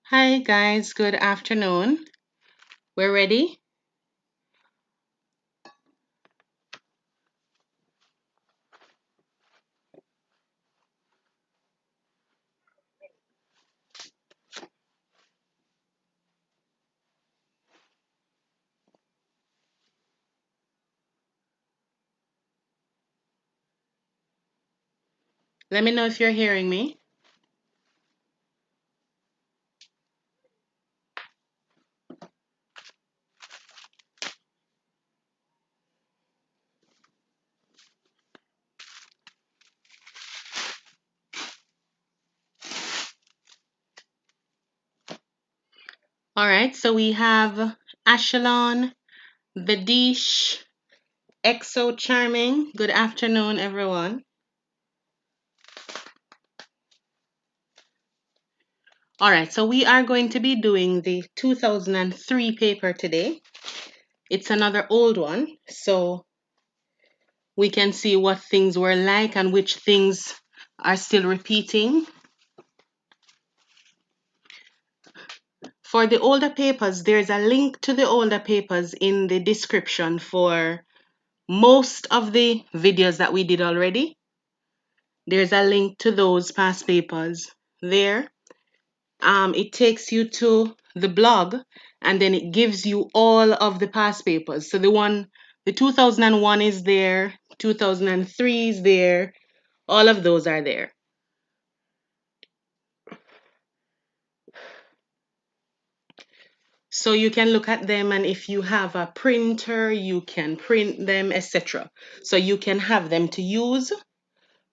Hi guys, good afternoon. We're ready? Let me know if you're hearing me. All right, so we have Ashelon, Vedish, Exo Charming. Good afternoon, everyone. All right, so we are going to be doing the 2003 paper today. It's another old one, so we can see what things were like and which things are still repeating. For the older papers, there's a link to the older papers in the description for most of the videos that we did already. There's a link to those past papers there. It takes you to the blog and then it gives you all of the past papers. So the 2001 is there, 2003 is there, all of those are there. So you can look at them, and if you have a printer, you can print them, etc. So you can have them to use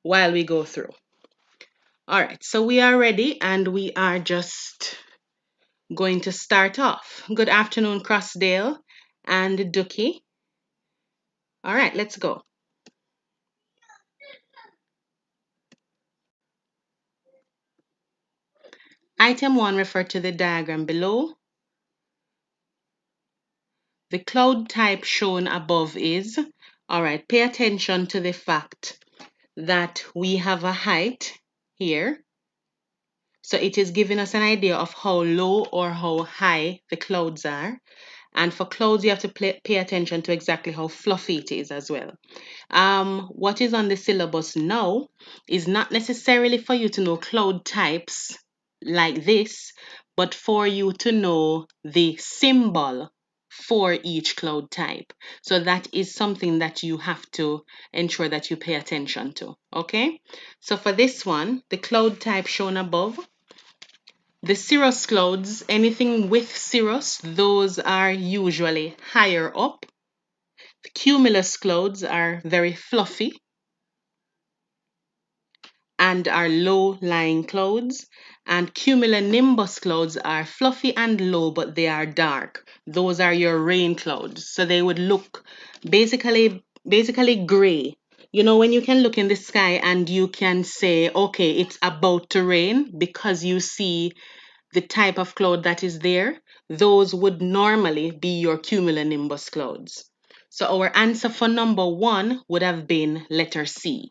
while we go through. All right, so we are ready and we are just going to start off. Good afternoon, Crossdale and Dookie. All right, let's go. Item 1 refer to the diagram below. The cloud type shown above is, all right, pay attention to the fact that we have a height here. So it is giving us an idea of how low or how high the clouds are. And for clouds, you have to pay attention to exactly how fluffy it is as well. What is on the syllabus now is not necessarily for you to know cloud types like this, but for you to know the symbol for each cloud type. So that is something that you have to ensure that you pay attention to. Okay, so for this one, the cloud type shown above, the cirrus clouds, anything with cirrus, those are usually higher up. The cumulus clouds are very fluffy and are low-lying clouds. And cumulonimbus clouds are fluffy and low, but they are dark. Those are your rain clouds. So they would look basically gray. You know, when you can look in the sky and you can say, okay, it's about to rain because you see the type of cloud that is there, those would normally be your cumulonimbus clouds. So our answer for number 1 would have been letter C.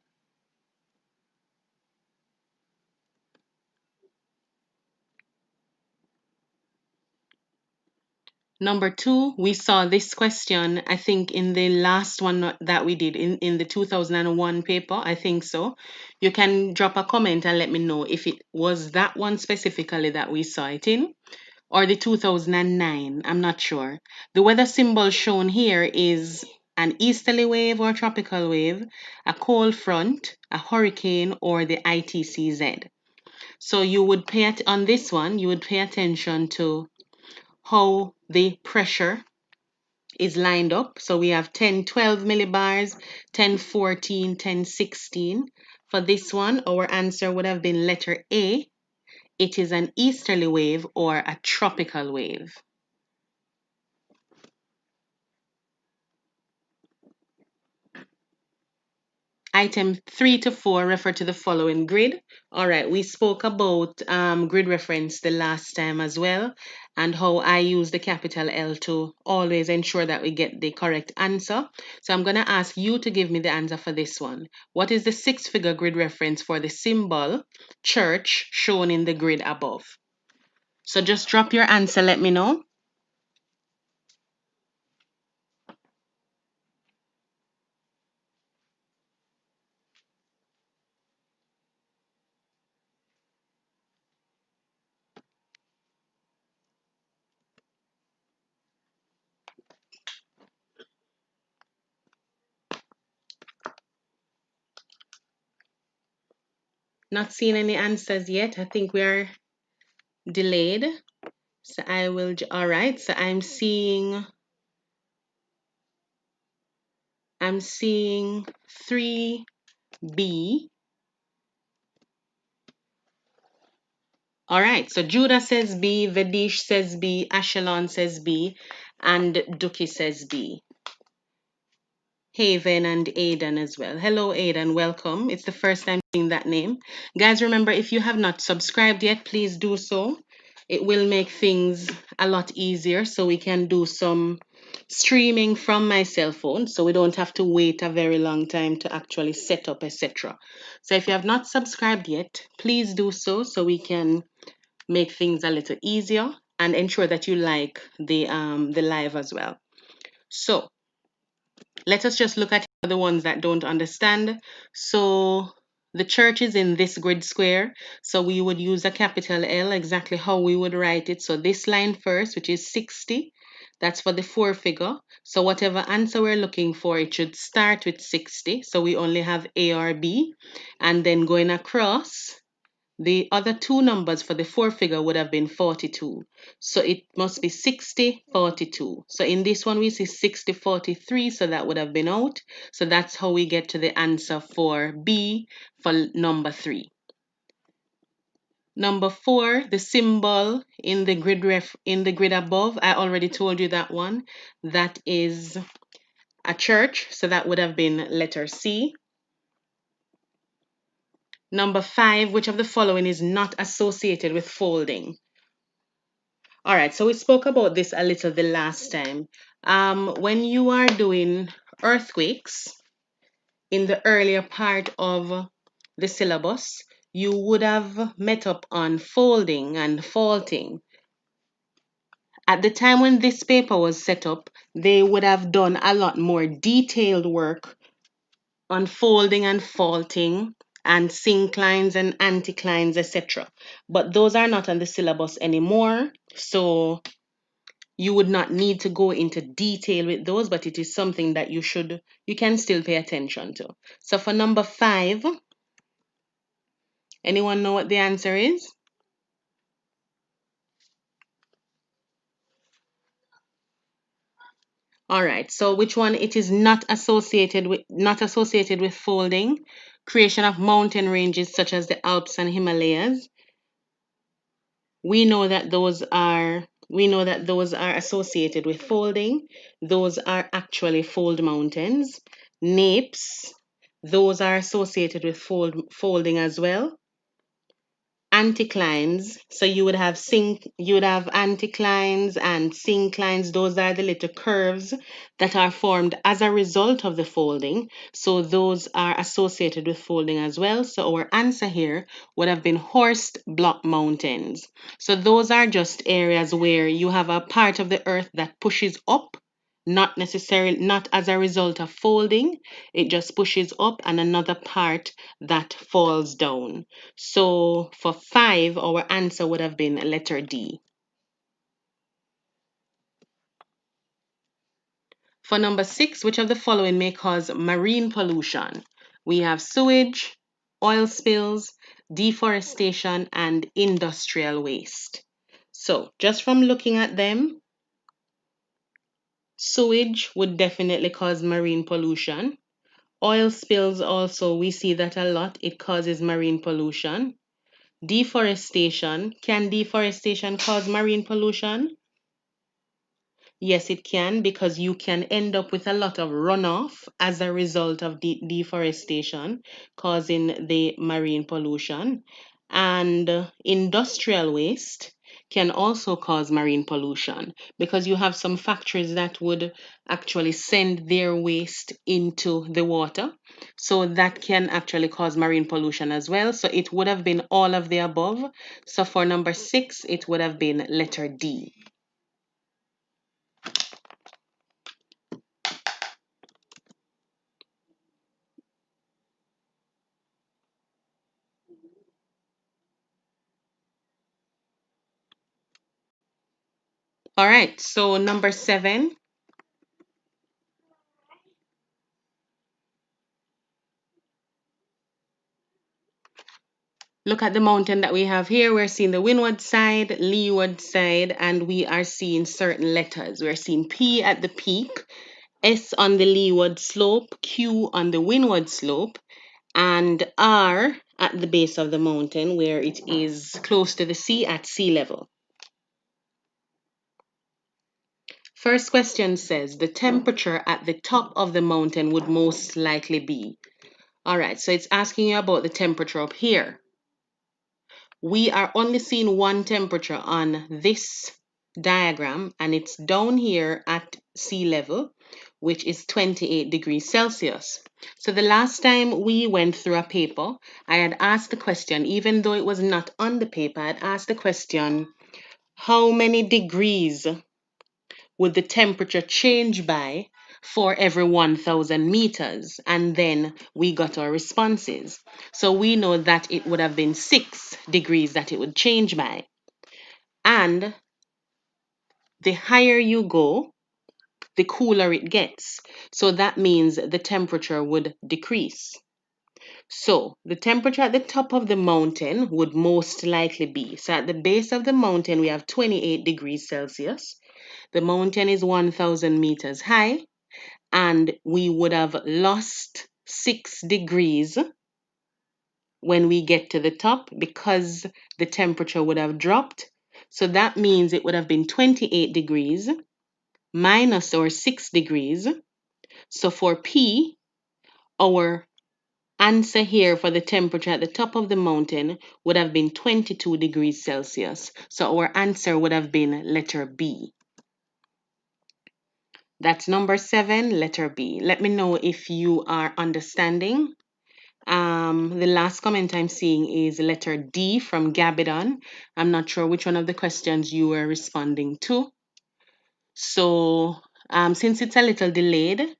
Number 2, we saw this question, I think, in the last one that we did in the 2001 paper. I think so. You can drop a comment and let me know if it was that one specifically that we saw it in, or the 2009. I'm not sure. The weather symbol shown here is an easterly wave or tropical wave, a cold front, a hurricane, or the ITCZ. So you would on this one, you would pay attention to how the pressure is lined up. So we have 10, 12 millibars, 10, 14, 10, 16. For this one, our answer would have been letter A. It is an easterly wave or a tropical wave. Item 3 to 4 refer to the following grid. All right, we spoke about grid reference the last time as well, and how I use the capital L to always ensure that we get the correct answer. So I'm going to ask you to give me the answer for this one. What is the 6-figure grid reference for the symbol church shown in the grid above? So just drop your answer, let me know. Not seeing any answers yet. I think we are delayed. So I will, all right. So I'm seeing 3B. All right. So Judah says B, Vedish says B, Ashelon says B, and Duki says B. Haven and Aidan as well. Hello, Aidan. Welcome. It's the first time seeing that name. Guys, remember, if you have not subscribed yet, please do so. It will make things a lot easier so we can do some streaming from my cell phone so we don't have to wait a very long time to actually set up, etc. So if you have not subscribed yet, please do so we can make things a little easier and ensure that you like the live as well. So let us just look at the ones that don't understand. So the church is in this grid square. So we would use a capital L, exactly how we would write it. So this line first, which is 60, that's for the four figure. So whatever answer we're looking for, it should start with 60. So we only have A or B. And then going across, the other two numbers for the four figure would have been 42. So it must be 60, 42. So in this one, we see 60, 43. So that would have been out. So that's how we get to the answer for B for number 3. Number 4, the symbol in the grid above, I already told you that one. That is a church. So that would have been letter C. Number 5, which of the following is not associated with folding? All right, so we spoke about this a little the last time. When you are doing earthquakes in the earlier part of the syllabus, you would have met up on folding and faulting. At the time when this paper was set up, they would have done a lot more detailed work on folding and faulting and synclines and anticlines, etc. But those are not on the syllabus anymore. So you would not need to go into detail with those, but it is something that you can still pay attention to. So for number 5, anyone know what the answer is? All right, so which one? It is not associated with folding. Creation of mountain ranges such as the Alps and Himalayas. We know that those are associated with folding. Those are actually fold mountains. Napes, those are associated with folding as well. Anticlines, so you would have anticlines and synclines. Those are the little curves that are formed as a result of the folding. So those are associated with folding as well. So our answer here would have been horst block mountains. So those are just areas where you have a part of the earth that pushes up, not as a result of folding. It just pushes up, and another part that falls down. So for 5, our answer would have been letter D. For number 6, which of the following may cause marine pollution? We have sewage, oil spills, deforestation, and industrial waste. So just from looking at them, sewage would definitely cause marine pollution. Oil spills also, we see that a lot. It causes marine pollution. Deforestation. Can deforestation cause marine pollution? Yes, it can, because you can end up with a lot of runoff as a result of deforestation, causing the marine pollution. And industrial waste can also cause marine pollution because you have some factories that would actually send their waste into the water. So that can actually cause marine pollution as well. So it would have been all of the above. So for number 6, it would have been letter D. All right, so number 7. Look at the mountain that we have here. We're seeing the windward side, leeward side, and we are seeing certain letters. We're seeing P at the peak, S on the leeward slope, Q on the windward slope, and R at the base of the mountain where it is close to the sea at sea level. First question says the temperature at the top of the mountain would most likely be. All right, so it's asking you about the temperature up here. We are only seeing one temperature on this diagram, and it's down here at sea level, which is 28 degrees Celsius. So the last time we went through a paper, I had asked the question, even though it was not on the paper, I had asked the question, how many degrees would the temperature change by for every 1,000 meters? And then we got our responses. So we know that it would have been 6 degrees that it would change by. And the higher you go, the cooler it gets. So that means the temperature would decrease. So the temperature at the top of the mountain would most likely be. So at the base of the mountain, we have 28 degrees Celsius. The mountain is 1,000 meters high, and we would have lost 6 degrees when we get to the top because the temperature would have dropped. So that means it would have been 28 degrees minus our 6 degrees. So for P, our answer here for the temperature at the top of the mountain would have been 22 degrees Celsius. So our answer would have been letter B. That's number 7, letter B. Let me know if you are understanding. The last comment I'm seeing is letter D from Gabidon. I'm not sure which one of the questions you were responding to. So since it's a little delayed,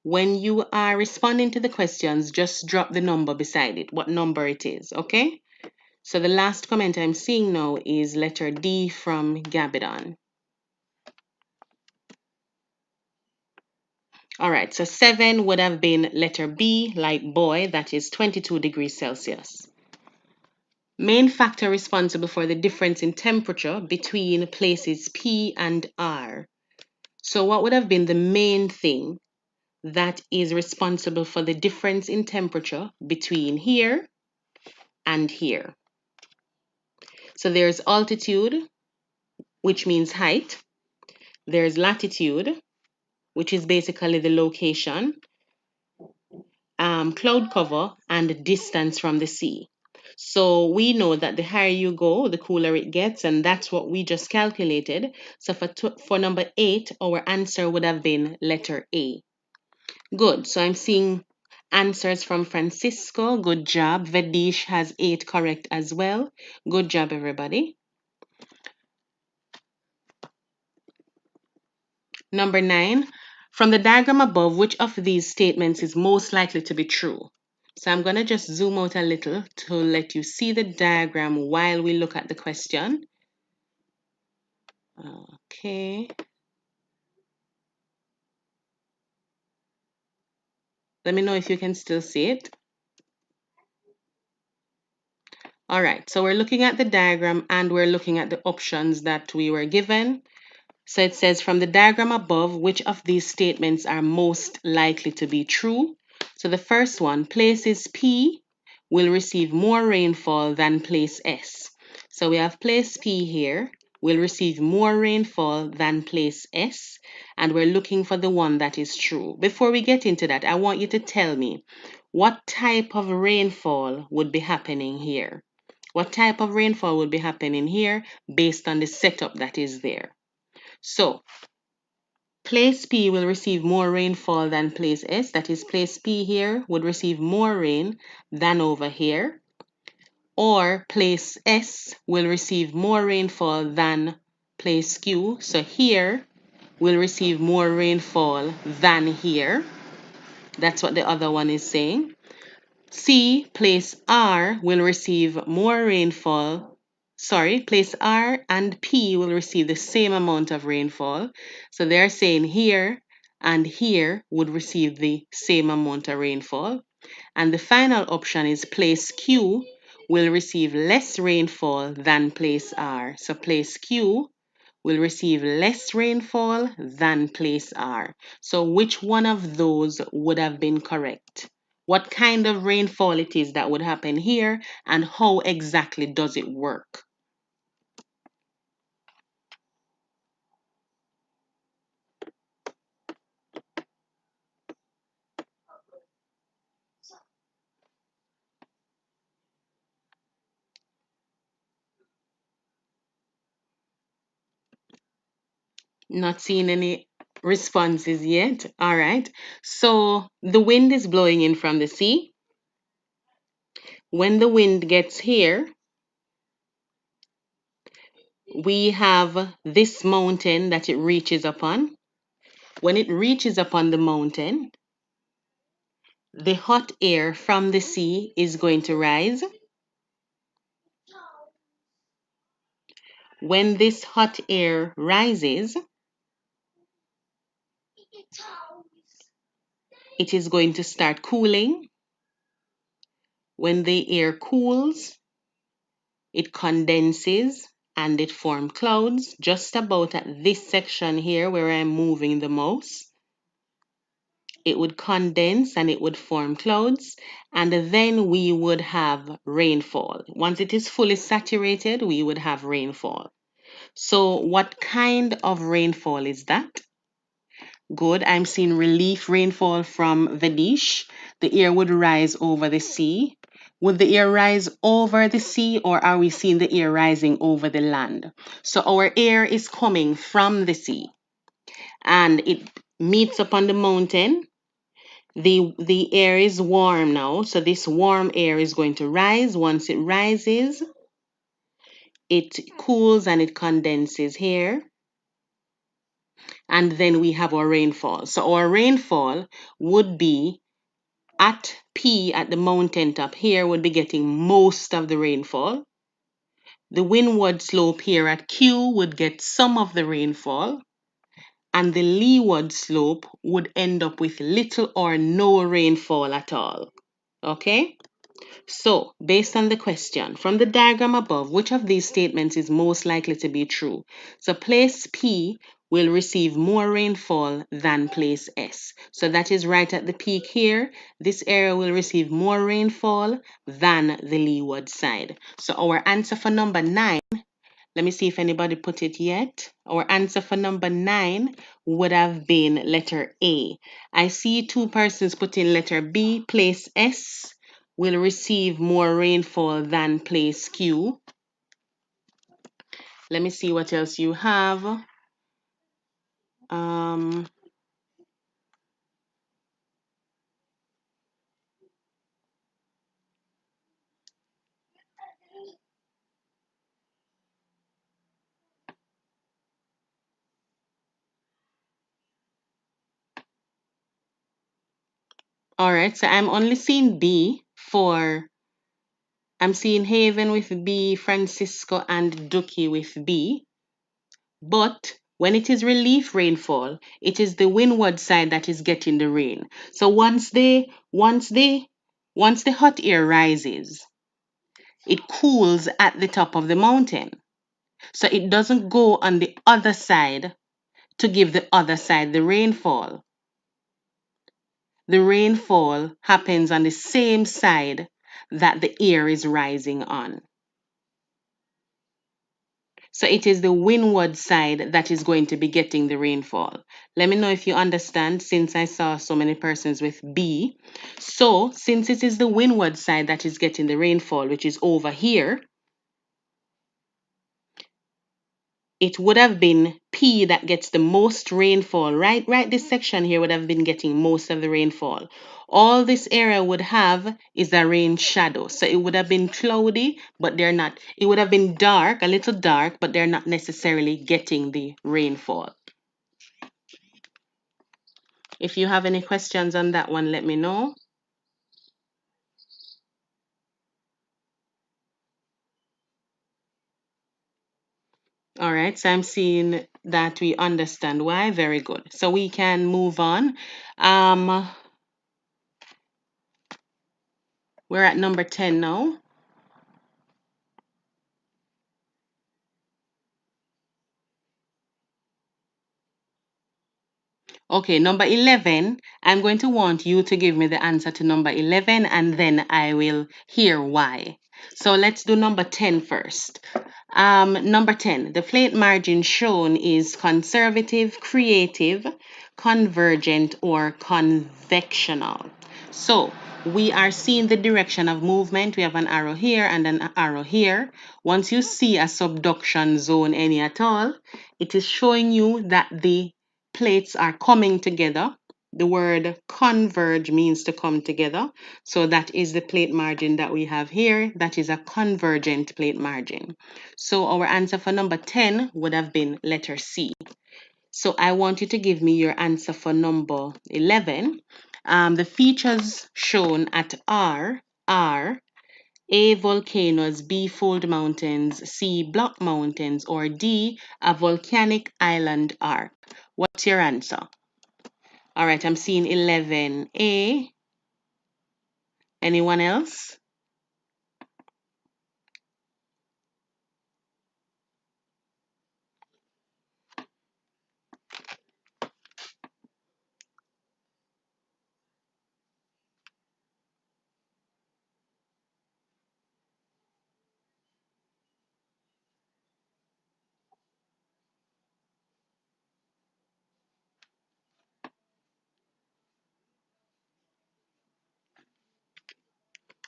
when you are responding to the questions, just drop the number beside it, what number it is, okay? So the last comment I'm seeing now is letter D from Gabidon. All right, so 7 would have been letter B, like boy, that is 22 degrees Celsius. Main factor responsible for the difference in temperature between places P and R. So what would have been the main thing that is responsible for the difference in temperature between here and here? So there's altitude, which means height. There's latitude, which is basically the location, cloud cover, and distance from the sea. So we know that the higher you go, the cooler it gets, and that's what we just calculated. So for number 8, our answer would have been letter A. Good. So I'm seeing answers from Francisco. Good job. Vedish has 8 correct as well. Good job, everybody. Number 9, from the diagram above, which of these statements is most likely to be true? So I'm going to just zoom out a little to let you see the diagram while we look at the question. Okay. Let me know if you can still see it. All right, so we're looking at the diagram and we're looking at the options that we were given. So it says from the diagram above, which of these statements are most likely to be true? So the first one, places P will receive more rainfall than place S. So we have place P here will receive more rainfall than place S, and we're looking for the one that is true. Before we get into that, I want you to tell me what type of rainfall would be happening here. What type of rainfall would be happening here based on the setup that is there? So place P will receive more rainfall than place S. That is, place P here would receive more rain than over here. Or place S will receive more rainfall than place Q. So here will receive more rainfall than here. That's what the other one is saying. C, place R will receive more rainfall. Sorry, place R and P will receive the same amount of rainfall. So they're saying here and here would receive the same amount of rainfall. And the final option is place Q will receive less rainfall than place R. So place Q will receive less rainfall than place R. So which one of those would have been correct? What kind of rainfall it is that would happen here, and how exactly does it work? Not seeing any responses yet. All right. So the wind is blowing in from the sea. When the wind gets here, we have this mountain that it reaches upon. When it reaches upon the mountain, the hot air from the sea is going to rise. When this hot air rises, it is going to start cooling. When the air cools, it condenses and it forms clouds just about at this section here where I'm moving the mouse. It would condense and it would form clouds, and then we would have rainfall. Once it is fully saturated, we would have rainfall. So what kind of rainfall is that? Good. I'm seeing relief rainfall from Vedish. The air would rise over the sea. Would the air rise over the sea, or are we seeing the air rising over the land? So our air is coming from the sea and it meets upon the mountain. The air is warm now. So this warm air is going to rise. Once it rises, it cools and it condenses here. And then we have our rainfall. So our rainfall would be at P at the mountain top here would be getting most of the rainfall. The windward slope here at Q would get some of the rainfall, and the leeward slope would end up with little or no rainfall at all. Okay? So, based on the question, from the diagram above, which of these statements is most likely to be true? So, place P will receive more rainfall than place S. So, that is right at the peak here. This area will receive more rainfall than the leeward side. So, our answer for number 9, let me see if anybody put it yet. Our answer for number 9 would have been letter A. I see 2 persons putting letter B. Place S will receive more rainfall than place Q. Let me see what else you have. All right, so I'm only seeing B for, I'm seeing Haven with B, Francisco and Ducky with B. But when it is relief rainfall, it is the windward side that is getting the rain. So once the hot air rises, it cools at the top of the mountain. So it doesn't go on the other side to give the other side the rainfall. The rainfall happens on the same side that the air is rising on. So it is the windward side that is going to be getting the rainfall. Let me know if you understand, since I saw so many persons with B. So since it is the windward side that is getting the rainfall, which is over here, it would have been P that gets the most rainfall, right? Right, this section here would have been getting most of the rainfall. All this area would have is a rain shadow. So it would have been cloudy, but they're not. It would have been dark, a little dark, but they're not necessarily getting the rainfall. If you have any questions on that one, let me know. All right, so I'm seeing that we understand why. Very good. So we can move on. We're at number 10 now. Okay, number 11, I'm going to want you to give me the answer to number 11 and then I will hear why. So let's do number 10 first. Number 10, the plate margin shown is conservative, creative, convergent, or convectional. So we are seeing the direction of movement. We have an arrow here and an arrow here. Once you see a subduction zone any at all, it is showing you that the plates are coming together. The word converge means to come together. So that is the plate margin that we have here. That is a convergent plate margin. So our answer for number 10 would have been letter C. So I want you to give me your answer for number 11. The features shown at R are A, volcanoes, B, fold mountains, C, block mountains, or D, a volcanic island arc. What's your answer? All right, I'm seeing 11A. Anyone else?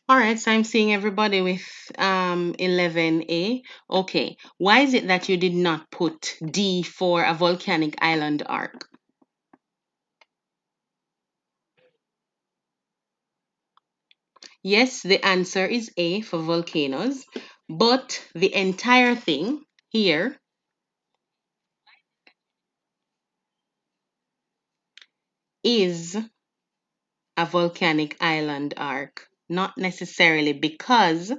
All right, so I'm seeing everybody with 11A. Okay, why is it that you did not put D for a volcanic island arc? Yes, the answer is A for volcanoes, but the entire thing here is a volcanic island arc. Not necessarily, because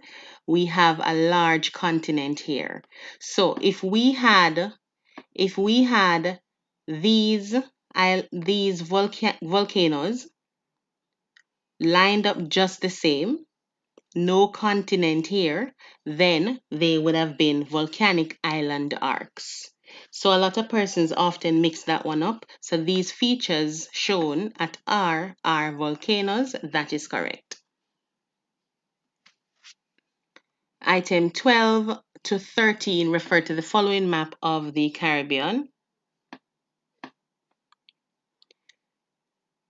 we have a large continent here. So if we had these volcanoes lined up just the same, no continent here, then they would have been volcanic island arcs. So a lot of persons often mix that one up. So these features shown at R are volcanoes. That is correct. Item 12 to 13 refer to the following map of the Caribbean.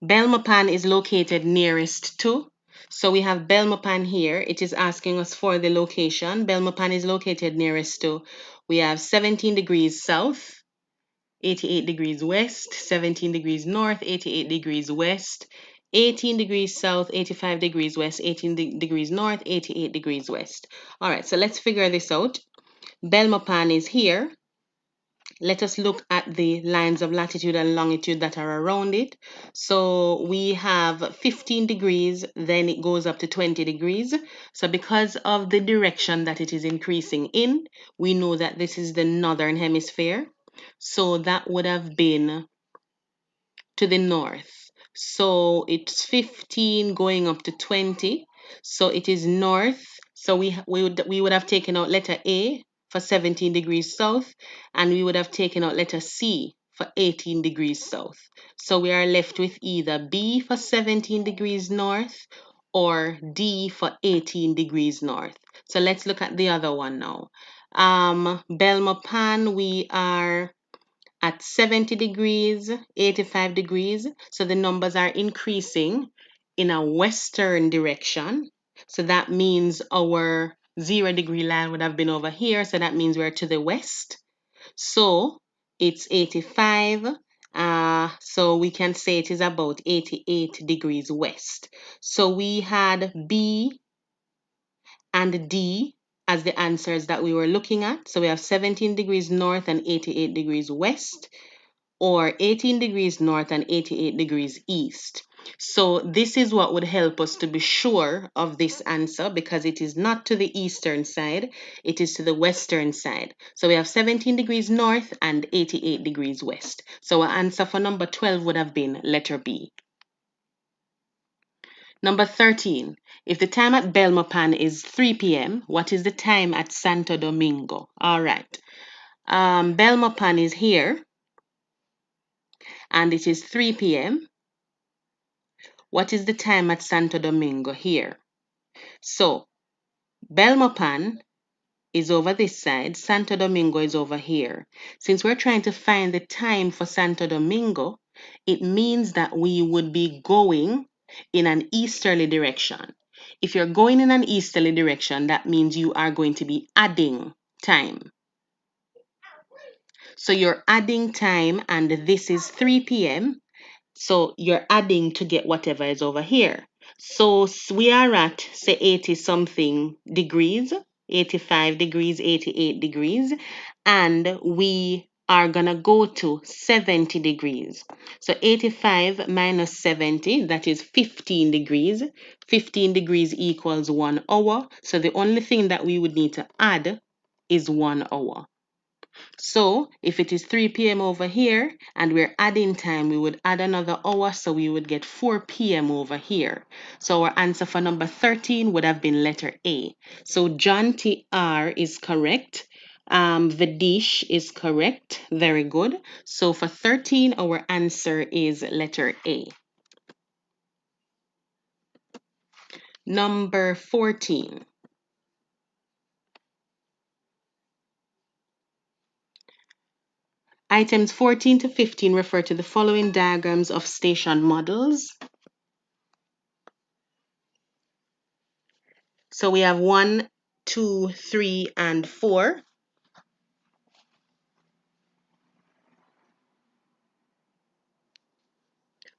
Belmopan is located nearest to. So we have Belmopan here. It is asking us for the location. Belmopan is located nearest to. We have 17 degrees south, 88 degrees west, 17 degrees north, 88 degrees west, 18 degrees south, 85 degrees west, 18 degrees north, 88 degrees west. All right, so let's figure this out. Belmopan is here. Let us look at the lines of latitude and longitude that are around it. So we have 15 degrees, then it goes up to 20 degrees. So because of the direction that it is increasing in, we know that this is the northern hemisphere. So that would have been to the north. So it's 15 going up to 20. So it is north. So we would have taken out letter A for 17 degrees south, and we would have taken out letter C for 18 degrees south. So we are left with either B for 17 degrees north or D for 18 degrees north. So let's look at the other one now. Belmopan, we are at 70 degrees, 85 degrees. So the numbers are increasing in a western direction. So that means our 0 degree line would have been over here. So that means we're to the west. So it's 85. So we can say it is about 88 degrees west. So we had B and D as the answers that we were looking at. So we have 17 degrees north and 88 degrees west, or 18 degrees north and 88 degrees east. So this is what would help us to be sure of this answer, because it is not to the eastern side, it is to the western side. So we have 17 degrees north and 88 degrees west. So our answer for number 12 would have been letter B. Number 13, if the time at Belmopan is 3 p.m., what is the time at Santo Domingo? All right. Belmopan is here, and it is 3 p.m. What is the time at Santo Domingo here? So, Belmopan is over this side, Santo Domingo is over here. Since we're trying to find the time for Santo Domingo, it means that we would be going in an easterly direction. If you're going in an easterly direction, that means you are going to be adding time. So you're adding time, and this is 3 p.m. So you're adding to get whatever is over here. So we are at, say, 80 something degrees, 85 degrees, 88 degrees, and we are going to go to 70 degrees. So 85 minus 70, that is 15 degrees. 15 degrees equals 1 hour. So the only thing that we would need to add is 1 hour. So if it is 3 p.m. over here and we're adding time, we would add another hour, so we would get 4 p.m. over here. So our answer for number 13 would have been letter A. So John TR is correct. Vidish is correct. Very good. So for 13, our answer is letter A. Number 14. Items 14 to 15 refer to the following diagrams of station models. So we have 1, 2, 3, and 4.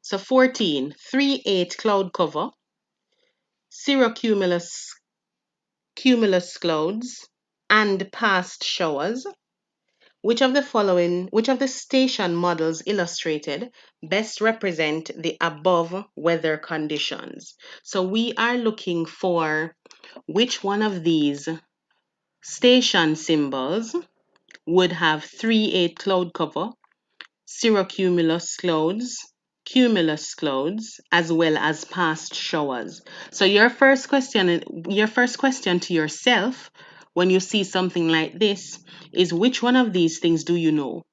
So 14, 3/8 cloud cover, cirrocumulus cumulus clouds, and past showers. Which of the station models illustrated best represent the above weather conditions? So we are looking for which one of these station symbols would have 3/8 cloud cover, cirrocumulus clouds, as well as past showers. So your first question to yourself when you see something like this is, which one of these things do you know?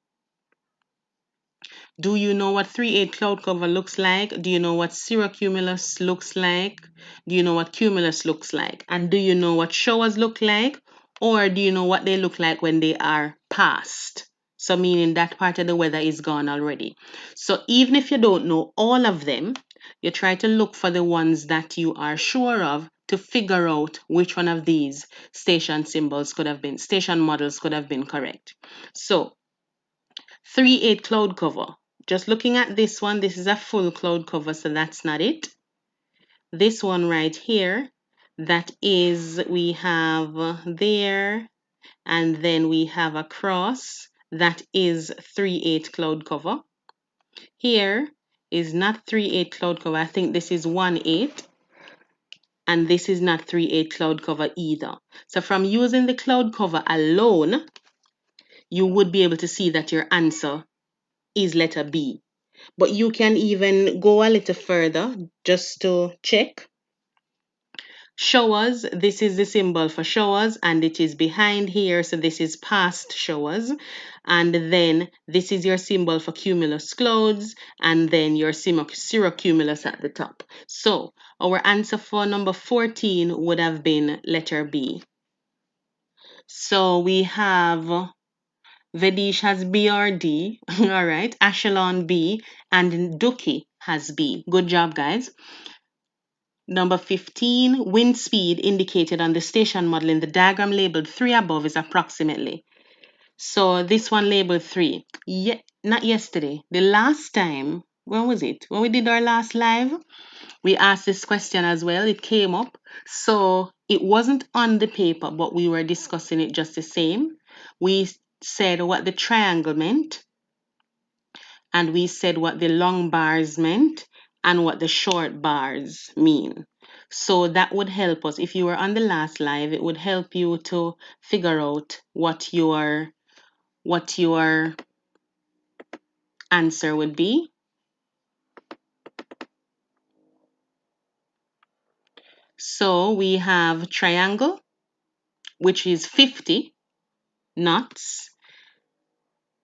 Do you know what 3/8 cloud cover looks like? Do you know what cirrocumulus looks like? Do you know what cumulus looks like? And do you know what showers look like? Or do you know what they look like when they are past? So meaning that part of the weather is gone already. So even if you don't know all of them, you try to look for the ones that you are sure of to figure out which one of these station models could have been correct. So 3/8 cloud cover. Just looking at this one, this is a full cloud cover, so that's not it. This one right here, that is, we have there, and then we have a cross, that is 3/8 cloud cover. Here is not 3/8 cloud cover, I think this is 1/8. And this is not 3/8 cloud cover either. So from using the cloud cover alone, you would be able to see that your answer is letter B. But you can even go a little further just to check. Showers, this is the symbol for showers, and it is behind here, so this is past showers. And then this is your symbol for cumulus clouds, and then your cirrocumulus at the top. So our answer for number 14 would have been letter B. So we have Vedish has B or D, all right, Ashelon B, and Duki has B. Good job, guys. Number 15, wind speed indicated on the station model in the diagram labeled 3 above is approximately. So this one labeled 3. Not yesterday. The last time, when was it? When we did our last live, we asked this question as well. It came up. So it wasn't on the paper, but we were discussing it just the same. We said what the triangle meant, and we said what the long bars meant, and what the short bars mean. So that would help us. If you were on the last live, it would help you to figure out what your answer would be. So we have triangle, which is 50 knots.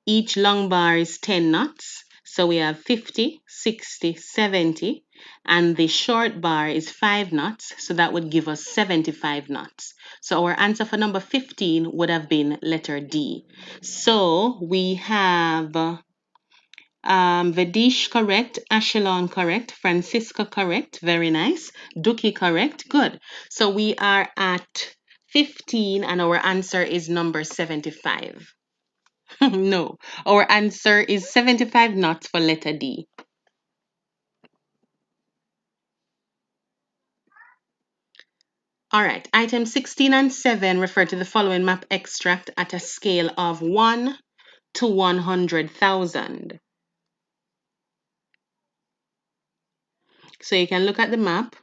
Each long bar is 10 knots. So we have 50, 60, 70, and the short bar is 5 knots. So that would give us 75 knots. So our answer for number 15 would have been letter D. So we have Vedish correct, Ashelon correct, Francisca correct, very nice, Duki correct, good. So we are at 15 and our answer is number 75. No, our answer is 75 knots for letter D. All right, item 16 and 7 refer to the following map extract at a scale of 1 to 100,000. So you can look at the map.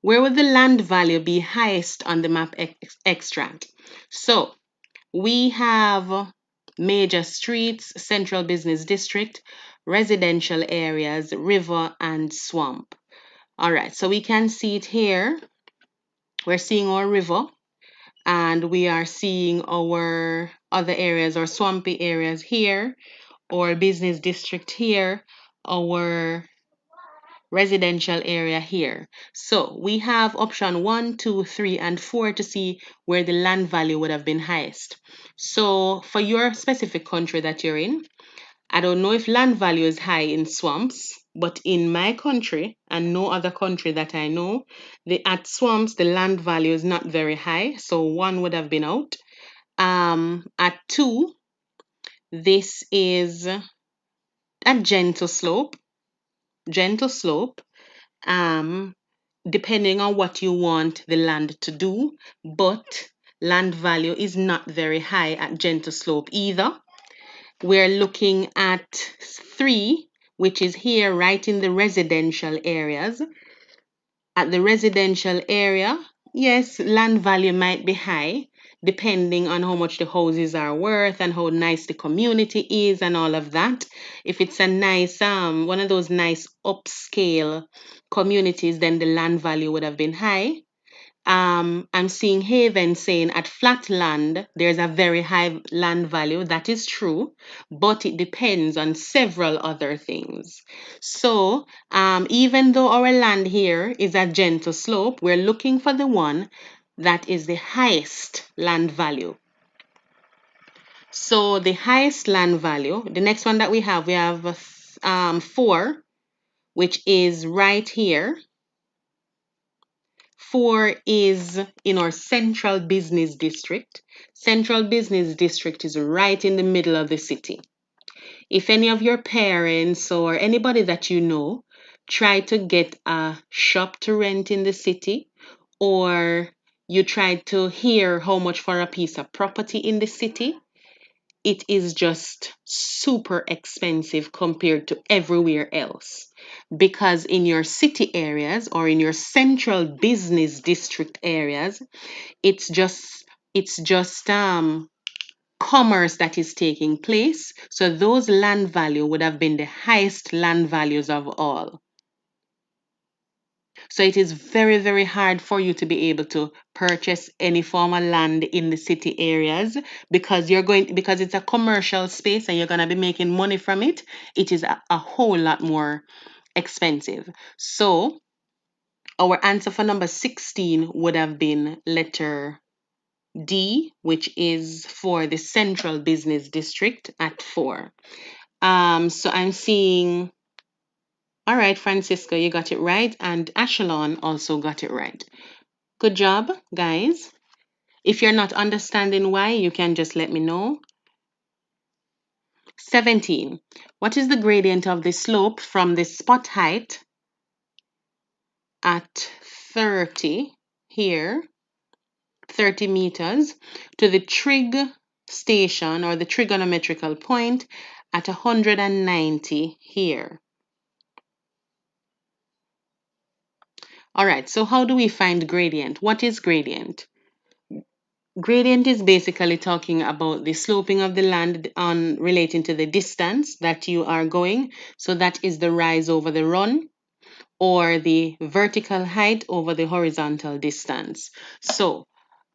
Where would the land value be highest on the map extract? So we have major streets, central business district, residential areas, river, and swamp. All right, so we can see it here. We're seeing our river, and we are seeing our other areas or swampy areas here, or business district here, our residential area here. So we have option 1, 2, 3, and 4 to see where the land value would have been highest. So for your specific country that you're in, I don't know if land value is high in swamps, but in my country and no other country that I know, at swamps the land value is not very high, so 1 would have been out. At 2, this is a gentle slope, gentle slope. Um, Depending on what you want the land to do, but land value is not very high at gentle slope either. We're looking at 3, which is here right in the residential areas. At the residential area, yes, land value might be high depending on how much the houses are worth and how nice the community is and all of that. If it's a nice one of those nice upscale communities, then the land value would have been high. I'm seeing Haven saying at flat land, there's a very high land value. That is true, but it depends on several other things. So, even though our land here is a gentle slope, we're looking for the one that is the highest land value. So, the highest land value, the next one that we have 4, which is right here. 4 is in our central business district. Central business district is right in the middle of the city. If any of your parents or anybody that you know try to get a shop to rent in the city, or you try to hear how much for a piece of property in the city, it is just super expensive compared to everywhere else. Because in your city areas or in your central business district areas, it's just commerce that is taking place. So those land value would have been the highest land values of all. So it is very, very hard for you to be able to purchase any form of land in the city areas because it's a commercial space and you're going to be making money from it. It is a whole lot more expensive. So our answer for number 16 would have been letter D, which is for the central business district at 4. So I'm seeing, all right, Francisco, you got it right, and Ashelon also got it right. Good job, guys. If you're not understanding why, you can just let me know. 17. What is the gradient of the slope from the spot height at 30 here, 30 meters, to the trig station or the trigonometrical point at 190 here? All right, so how do we find gradient? What is gradient? Gradient is basically talking about the sloping of the land on relating to the distance that you are going. So that is the rise over the run, or the vertical height over the horizontal distance. So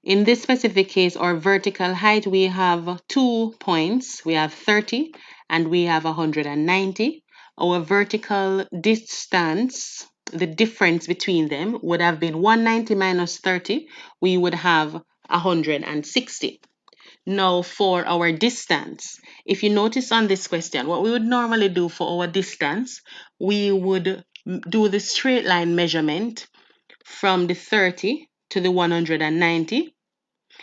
in this specific case, our vertical height, we have 2 points. We have 30 and we have 190. Our vertical distance, the difference between them would have been 190 minus 30. We would have 160. Now for our distance, if you notice on this question, what we would normally do for our distance, we would do the straight line measurement from the 30 to the 190,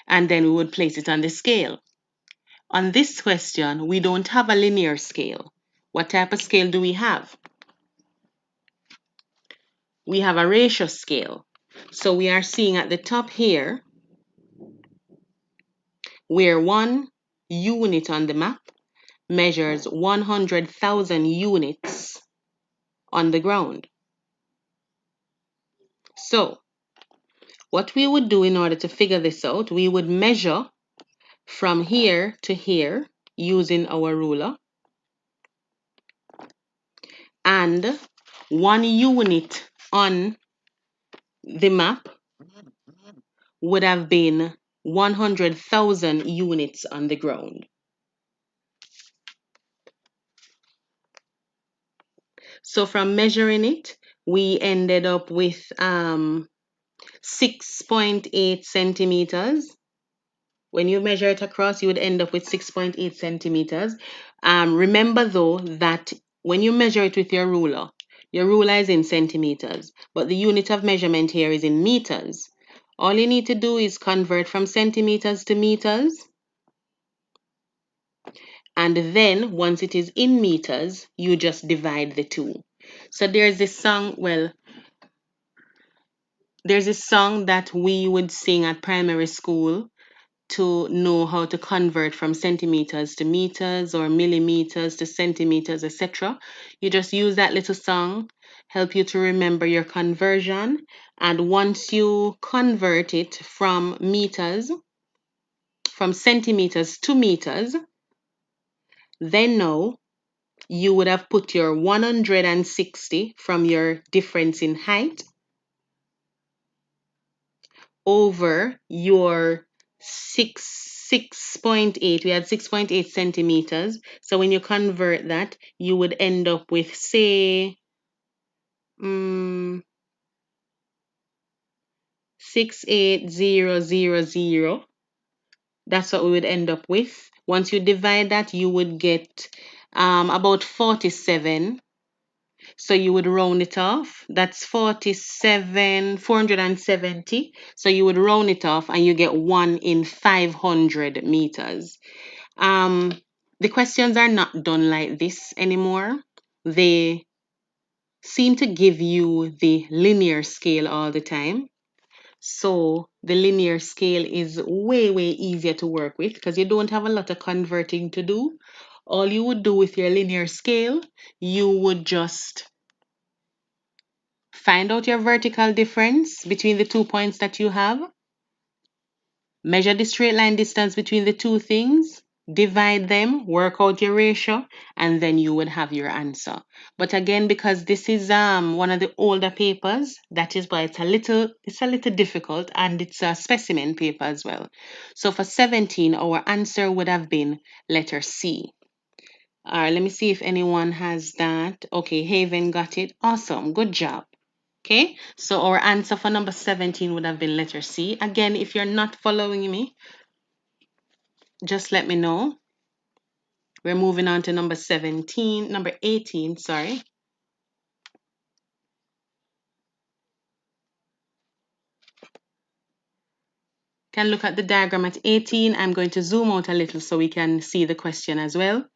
and then we would place it on the scale. On this question, we don't have a linear scale. What type of scale do we have? We have a ratio scale. So we are seeing at the top here where 1 unit on the map measures 100,000 units on the ground. So what we would do in order to figure this out, we would measure from here to here using our ruler, and 1 unit on the map would have been 100,000 units on the ground. So from measuring it, we ended up with 6.8 centimeters. When you measure it across, you would end up with 6.8 centimeters. Remember though that when you measure it with your ruler is in centimeters, but the unit of measurement here is in meters. All you need to do is convert from centimeters to meters. And then once it is in meters, you just divide the two. So there's this song, there's a song that we would sing at primary school to know how to convert from centimeters to meters or millimeters to centimeters, etc. You just use that little song, help you to remember your conversion. And once you convert it from meters, from centimeters to meters, then now you would have put your 160 from your difference in height over your 6.8. We had 6.8 centimeters. So when you convert that, you would end up with, say, 68000. That's what we would end up with. Once you divide that, you would get about 47. So you would round it off. That's 470. So you would round it off and you get 1 in 500 meters. The questions are not done like this anymore. They seem to give you the linear scale all the time. So the linear scale is way, way easier to work with because you don't have a lot of converting to do. All you would do with your linear scale, you would just find out your vertical difference between the 2 points that you have, measure the straight line distance between the two things, divide them, work out your ratio, and then you would have your answer. But again, because this is one of the older papers, that is why it's a little difficult, and it's a specimen paper as well. So for 17, our answer would have been letter C. All right, let me see if anyone has that. Okay, Haven got it. Awesome, good job. Okay, so our answer for number 17 would have been letter C. Again, if you're not following me, just let me know. We're moving on to number 18, sorry. can look at the diagram at 18. I'm going to zoom out a little so we can see the question as well.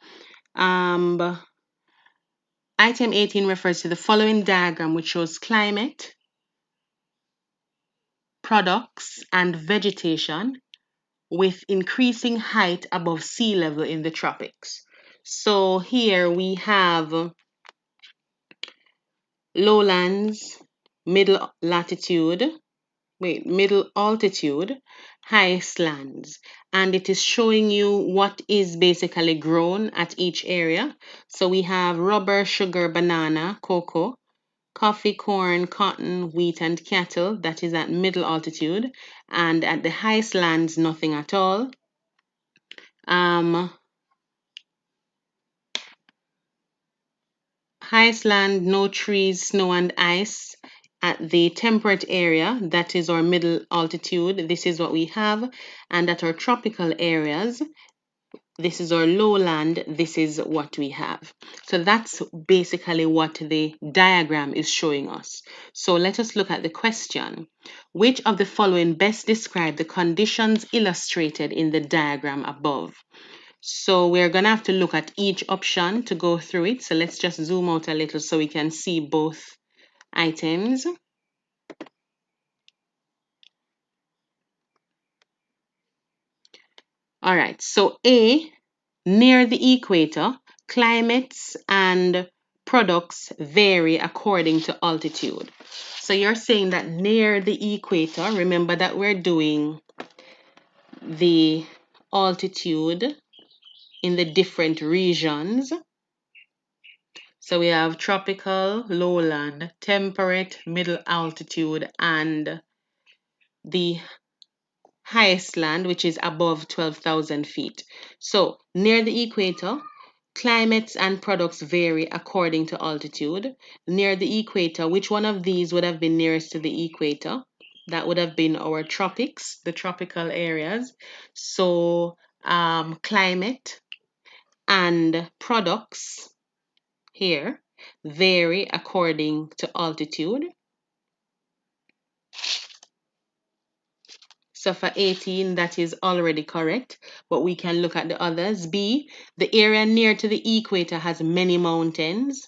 Item 18 refers to the following diagram, which shows climate, products, and vegetation with increasing height above sea level in the tropics. So here we have lowlands, middle altitude, highest lands, and it is showing you what is basically grown at each area. So we have rubber, sugar, banana, cocoa, coffee, corn, cotton, wheat, and cattle. That is at middle altitude, and at the highest lands, nothing at all. Highest land, no trees, snow, and ice. At the temperate area, that is our middle altitude, this is what we have. And at our tropical areas, this is our lowland, this is what we have. So that's basically what the diagram is showing us. So let us look at the question. Which of the following best describe the conditions illustrated in the diagram above? So we're going to have to look at each option to go through it. So let's just zoom out a little so we can see both items. All right, so A, near the equator, climates and products vary according to altitude. So you're saying that near the equator, remember that we're doing the altitude in the different regions. So we have tropical, lowland, temperate, middle altitude, and the highest land, which is above 12,000 feet. So near the equator, climates and products vary according to altitude. Near the equator, which one of these would have been nearest to the equator? That would have been our tropics, the tropical areas. So climate and products here vary according to altitude. So for 18, that is already correct, but we can look at the others. B, the area near to the equator has many mountains.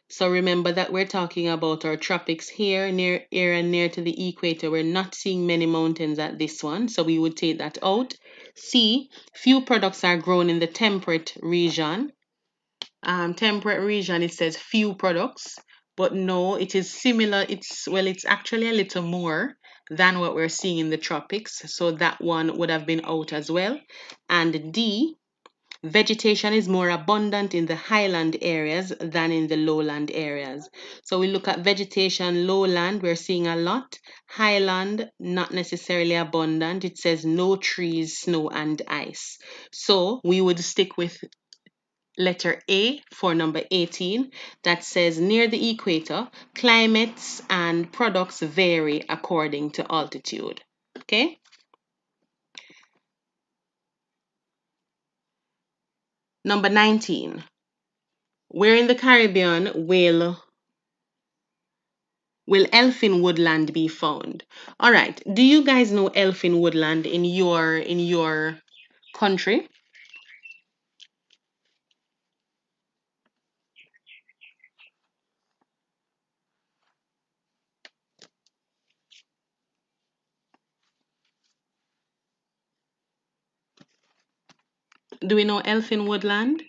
So remember that we're talking about our tropics here, area near to the equator. We're not seeing many mountains at this one, so we would take that out. C, few products are grown in the temperate region. Temperate region, it says few products, but no, it is similar. It's actually a little more than what we're seeing in the tropics. So that one would have been out as well. And D, vegetation is more abundant in the highland areas than in the lowland areas. So we look at vegetation, lowland, we're seeing a lot. Highland, not necessarily abundant. It says no trees, snow, and ice. So we would stick with letter A for number 18 that says near the equator, climates and products vary according to altitude. Okay? Number 19. Where in the Caribbean will elfin woodland be found? All right. Do you guys know elfin woodland in your country? Do we know elfin woodland?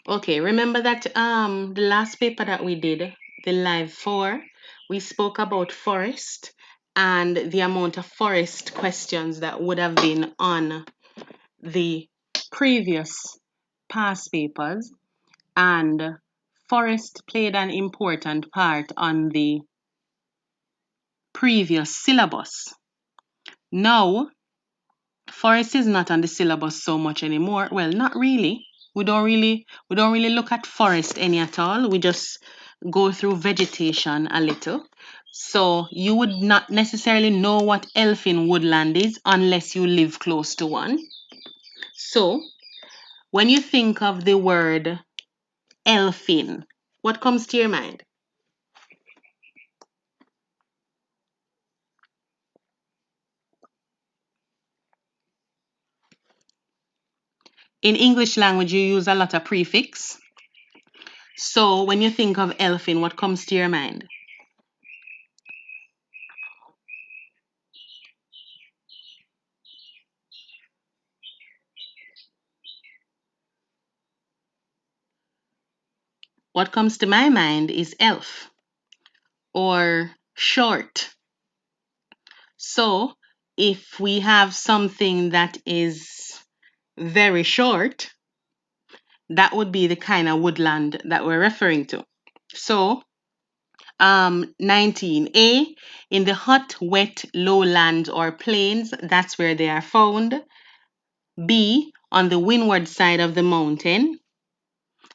Okay, remember that the last paper that we did, the live 4, we spoke about forest and the amount of forest questions that would have been on the previous past papers, and forest played an important part on the previous syllabus. Now, forest is not on the syllabus so much anymore. Well, not really. We don't really look at forest any at all. We just go through vegetation a little. So you would not necessarily know what elfin woodland is unless you live close to one. So when you think of the word elfin, what comes to your mind? In English language, you use a lot of prefix. So when you think of elfin, what comes to your mind? What comes to my mind is elf or short. So if we have something that is very short, that would be the kind of woodland that we're referring to. So 19A, in the hot, wet lowlands or plains, that's where they are found. B, on the windward side of the mountain.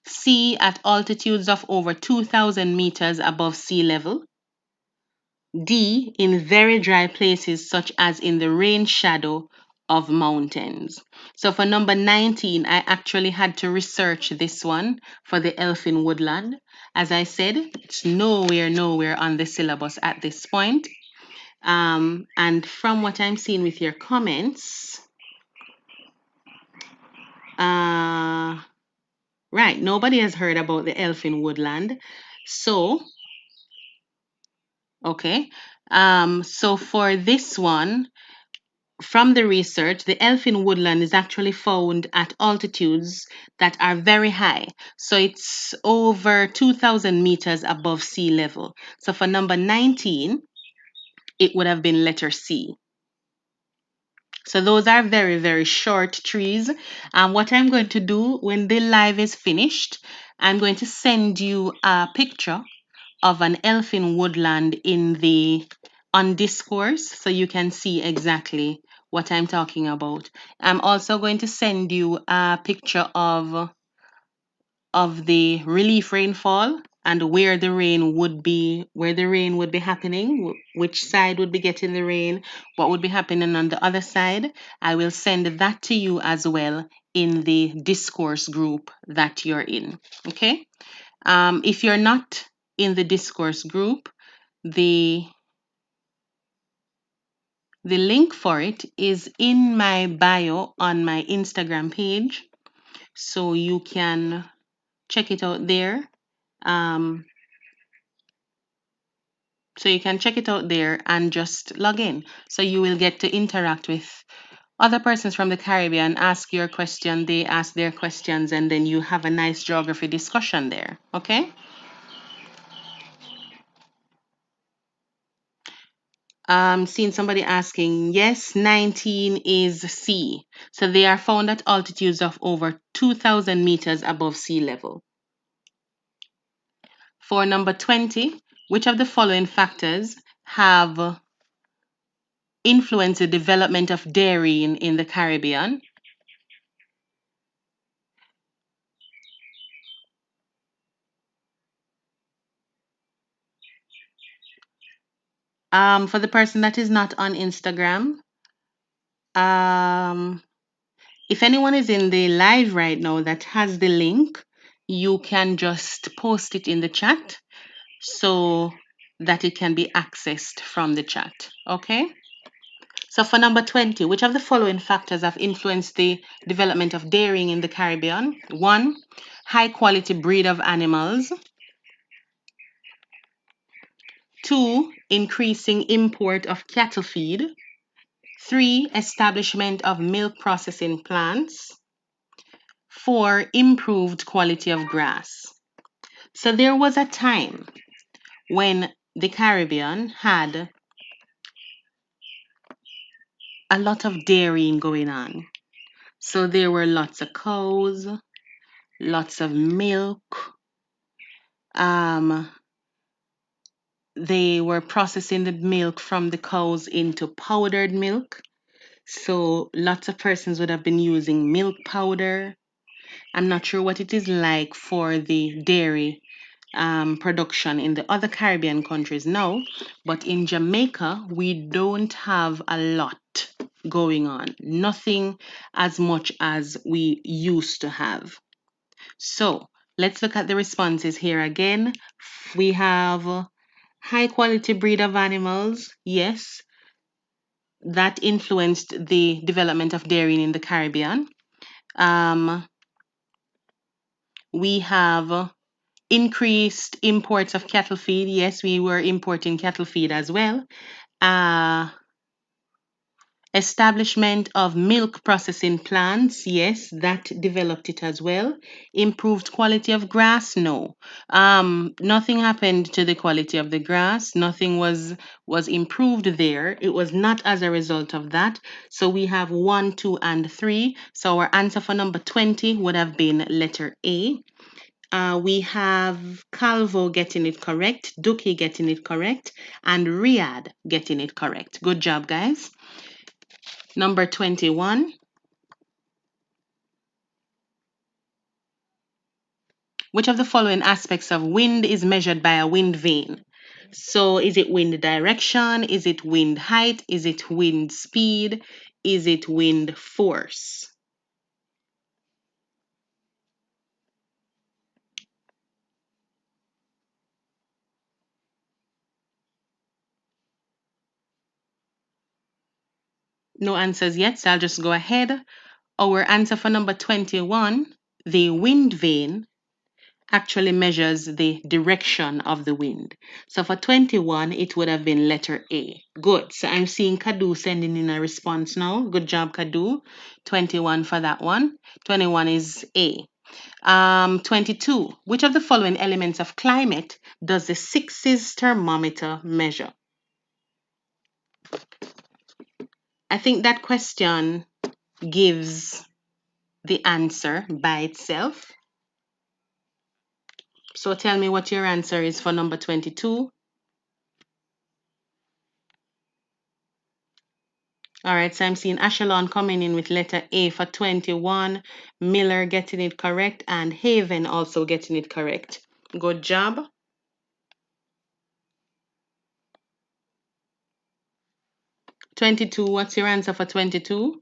C, at altitudes of over 2,000 meters above sea level. D, in very dry places such as in the rain shadow of mountains. So for number 19, I actually had to research this one for the elfin woodland. As I said, it's nowhere on the syllabus at this point. And from what I'm seeing with your comments, right, nobody has heard about the elfin woodland. So, okay. So for this one, from the research, the elfin woodland is actually found at altitudes that are very high. So it's over 2,000 meters above sea level. So for number 19, it would have been letter C. So those are very short trees. And what I'm going to do when the live is finished, I'm going to send you a picture of an elfin woodland in the on discourse so you can see exactly what I'm talking about. I'm also going to send you a picture of the relief rainfall and where the rain would be happening, which side would be getting the rain, what would be happening on the other side. I will send that to you as well in the discourse group that you're in. Okay. If you're not in the discourse group, the link for it is in my bio on my Instagram page, so you can check it out there. Um, so you can check it out there and just log in. So you will get to interact with other persons from the Caribbean, ask your question, they ask their questions, and then you have a nice geography discussion there. Okay? Seeing somebody asking, yes, 19 is C. So they are found at altitudes of over 2,000 meters above sea level. For number 20, which of the following factors have influenced the development of dairy in the Caribbean? For the person that is not on Instagram, um, if anyone is in the live right now that has the link, you can just post it in the chat so that it can be accessed from the chat. Okay? So for number 20, which of the following factors have influenced the development of dairying in the Caribbean? 1, high quality breed of animals. 2, increasing import of cattle feed. 3, establishment of milk processing plants. 4, improved quality of grass. So there was a time when the Caribbean had a lot of dairying going on. So there were lots of cows, lots of milk. Um, they were processing the milk from the cows into powdered milk. So lots of persons would have been using milk powder. I'm not sure what it is like for the dairy production in the other Caribbean countries now, but in Jamaica, we don't have a lot going on. Nothing as much as we used to have. So let's look at the responses here again. We have high quality breed of animals. Yes, that influenced the development of dairying in the Caribbean. We have increased imports of cattle feed. Yes, we were importing cattle feed as well. Establishment of milk processing plants. Yes, that developed it as well. Improved quality of grass. No, nothing happened to the quality of the grass. Nothing was improved there. It was not as a result of that. So we have 1, 2, and 3. So our answer for number 20 would have been letter A. We have Calvo getting it correct, Duki getting it correct, and Riyadh getting it correct. Good job, guys. Number 21. Which of the following aspects of wind is measured by a wind vane? So, is it wind direction? Is it wind height? Is it wind speed? Is it wind force? No answers yet, so I'll just go ahead. Our answer for number 21, the wind vane actually measures the direction of the wind. So for 21, it would have been letter A. Good. So I'm seeing Kadu sending in a response now. Good job, Kadu. 21 for that one. 21 is A. 22. Which of the following elements of climate does the 6's thermometer measure? I think that question gives the answer by itself. So tell me what your answer is for number 22. All right, so I'm seeing Ashelon coming in with letter A for 21, Miller getting it correct, and Haven also getting it correct. Good job. 22, what's your answer for 22?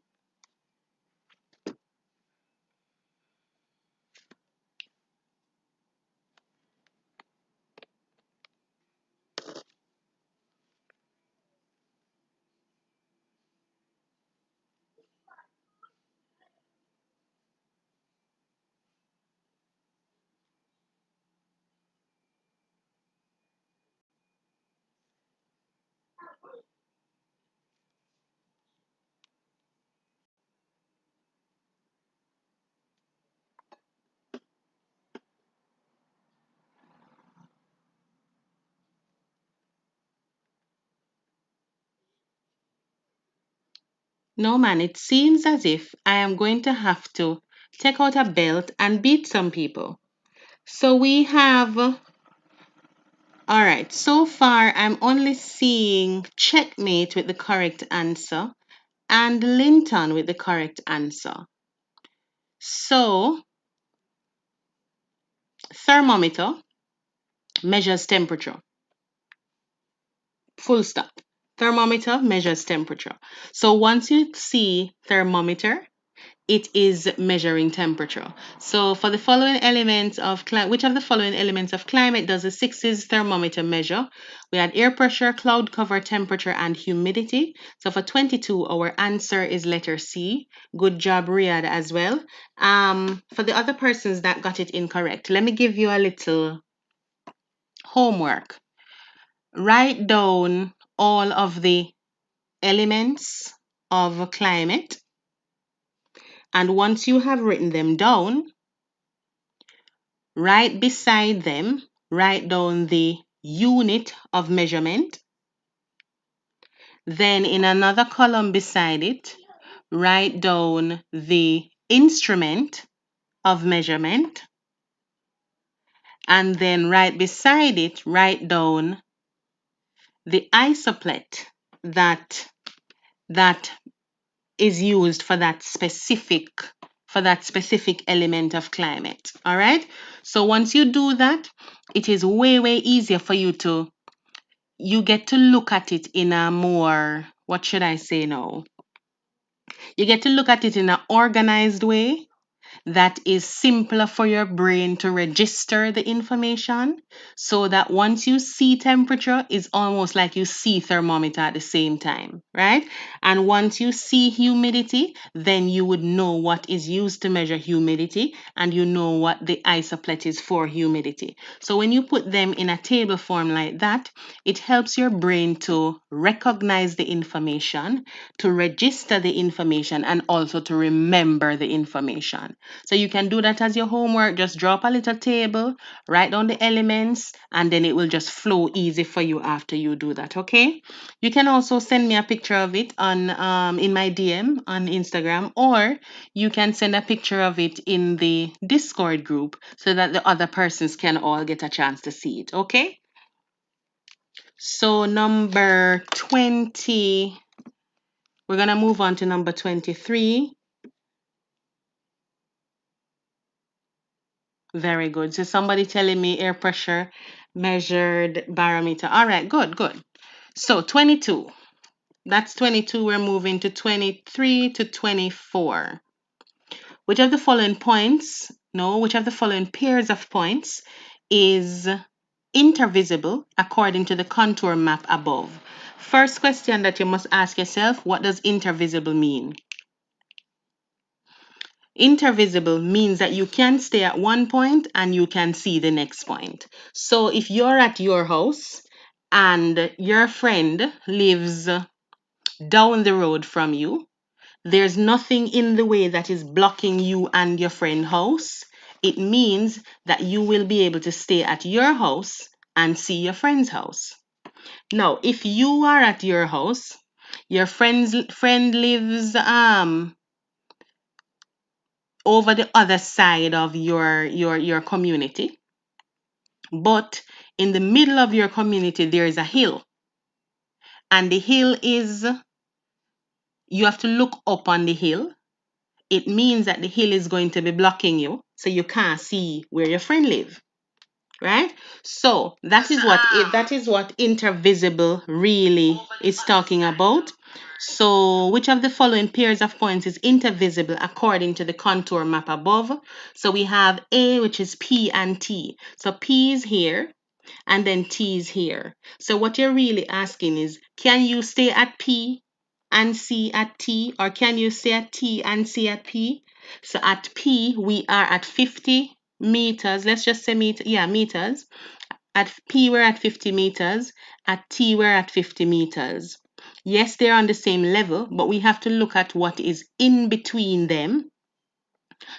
No, man, it seems as if I am going to have to take out a belt and beat some people. So we have, all right, so far I'm only seeing Checkmate with the correct answer and Linton with the correct answer. So, thermometer measures temperature. Full stop. Thermometer measures temperature. So once you see thermometer, it is measuring temperature. So for the following elements of climate, which of the following elements of climate does the 6's thermometer measure? We had air pressure, cloud cover, temperature, and humidity. So for 22, our answer is letter C. Good job, Riyadh, as well. For the other persons that got it incorrect, let me give you a little homework. Write down all of the elements of climate, and once you have written them down, right beside them, write down the unit of measurement. Then in another column beside it, write down the instrument of measurement. And then right beside it, write down the isoplate that is used for that specific element of climate. All right. So once you do that, it is way easier for you get to look at it in a more, what should I say now? You get to look at it in an organized way. that is simpler for your brain to register the information, so that once you see temperature, it's almost like you see thermometer at the same time, right? And once you see humidity, then you would know what is used to measure humidity, and you know what the isoplet is for humidity. So when you put them in a table form like that, it helps your brain to recognize the information, to register the information, and also to remember the information. So you can do that as your homework. Just draw up a little table, write down the elements, and then it will just flow easy for you after you do that, okay? You can also send me a picture of it on in my DM on Instagram, or you can send a picture of it in the Discord group so that the other persons can all get a chance to see it, okay? So number 20, we're going to move on to number 23. Very good. So somebody telling me air pressure measured barometer. All right, good, good. So 22. That's 22. We're moving to 23 to 24. Which of the following points, no, which of the following pairs of points is intervisible according to the contour map above? First question that you must ask yourself, what does intervisible mean? Intervisible means that you can stay at one point and you can see the next point. So if you're at your house and your friend lives down the road from you, there's nothing in the way that is blocking you and your friend's house. It means that you will be able to stay at your house and see your friend's house. Now, if you are at your house, your friend lives over the other side of your community, but in the middle of your community there is a hill, and the hill is, you have to look up on the hill. It means that the hill is going to be blocking you, so you can't see where your friend live, right? So that is what intervisible really is talking about. So which of the following pairs of points is intervisible according to the contour map above? So we have A, which is P and T. So P is here and then T is here. So what you're really asking is, can you stay at P and see at T, or can you stay at T and see at P? So at P, we are at 50 meters. Let's just say meters. At P, we're at 50 meters. At T, we're at 50 meters. Yes, they're on the same level, but we have to look at what is in between them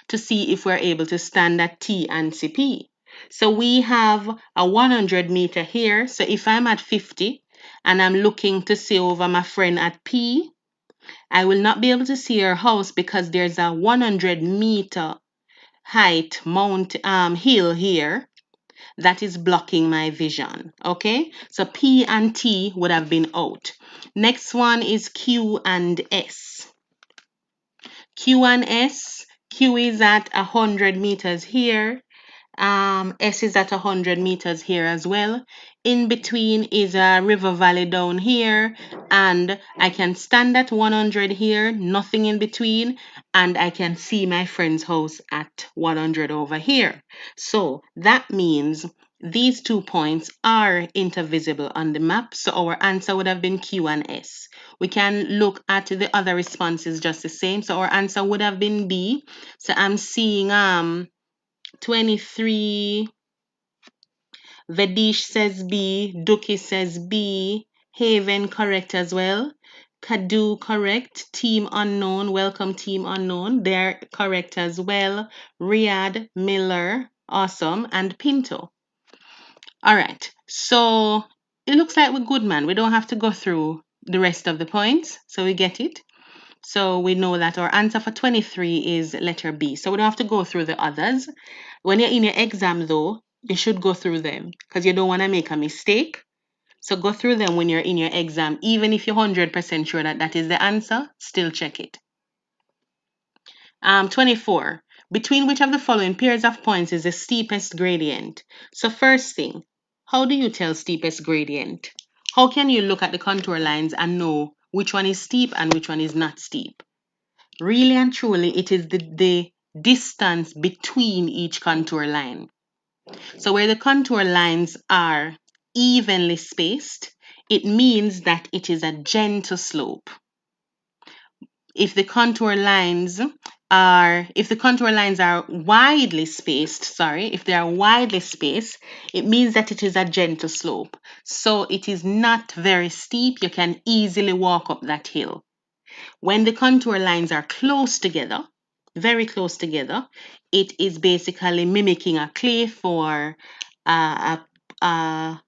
to see if we're able to stand at T and see P. So we have a 100-meter here. So if I'm at 50 and I'm looking to see over my friend at P, I will not be able to see her house because there's a 100-meter height hill here that is blocking my vision. Okay, so P and T would have been out. Next one is Q and S. Q and S. Q is at 100 meters here. S is at 100 meters here as well. In between is a river valley down here, and I can stand at 100 here, nothing in between, and I can see my friend's house at 100 over here. So that means these 2 points are intervisible on the map, so our answer would have been Q and S. We can look at the other responses just the same, so our answer would have been B. So I'm seeing 23, Vedish says B, Duki says B, Haven correct as well, Kadu correct, Team Unknown, welcome Team Unknown, they're correct as well, Riyadh, Miller, awesome, and Pinto. All right, so it looks like we're good, man. We don't have to go through the rest of the points, so we get it. So we know that our answer for 23 is letter B. So we don't have to go through the others. When you're in your exam, though, you should go through them because you don't want to make a mistake. So go through them when you're in your exam. Even if you're 100% sure that that is the answer, still check it. 24. Between which of the following pairs of points is the steepest gradient? So first thing, how do you tell steepest gradient? How can you look at the contour lines and know which one is steep and which one is not steep? Really and truly, it is the distance between each contour line. So where the contour lines are evenly spaced, it means that it is a gentle slope. If the contour lines are widely spaced, if they are widely spaced, it means that it is a gentle slope. So it is not very steep. You can easily walk up that hill. When the contour lines are close together, very close together, it is basically mimicking a cliff or a, a,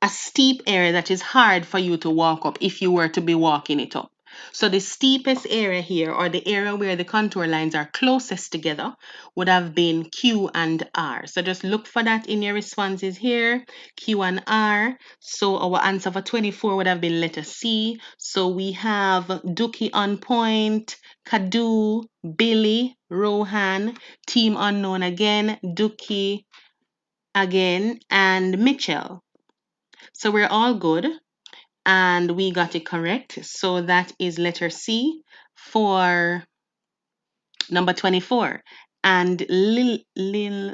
a steep area that is hard for you to walk up if you were to be walking it up. So the steepest area here, or the area where the contour lines are closest together, would have been Q and R. So just look for that in your responses here, Q and R. So our answer for 24 would have been letter C. So we have Duki on point, Kadu, Billy, Rohan, team unknown again, Duki again, and Mitchell. So we're all good and we got it correct. So that is letter C for number 24. And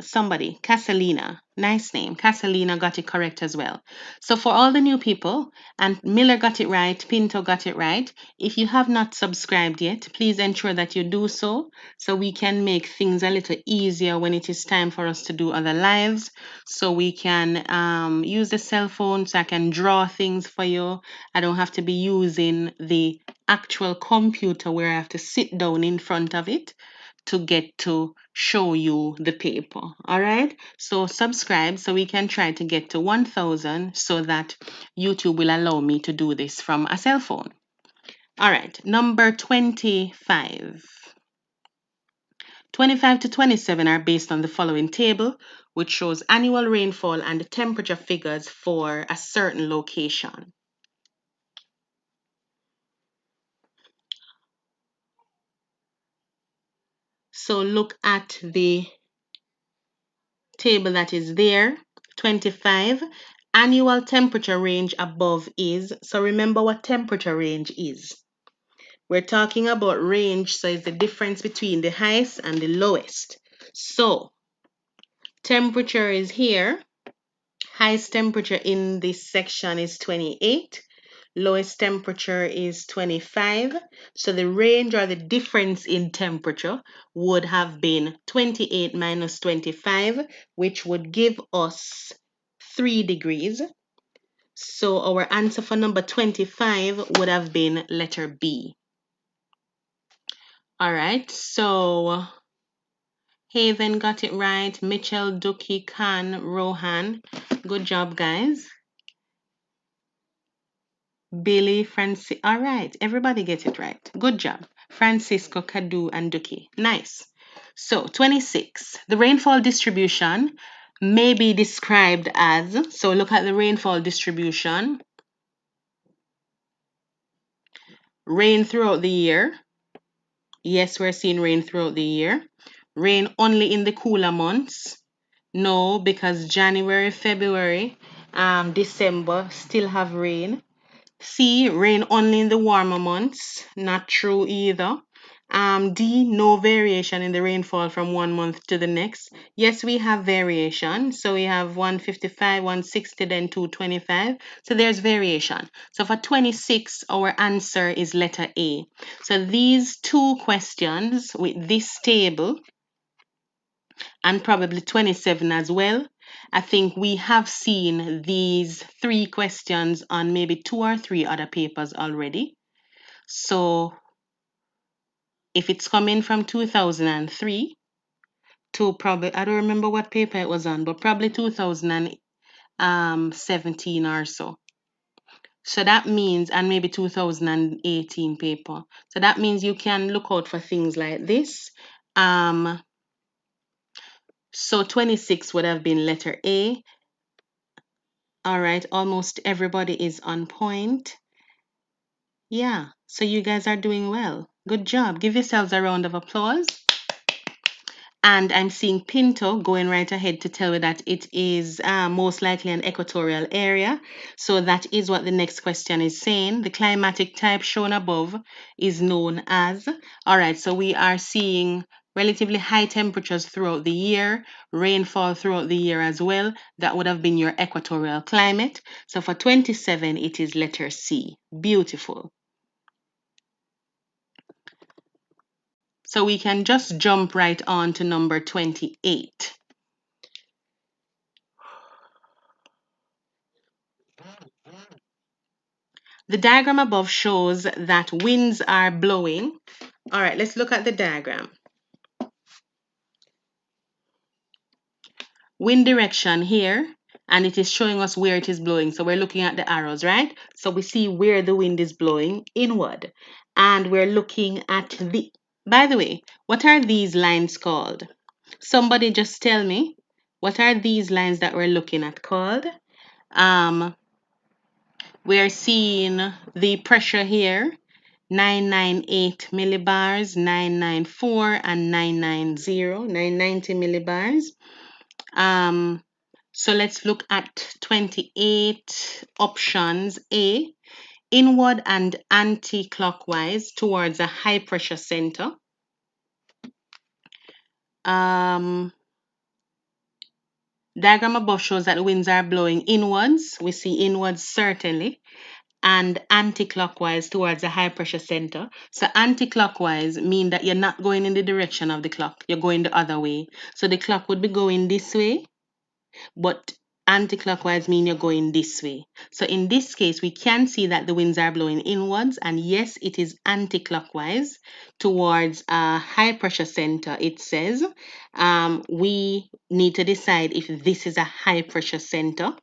somebody, Casalina, nice name. Casalina got it correct as well. So for all the new people, and Miller got it right, Pinto got it right. If you have not subscribed yet, please ensure that you do so we can make things a little easier when it is time for us to do other lives. So we can use the cell phone so I can draw things for you. I don't have to be using the actual computer where I have to sit down in front of it to get to show you the paper. All right, so subscribe so we can try to get to 1,000 so that YouTube will allow me to do this from a cell phone. All right, number 25. 25 to 27 are based on the following table, which shows annual rainfall and the temperature figures for a certain location. So look at the table that is there. 25, annual temperature range above is. So remember what temperature range is. We're talking about range, so it's the difference between the highest and the lowest. So temperature is here. Highest temperature in this section is 28. Lowest temperature is 25. So the range or the difference in temperature would have been 28 minus 25, which would give us 3 degrees. So our answer for number 25 would have been letter B. All right, so Haven got it right. Mitchell, Duki, Khan, Rohan. Good job, guys. Billy, Francis. All right, everybody gets it right. Good job. Francisco, Kadu, and Duki. Nice. So, 26. The rainfall distribution may be described as, so look at the rainfall distribution. Rain throughout the year. Yes, we're seeing rain throughout the year. Rain only in the cooler months. No, because January, February, December still have rain. C, rain only in the warmer months. Not true either. D, no variation in the rainfall from one month to the next. Yes, we have variation. So we have 155, 160, then 225. So there's variation. So for 26, our answer is letter A. So these two questions with this table, and probably 27 as well. I think we have seen these 3 questions on maybe 2 or 3 other papers already. So if it's coming from 2003 to probably, I don't remember what paper it was on, but probably 2017 or so. So that means, and maybe 2018 paper. So that means you can look out for things like this. So 26 would have been letter A. All right, almost everybody is on point. Yeah, so you guys are doing well. Good job. Give yourselves a round of applause. And I'm seeing Pinto going right ahead to tell me that it is most likely an equatorial area. So that is what the next question is saying. The climatic type shown above is known as. All right, so we are seeing relatively high temperatures throughout the year, rainfall throughout the year as well. That would have been your equatorial climate. So for 27, it is letter C. Beautiful. So we can just jump right on to number 28. The diagram above shows that winds are blowing. All right, let's look at the diagram. Wind direction here, and it is showing us where it is blowing. So we're looking at the arrows, right? So we see where the wind is blowing inward. And we're looking at the, by the way, what are these lines called? Somebody just tell me, what are these lines that we're looking at called? We're seeing the pressure here, 998 millibars, 994, and 990 millibars. So let's look at 28 options. A, inward and anti-clockwise towards a high pressure center. Diagram above shows that the winds are blowing inwards. We see inwards certainly, and anti-clockwise towards a high pressure center. So anti-clockwise mean that you're not going in the direction of the clock. You're going the other way. So the clock would be going this way, but anti-clockwise mean you're going this way. So in this case, we can see that the winds are blowing inwards, and yes, it is anti-clockwise towards a high pressure center. It says we need to decide if this is a high pressure center.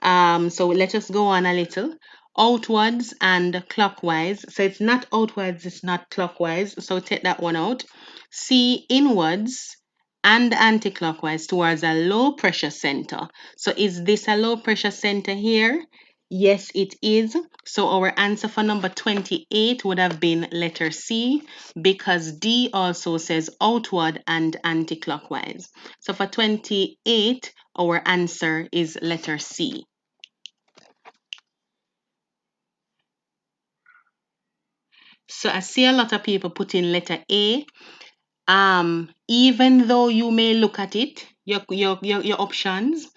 So let us go on a little. Outwards and clockwise. So it's not outwards, it's not clockwise. So take that one out. C, inwards and anti-clockwise towards a low pressure center. So is this a low pressure center here? Yes, it is. So our answer for number 28 would have been letter C, because D also says outward and anti-clockwise. So for 28, our answer is letter C. So I see a lot of people put in letter A. Even though you may look at it, your options,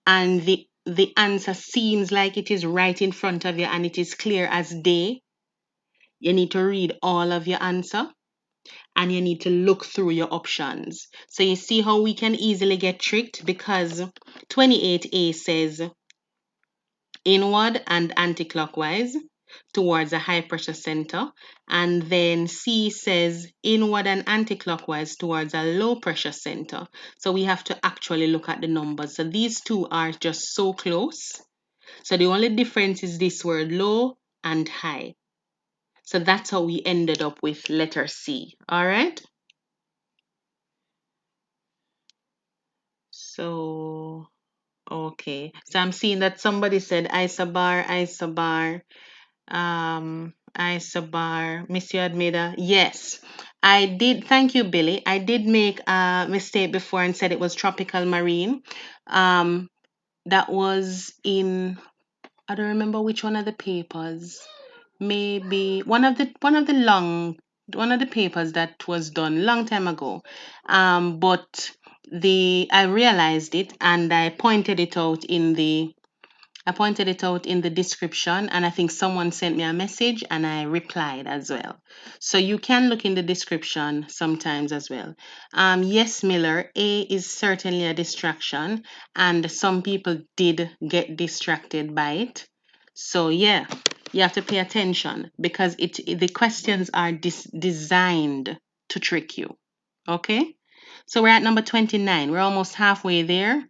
and the answer seems like it is right in front of you and it is clear as day, you need to read all of your answer and you need to look through your options. So you see how we can easily get tricked, because 28A says inward and anti-clockwise towards a high pressure center, and then C says inward and anti-clockwise towards a low pressure center. So we have to actually look at the numbers. So these two are just so close. So the only difference is this word low and high. So that's how we ended up with letter C. All right. So okay. So I'm seeing that somebody said isobar, isobar. Isobar, Monsieur Admeda. Yes, I did. Thank you, Billy. I did make a mistake before and said it was tropical marine. That was in, I don't remember which one of the papers. Maybe one of the papers that was done long time ago. But I realized it and I pointed it out in the description, and I think someone sent me a message and I replied as well. So you can look in the description sometimes as well. Yes, Miller, A is certainly a distraction, and some people did get distracted by it. So yeah, you have to pay attention because the questions are designed to trick you. Okay? So we're at number 29. We're almost halfway there.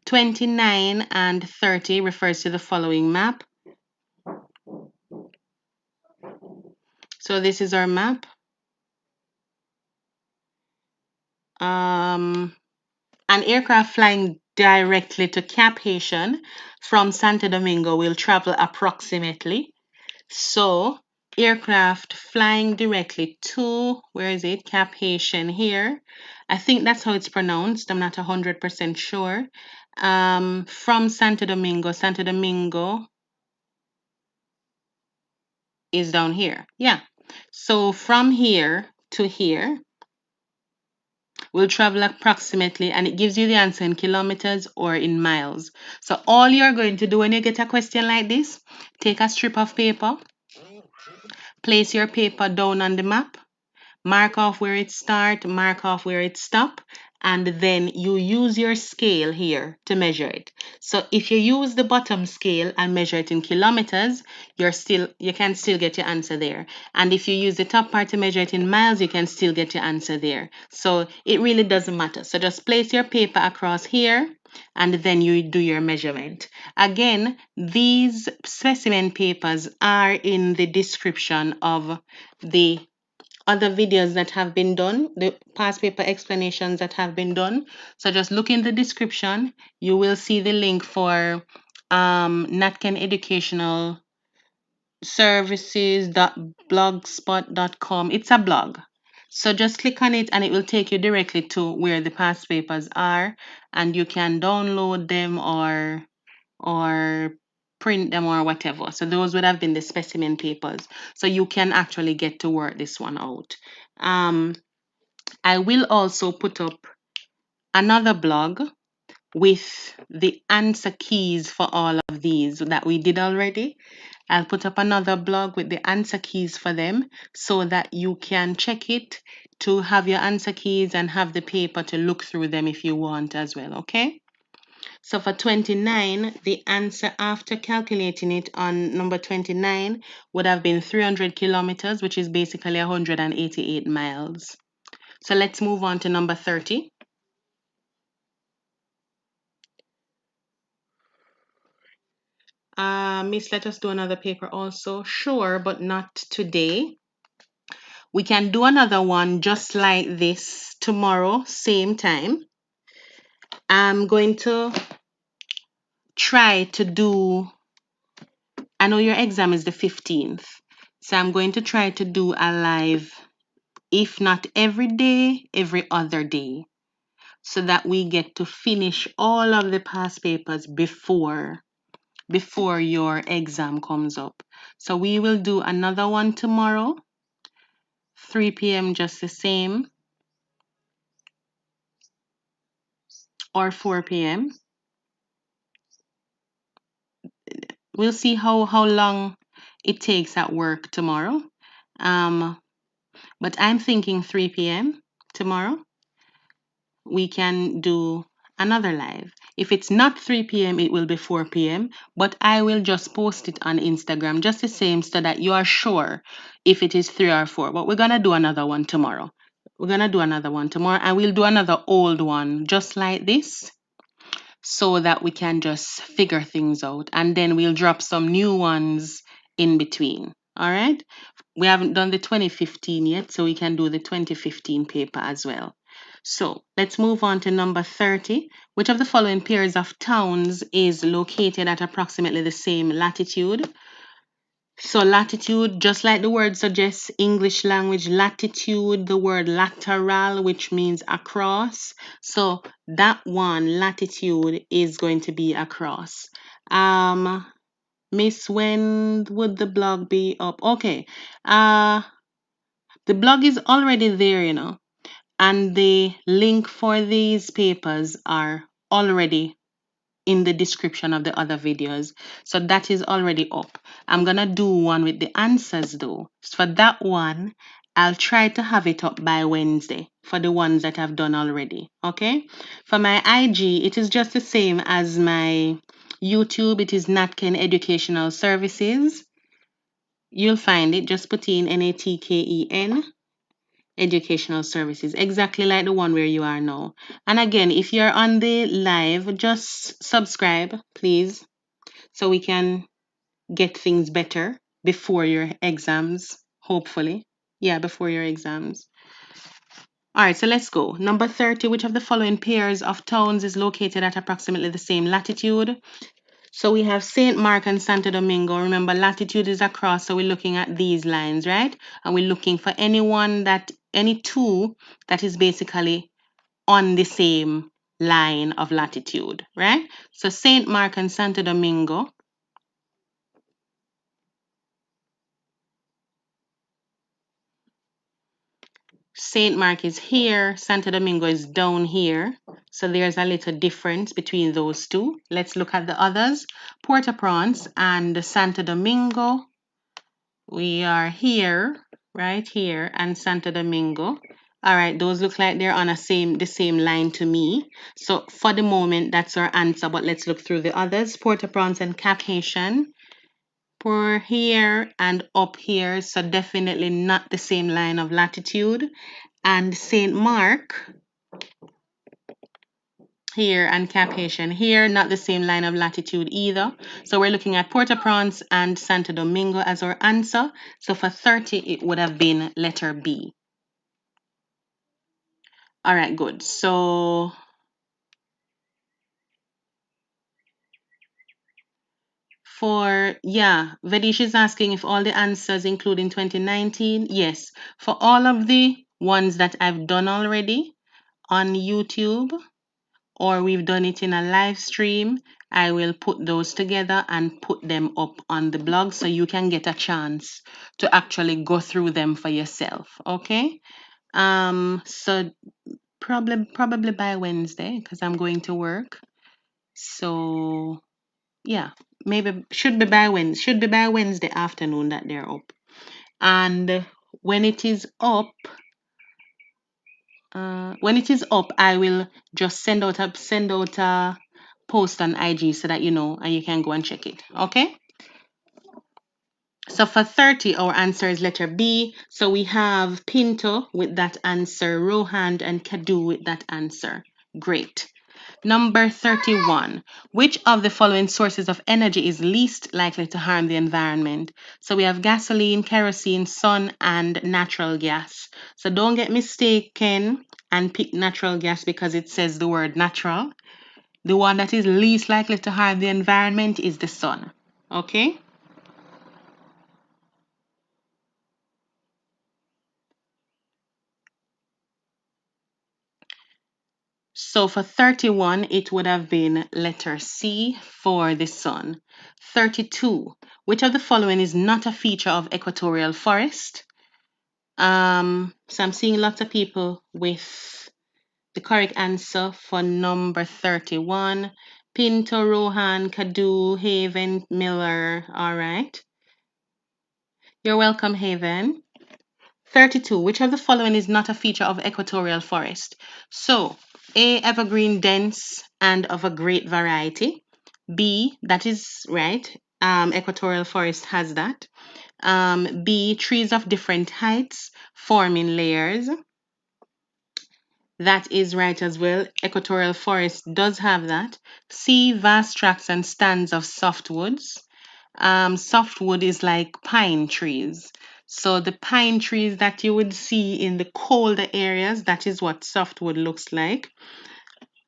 29 and 30 refers to the following map. So this is our map. An aircraft flying directly to Cap Haitian from Santo Domingo will travel approximately. So aircraft flying directly to, where is it? Cap Haitian here. I think that's how it's pronounced. I'm not 100% sure. From Santo Domingo. Santo Domingo is down here. Yeah. So from here to here, will travel approximately, and it gives you the answer in kilometers or in miles. So all you're going to do when you get a question like this, take a strip of paper, place your paper down on the map, mark off where it start, mark off where it stop, and then you use your scale here to measure it. So if you use the bottom scale and measure it in kilometers, you can still get your answer there. And if you use the top part to measure it in miles, you can still get your answer there. So it really doesn't matter. So just place your paper across here and then you do your measurement. Again, these specimen papers are in the description of the other videos that have been done, the past paper explanations that have been done. So just look in the description. You will see the link for Natken Educational Services.blogspot.com. It's a blog. So just click on it and it will take you directly to where the past papers are, and you can download them or print them or whatever. So those would have been the specimen papers. So you can actually get to work this one out. I will also put up another blog with the answer keys for all of these that we did already. I'll put up another blog with the answer keys for them so that you can check it to have your answer keys and have the paper to look through them if you want as well, okay? So for 29, the answer after calculating it on number 29 would have been 300 kilometers, which is basically 188 miles. So let's move on to number 30. Miss, let us do another paper also. Sure, but not today. We can do another one just like this tomorrow, same time. I'm going to try to do, I know your exam is the 15th, so I'm going to try to do a live, if not every day, every other day, so that we get to finish all of the past papers before your exam comes up. So we will do another one tomorrow, 3 p.m. just the same, or 4 p.m. We'll see how long it takes at work tomorrow. But I'm thinking 3 p.m. tomorrow. We can do another live. If it's not 3 p.m., it will be 4 p.m. But I will just post it on Instagram just the same so that you are sure if it is 3 or 4. But we're going to do another one tomorrow. We're going to do another one tomorrow, and we'll do another old one just like this so that we can just figure things out. And then we'll drop some new ones in between. All right? We haven't done the 2015 yet, so we can do the 2015 paper as well. So let's move on to number 30. Which of the following pairs of towns is located at approximately the same latitude? So latitude, just like the word suggests, English language latitude, the word lateral, which means across. So that one, latitude, is going to be across. Miss, when would the blog be up? Okay. The blog is already there, and the link for these papers are already in the description of the other videos. So that is already up. I'm going to do one with the answers though. So for that one, I'll try to have it up by Wednesday for the ones that I've done already. Okay. For my IG, it is just the same as my YouTube. It is Natken Educational Services. You'll find it. Just put in NATKEN Educational Services, exactly like the one where you are now. And again, if you're on the live, just subscribe, please, so we can get things better before your exams, hopefully. Yeah, before your exams. All right, so let's go. Number 30, which of the following pairs of towns is located at approximately the same latitude? So we have St. Mark and Santo Domingo. Remember, latitude is across, so we're looking at these lines, right? And we're looking for any two that is basically on the same line of latitude, right? So St. Mark and Santo Domingo. St. Mark is here, Santo Domingo is down here. So there's a little difference between those two. Let's look at the others. Port-au-Prince and Santo Domingo. We are here, right here, and Santo Domingo. All right, those look like they're on the same line to me. So for the moment, that's our answer, but let's look through the others. Port-au-Prince and Cap Haitian. For here and up here, so definitely not the same line of latitude. And St. Mark here and Cap Haitian here, not the same line of latitude either. So we're looking at Port-au-Prince and Santo Domingo as our answer. So for 30, it would have been letter B. All right, good. So Vedish is asking if all the answers include in 2019. Yes, for all of the ones that I've done already on YouTube, or we've done it in a live stream, I will put those together and put them up on the blog so you can get a chance to actually go through them for yourself. Okay. So probably by Wednesday because I'm going to work. So yeah, maybe should be by Wednesday afternoon that they're up. And when it is up, I will just send out a post on IG so that you know and you can go and check it. Okay. So for 30, our answer is letter B. So we have Pinto with that answer, Rohan and Kadu with that answer. Great. Number 31. Which of the following sources of energy is least likely to harm the environment? So we have gasoline, kerosene, sun, and natural gas. So don't get mistaken and pick natural gas because it says the word natural. The one that is least likely to harm the environment is the sun. Okay? So for 31, it would have been letter C for the sun. 32. Which of the following is not a feature of equatorial forest? So I'm seeing lots of people with the correct answer for number 31. Pinto, Rohan, Kadu, Haven, Miller. All right. You're welcome, Haven. 32. Which of the following is not a feature of equatorial forest? So, A, evergreen dense and of a great variety. B, that is right. Equatorial forest has that. B, trees of different heights forming layers. That is right as well. Equatorial forest does have that. C, vast tracts and stands of softwoods. Softwood is like pine trees. So the pine trees that you would see in the colder areas, that is what softwood looks like.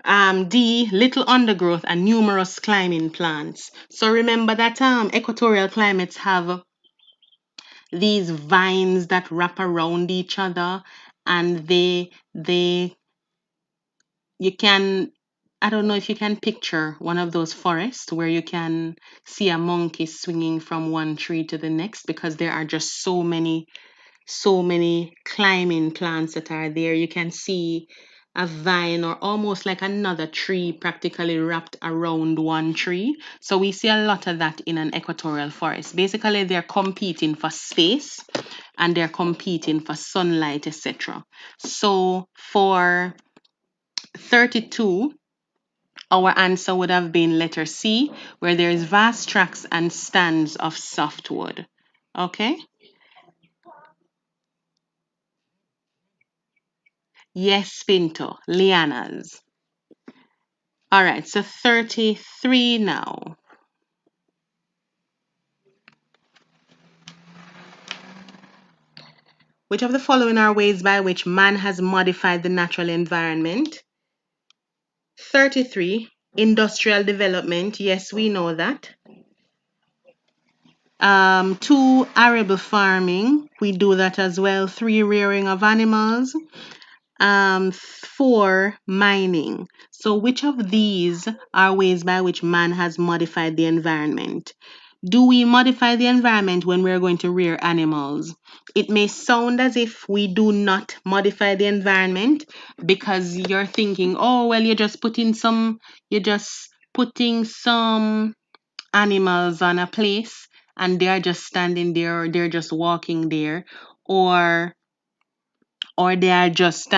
D, little undergrowth and numerous climbing plants. So remember that equatorial climates have these vines that wrap around each other and they you can I don't know if you can picture one of those forests where you can see a monkey swinging from one tree to the next because there are just so many climbing plants that are there. You can see a vine or almost like another tree practically wrapped around one tree. So we see a lot of that in an equatorial forest. Basically, they're competing for space and they're competing for sunlight, etc. So for 32, our answer would have been letter C, where there is vast tracts and stands of softwood. Okay? Yes, Pinto, lianas. All right, so 33 now. Which of the following are ways by which man has modified the natural environment? 33, industrial development. Yes, we know that. 2, arable farming. We do that as well. 3, rearing of animals. 4, mining. So which of these are ways by which man has modified the environment? Do we modify the environment when we're going to rear animals? It may sound as if we do not modify the environment because you're thinking, oh, well, you're just putting some animals on a place and they're just standing there or they're just walking there or they are just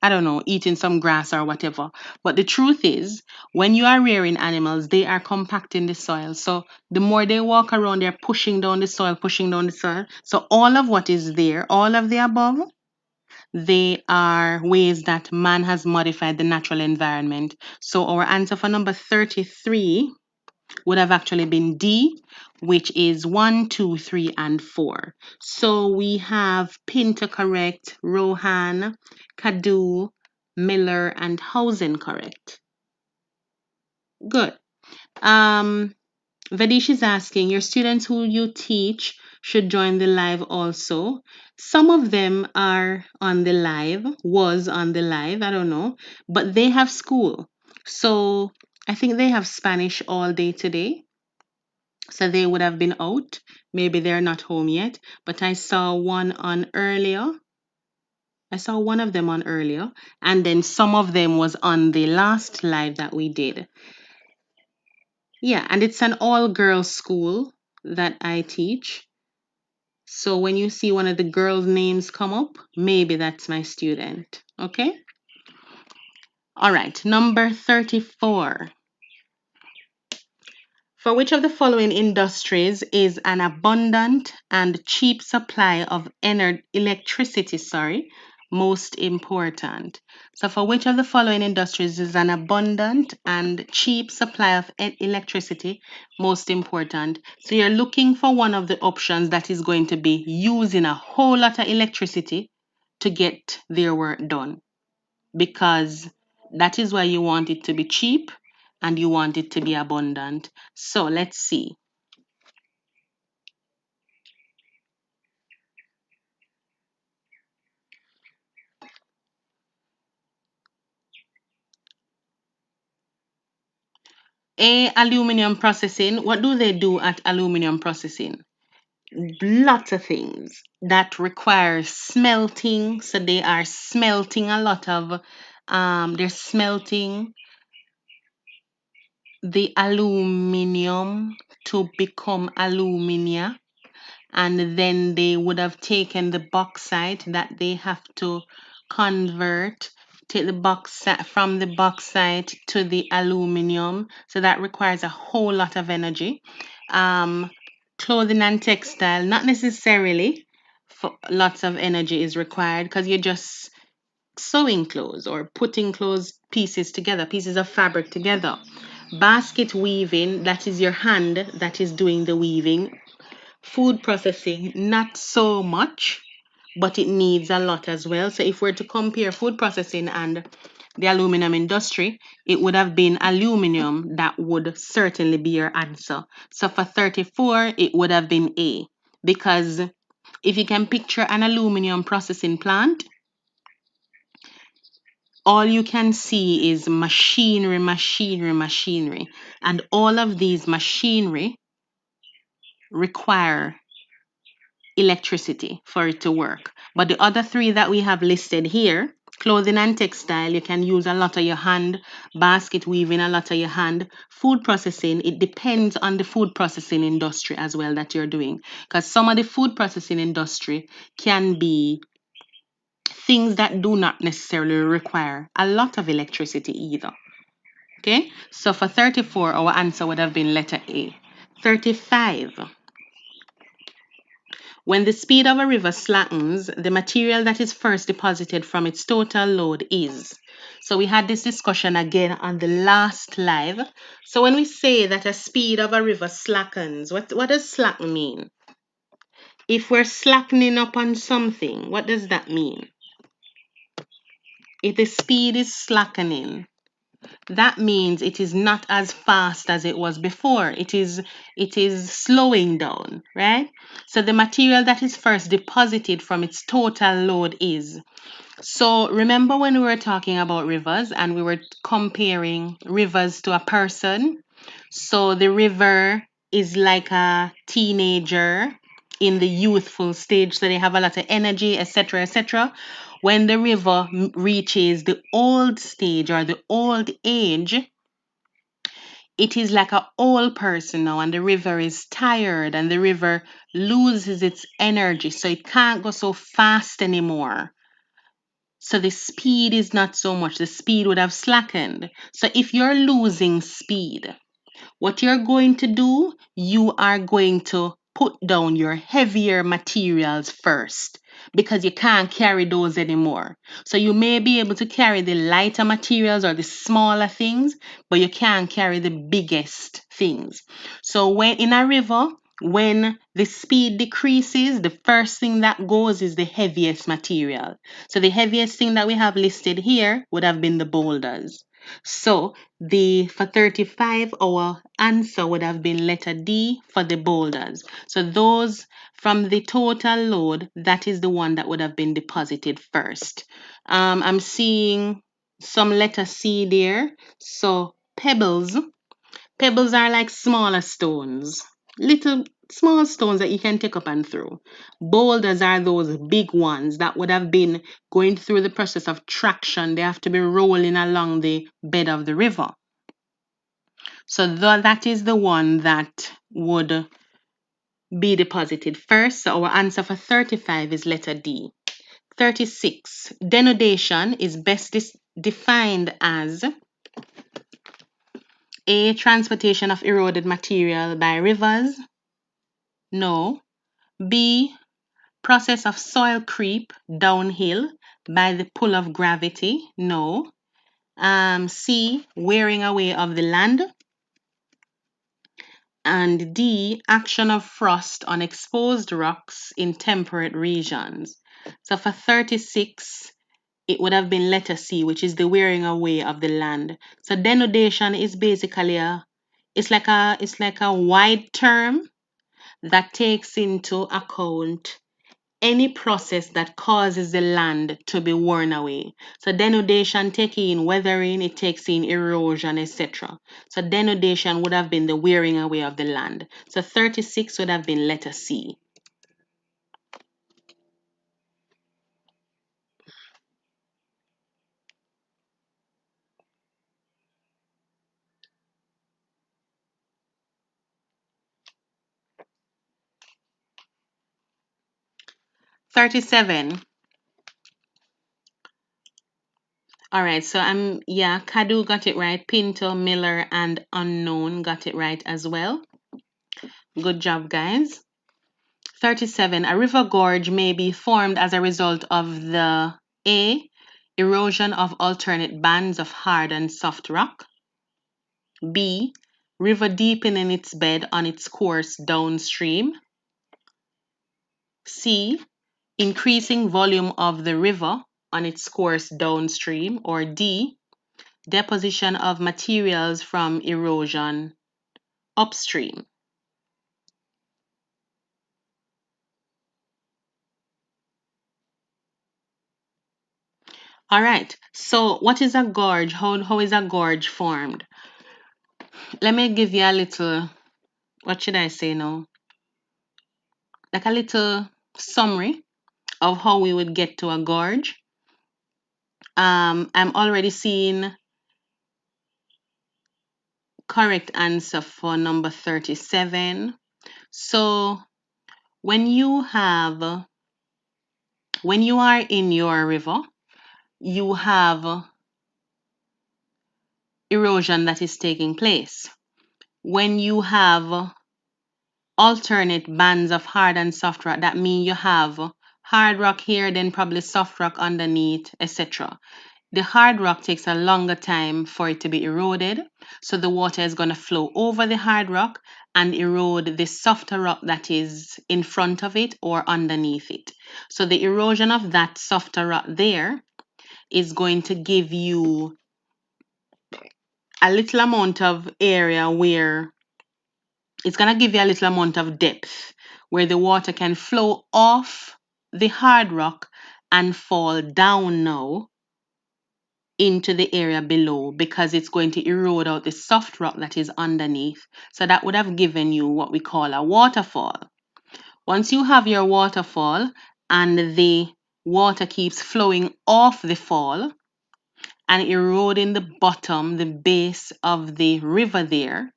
I don't know, eating some grass or whatever. But the truth is, when you are rearing animals, they are compacting the soil. So the more they walk around, they're pushing down the soil, pushing down the soil. So all of what is there, all of the above, they are ways that man has modified the natural environment. So our answer for number 33 would have actually been D, which is 1, 2, 3, and 4. So we have Pinto correct, Rohan, Kadu, Miller, and Hausen correct. Good. Um, Vadish is asking, your students who you teach should join the live also. Some of them are on the live, was on the live, I don't know, but they have school. So I think they have Spanish all day today. So they would have been out. Maybe they're not home yet. But I saw one on earlier. I saw one of them on earlier. And then some of them was on the last live that we did. Yeah, and it's an all-girls school that I teach. So when you see one of the girls' names come up, maybe that's my student. Okay? All right, number 34. For which of the following industries is an abundant and cheap supply of electricity, most important? So for which of the following industries is an abundant and cheap supply of electricity most important? So you're looking for one of the options that is going to be using a whole lot of electricity to get their work done because that is why you want it to be cheap and you want it to be abundant. So let's see. Aluminum processing. What do they do at aluminum processing? Lots of things that require smelting. So they are smelting a lot of, they're smelting the aluminum to become alumina, and then they would have taken the bauxite that they have to convert, take the bauxite from the bauxite to the aluminum. So that requires a whole lot of energy. Um, Clothing and textile, not necessarily. For lots of energy is required because you're just sewing clothes or putting clothes pieces together, pieces of fabric together. Basket weaving, that is your hand that is doing the weaving. Food processing, not so much, but it needs a lot as well. So if we're to compare food processing and the aluminum industry, it would have been aluminum that would certainly be your answer. So for 34, it would have been A. Because if you can picture an aluminum processing plant, all you can see is machinery, machinery, machinery. And all of these machinery require electricity for it to work. But the other three that we have listed here, clothing and textile, you can use a lot of your hand, basket weaving, a lot of your hand, food processing, it depends on the food processing industry as well that you're doing. Because some of the food processing industry can be things that do not necessarily require a lot of electricity either. Okay, so for 34, our answer would have been letter A. 35. When the speed of a river slackens, the material that is first deposited from its total load is. So we had this discussion again on the last live. So when we say that a speed of a river slackens, what does slacken mean? If we're slackening up on something, what does that mean? If the speed is slackening, that means it is not as fast as it was before. It is slowing down, right? So the material that is first deposited from its total load is. So remember when we were talking about rivers and we were comparing rivers to a person? So the river is like a teenager in the youthful stage, so they have a lot of energy, etc., etc. When the river reaches the old stage or the old age, it is like an old person now, and the river is tired, and the river loses its energy, so it can't go so fast anymore. So the speed is not so much, the speed would have slackened. So if you're losing speed, what you're going to do, you are going to put down your heavier materials first because you can't carry those anymore. So you may be able to carry the lighter materials or the smaller things, but you can't carry the biggest things. So when in a river, when the speed decreases, the first thing that goes is the heaviest material. So the heaviest thing that we have listed here would have been the boulders. So the for 35, our answer would have been letter D for the boulders. So those from the total load, that is the one that would have been deposited first. I'm seeing some letter C there. So pebbles. Pebbles are like smaller stones, little small stones that you can take up and throw. Boulders are those big ones that would have been going through the process of traction. They have to be rolling along the bed of the river. So that is the one that would be deposited first. So our answer for 35 is letter D. 36. Denudation is best defined as A. Transportation of eroded material by rivers. No. B. Process of soil creep downhill by the pull of gravity. No. C. Wearing away of the land. And D. Action of frost on exposed rocks in temperate regions. So for 36, it would have been letter C, which is the wearing away of the land. So denudation is basically it's like a wide term that takes into account any process that causes the land to be worn away. So denudation takes in weathering, it takes in erosion, etc. So denudation would have been the wearing away of the land. So 36 would have been letter C. $37. All right, so Kadu got it right. Pinto, Miller, and Unknown got it right as well. Good job, guys. 37. A river gorge may be formed as a result of the A. Erosion of alternate bands of hard and soft rock. B. River deepening its bed on its course downstream. C. Increasing volume of the river on its course downstream. Or D. Deposition of materials from erosion upstream. All right, so what is a gorge? How is a gorge formed? Let me give you a little, what should I say now? Like a little summary of how we would get to a gorge. I'm already seeing correct answer for number 37. So when you are in your river, you have erosion that is taking place. When you have alternate bands of hard and soft rock, that means you have hard rock here, then probably soft rock underneath, etc. The hard rock takes a longer time for it to be eroded, so the water is going to flow over the hard rock and erode the softer rock that is in front of it or underneath it. So the erosion of that softer rock there is going to give you a little amount of area where it's going to give you a little amount of depth where the water can flow off the hard rock and fall down now into the area below because it's going to erode out the soft rock that is underneath. So that would have given you what we call a waterfall. Once you have your waterfall and the water keeps flowing off the fall and eroding the bottom, the base of the river there,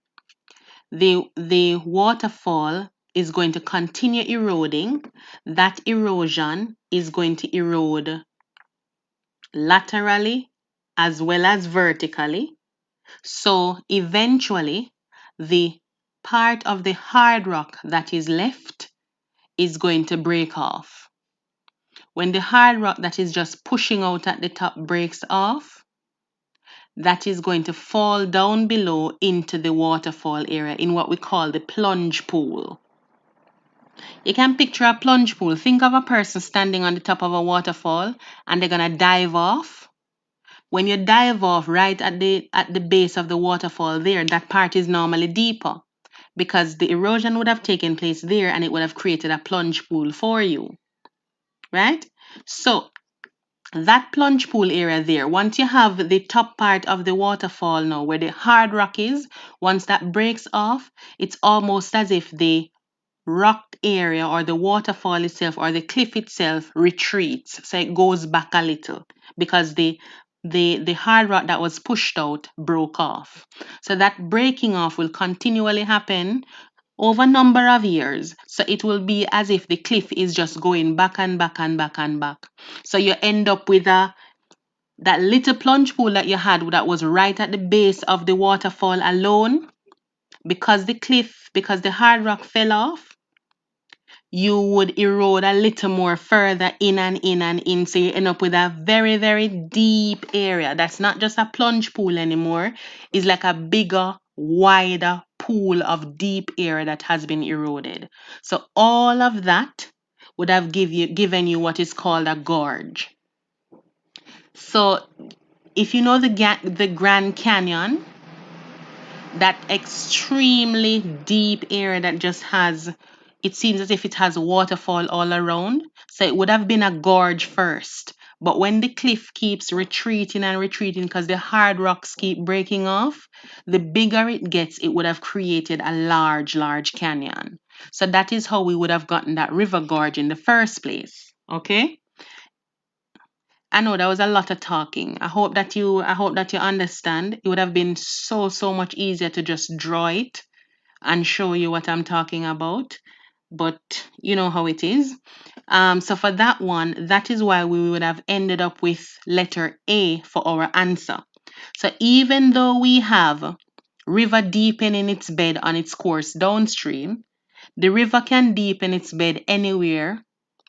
the waterfall is going to continue eroding. That erosion is going to erode laterally as well as vertically. So eventually, the part of the hard rock that is left is going to break off. When the hard rock that is just pushing out at the top breaks off, that is going to fall down below into the waterfall area in what we call the plunge pool. You can picture a plunge pool. Think of a person standing on the top of a waterfall and they're going to dive off. When you dive off right at the base of the waterfall there, that part is normally deeper because the erosion would have taken place there and it would have created a plunge pool for you. Right? So that plunge pool area there, once you have the top part of the waterfall now where the hard rock is, once that breaks off, it's almost as if the rock area or the waterfall itself or the cliff itself retreats. So it goes back a little because the hard rock that was pushed out broke off. So that breaking off will continually happen over a number of years. So it will be as if the cliff is just going back and back and back and back. So you end up with that little plunge pool that you had that was right at the base of the waterfall alone. Because the hard rock fell off, you would erode a little more further in and in and in. So you end up with a very, very deep area. That's not just a plunge pool anymore. It's like a bigger, wider pool of deep area that has been eroded. So all of that would have given you what is called a gorge. So if you know the Grand Canyon, that extremely deep area that just has, it seems as if it has a waterfall all around. So it would have been a gorge first. But when the cliff keeps retreating and retreating because the hard rocks keep breaking off, the bigger it gets, it would have created a large, large canyon. So that is how we would have gotten that river gorge in the first place. Okay? I know that was a lot of talking. I hope that you understand. It would have been so much easier to just draw it and show you what I'm talking about. But you know how it is. So for that one, that is why we would have ended up with letter A for our answer. So even though we have river deepening its bed on its course downstream, the river can deepen its bed anywhere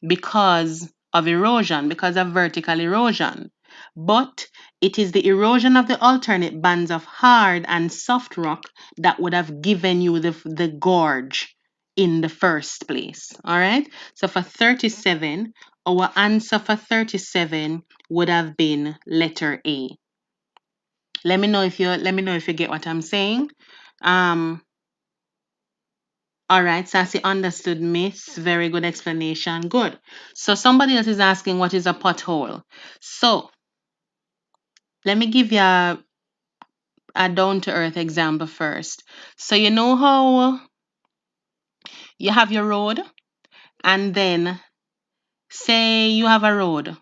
because of erosion, because of vertical erosion. But it is the erosion of the alternate bands of hard and soft rock that would have given you the gorge in the first place. All right. So for 37, our answer for 37 would have been letter A. Let me know if you get what I'm saying. All right, Sassy understood myths. Very good explanation. Good. So somebody else is asking what is a pothole. So let me give you a down-to-earth example first. So you know how you have your road and then say you have a road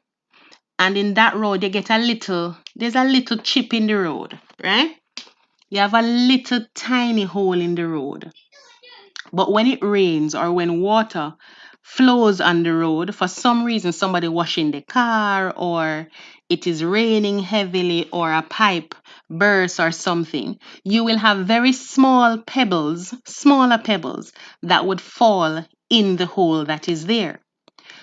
and in that road you get there's a little chip in the road, right? You have a little tiny hole in the road. But when it rains or when water flows on the road, for some reason, somebody washing the car or it is raining heavily or a pipe bursts or something, you will have very small pebbles, smaller pebbles that would fall in the hole that is there.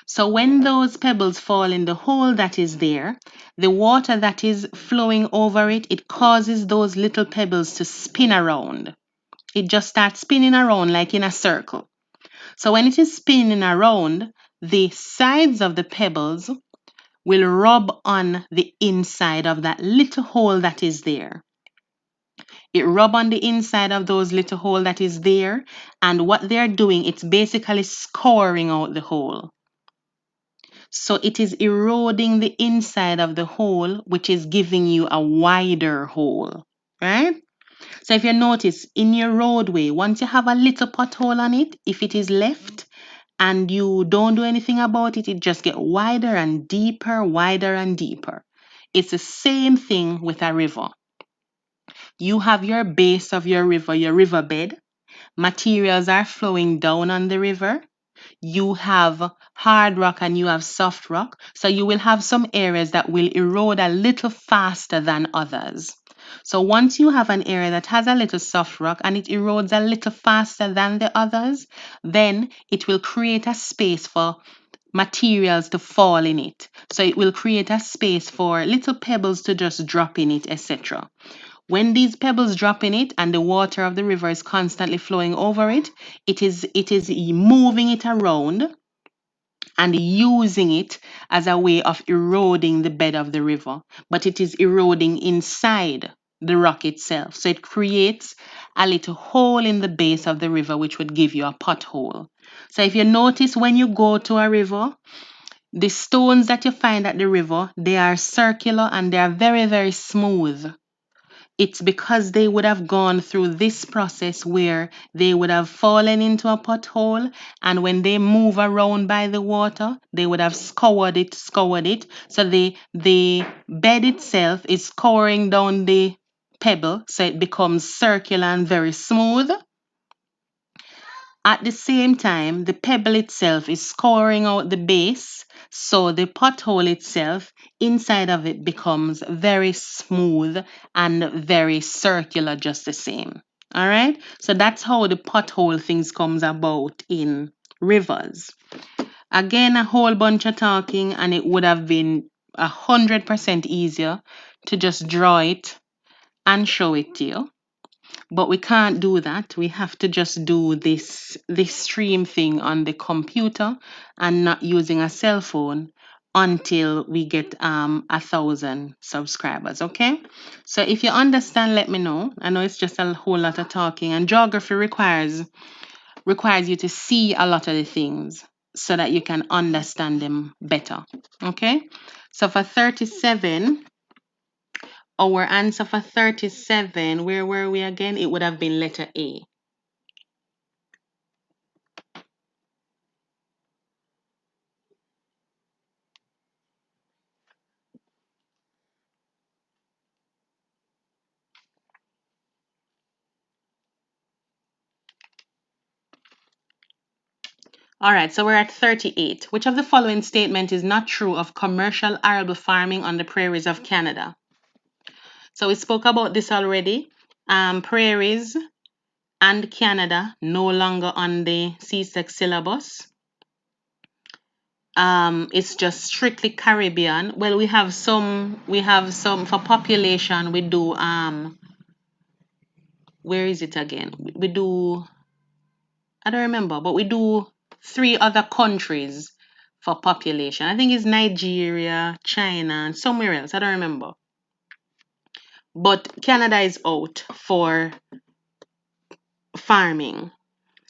So when those pebbles fall in the hole that is there, the water that is flowing over it, it causes those little pebbles to spin around. It just starts spinning around like in a circle. So when it is spinning around, the sides of the pebbles will rub on the inside of that little hole that is there. It rub on the inside of those little hole that is there, and what they're doing, it's basically scouring out the hole. So it is eroding the inside of the hole, which is giving you a wider hole, right? So if you notice in your roadway, once you have a little pothole on it, if it is left and you don't do anything about it, it just get wider and deeper, wider and deeper. It's the same thing with a river. You have your base of your river, your riverbed. Materials are flowing down on the river. You have hard rock and you have soft rock. So you will have some areas that will erode a little faster than others. So once you have an area that has a little soft rock and it erodes a little faster than the others, then it will create a space for materials to fall in it. So it will create a space for little pebbles to just drop in it, etc. When these pebbles drop in it and the water of the river is constantly flowing over it, it is moving it around and using it as a way of eroding the bed of the river, but it is eroding inside the rock itself. So it creates a little hole in the base of the river, which would give you a pothole. So if you notice when you go to a river, the stones that you find at the river, they are circular and they are very, very smooth. It's because they would have gone through this process where they would have fallen into a pothole, and when they move around by the water, they would have scoured it. So the bed itself is scouring down the pebble, so it becomes circular and very smooth. At the same time, the pebble itself is scoring out the base, so the pothole itself, inside of it becomes very smooth and very circular just the same. All right? So that's how the pothole things comes about in rivers. Again, a whole bunch of talking, and it would have been 100% easier to just draw it and show it to you. But we can't do that. We have to just do this stream thing on the computer and not using a cell phone until we get 1,000 subscribers. Okay. So if you understand, let me know. I know it's just a whole lot of talking, and geography requires you to see a lot of the things so that you can understand them better. Okay. So for 37. Our answer for 37, where were we again? It would have been letter A. All right, so we're at 38. Which of the following statement is not true of commercial arable farming on the prairies of Canada? So we spoke about this already. Prairies and Canada no longer on the CSEC syllabus. It's just strictly Caribbean. Well, we have some for population. We do where is it again? We do, I don't remember, but we do 3 other countries for population. I think it's Nigeria, China, and somewhere else. I don't remember. But Canada is out for farming.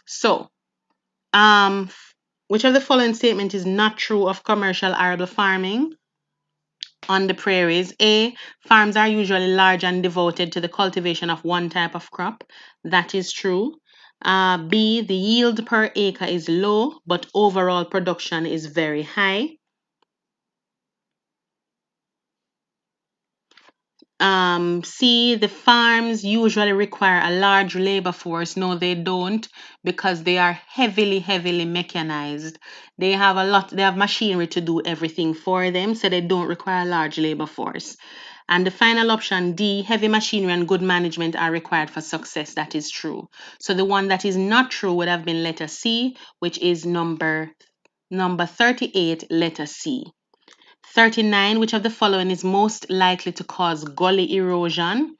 So, which of the following statement is not true of commercial arable farming on the prairies? A, farms are usually large and devoted to the cultivation of one type of crop. That is true. B, the yield per acre is low, but overall production is very high. C, the farms usually require a large labor force. No, they don't, because they are heavily mechanized. They have machinery to do everything for them, so they don't require a large labor force. And the final option, D, heavy machinery and good management are required for success. That is true. So the one that is not true would have been letter C, which is number 38, letter C. 39, which of the following is most likely to cause gully erosion?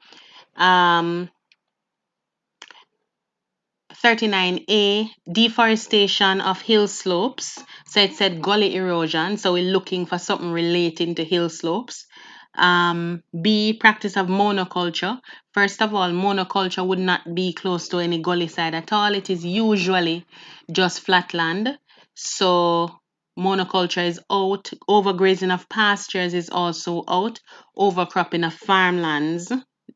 39A, deforestation of hill slopes. So it said gully erosion, so we're looking for something relating to hill slopes. B, practice of monoculture. First of all, monoculture would not be close to any gully side at all. It is usually just flat land. So Monoculture is out. Overgrazing of pastures is also out. Overcropping of farmlands,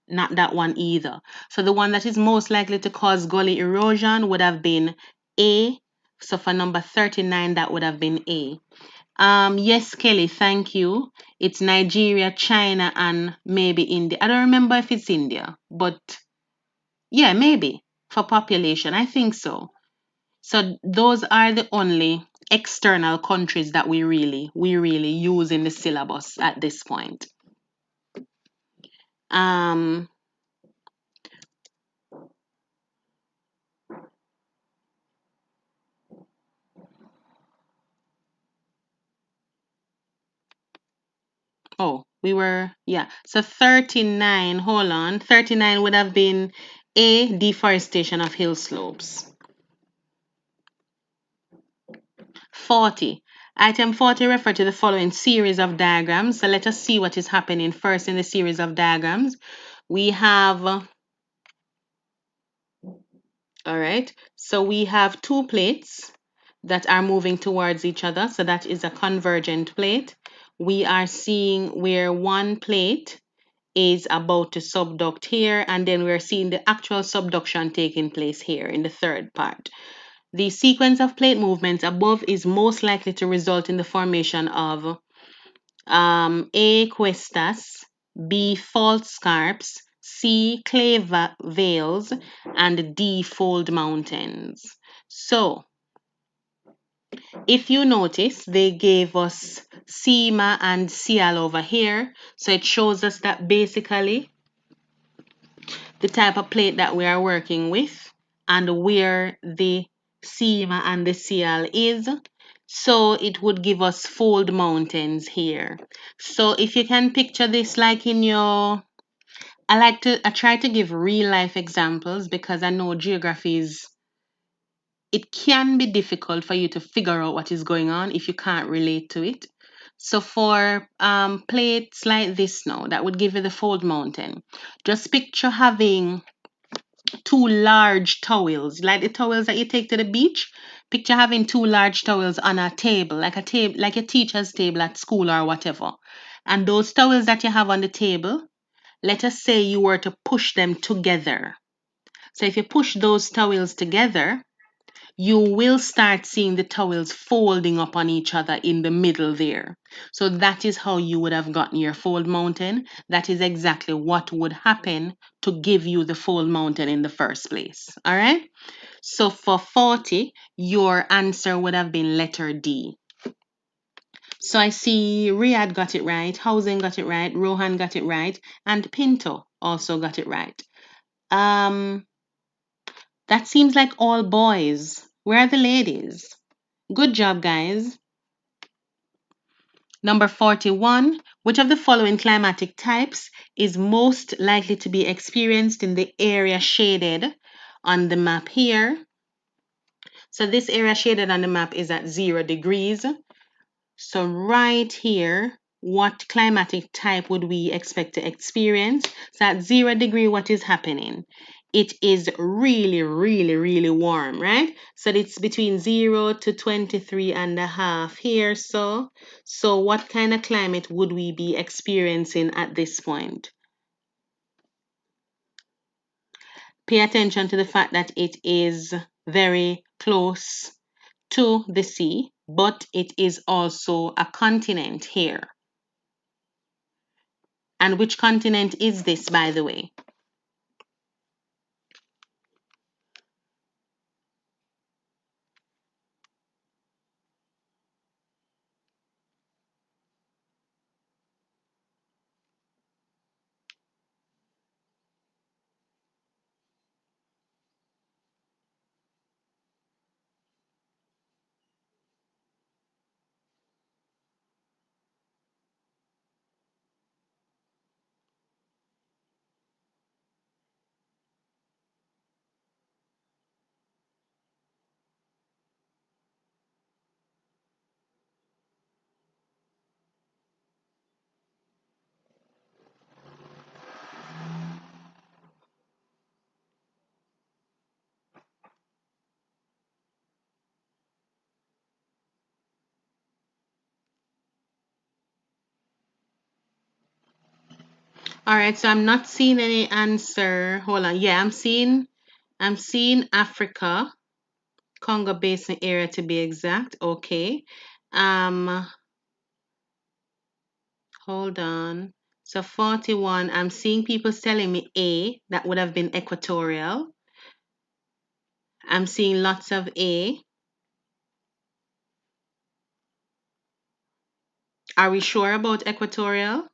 not that one either. So the one that is most likely to cause gully erosion would have been A. So for number 39, that would have been A. Yes, Kelly, thank you. It's Nigeria, China, and maybe India. I don't remember if it's India, but yeah, maybe for population. I think so. So those are the only external countries that we really use in the syllabus at this point. Um, yeah. So 39, hold on. 39 would have been A, deforestation of hill slopes. 40. Item 40 refer to the following series of diagrams. So let us see what is happening first in the series of diagrams. We have, all right, so we have two plates that are moving towards each other. So that is a convergent plate. We are seeing where one plate is about to subduct here, and then we're seeing the actual subduction taking place here in the third part. The sequence of plate movements above is most likely to result in the formation of A. Cuestas, B. Fault scarps, C. Clay veils, and D. Fold mountains. So, if you notice, they gave us SEMA and CL over here. So it shows us that basically the type of plate that we are working with and where the SEMA and the CL is. So it would give us fold mountains here. So if you can picture this like in your, I try to give real life examples because I know geography is, it can be difficult for you to figure out what is going on if you can't relate to it. So for plates like this now, that would give you the fold mountain. Just picture having two large towels, like the towels that you take to the beach. Picture having two large towels on a table, like a teacher's table at school or whatever. And those towels that you have on the table, let us say you were to push them together. So if you push those towels together, you will start seeing the towels folding up on each other in the middle there. So that is how you would have gotten your fold mountain. That is exactly what would happen to give you the fold mountain in the first place. All right. So for 40, your answer would have been letter D. So I see Riyadh got it right, Housing got it right, Rohan got it right, and Pinto also got it right. Um, that seems like all boys. Where are the ladies? Good job, guys. Number 41. Which of the following climatic types is most likely to be experienced in the area shaded on the map here? So this area shaded on the map is at 0 degrees. So right here, what climatic type would we expect to experience? So at 0 degree, what is happening? It is really, really, really warm, right? So it's between 0 to 23 and a half here. So what kind of climate would we be experiencing at this point? Pay attention to the fact that it is very close to the sea, but it is also a continent here. And which continent is this, by the way? All right, so I'm not seeing any answer. Hold on. Yeah, I'm seeing Africa, Congo Basin area to be exact. Okay. Um, hold on. So 41, I'm seeing people telling me A, that would have been equatorial. I'm seeing lots of A. Are we sure about equatorial?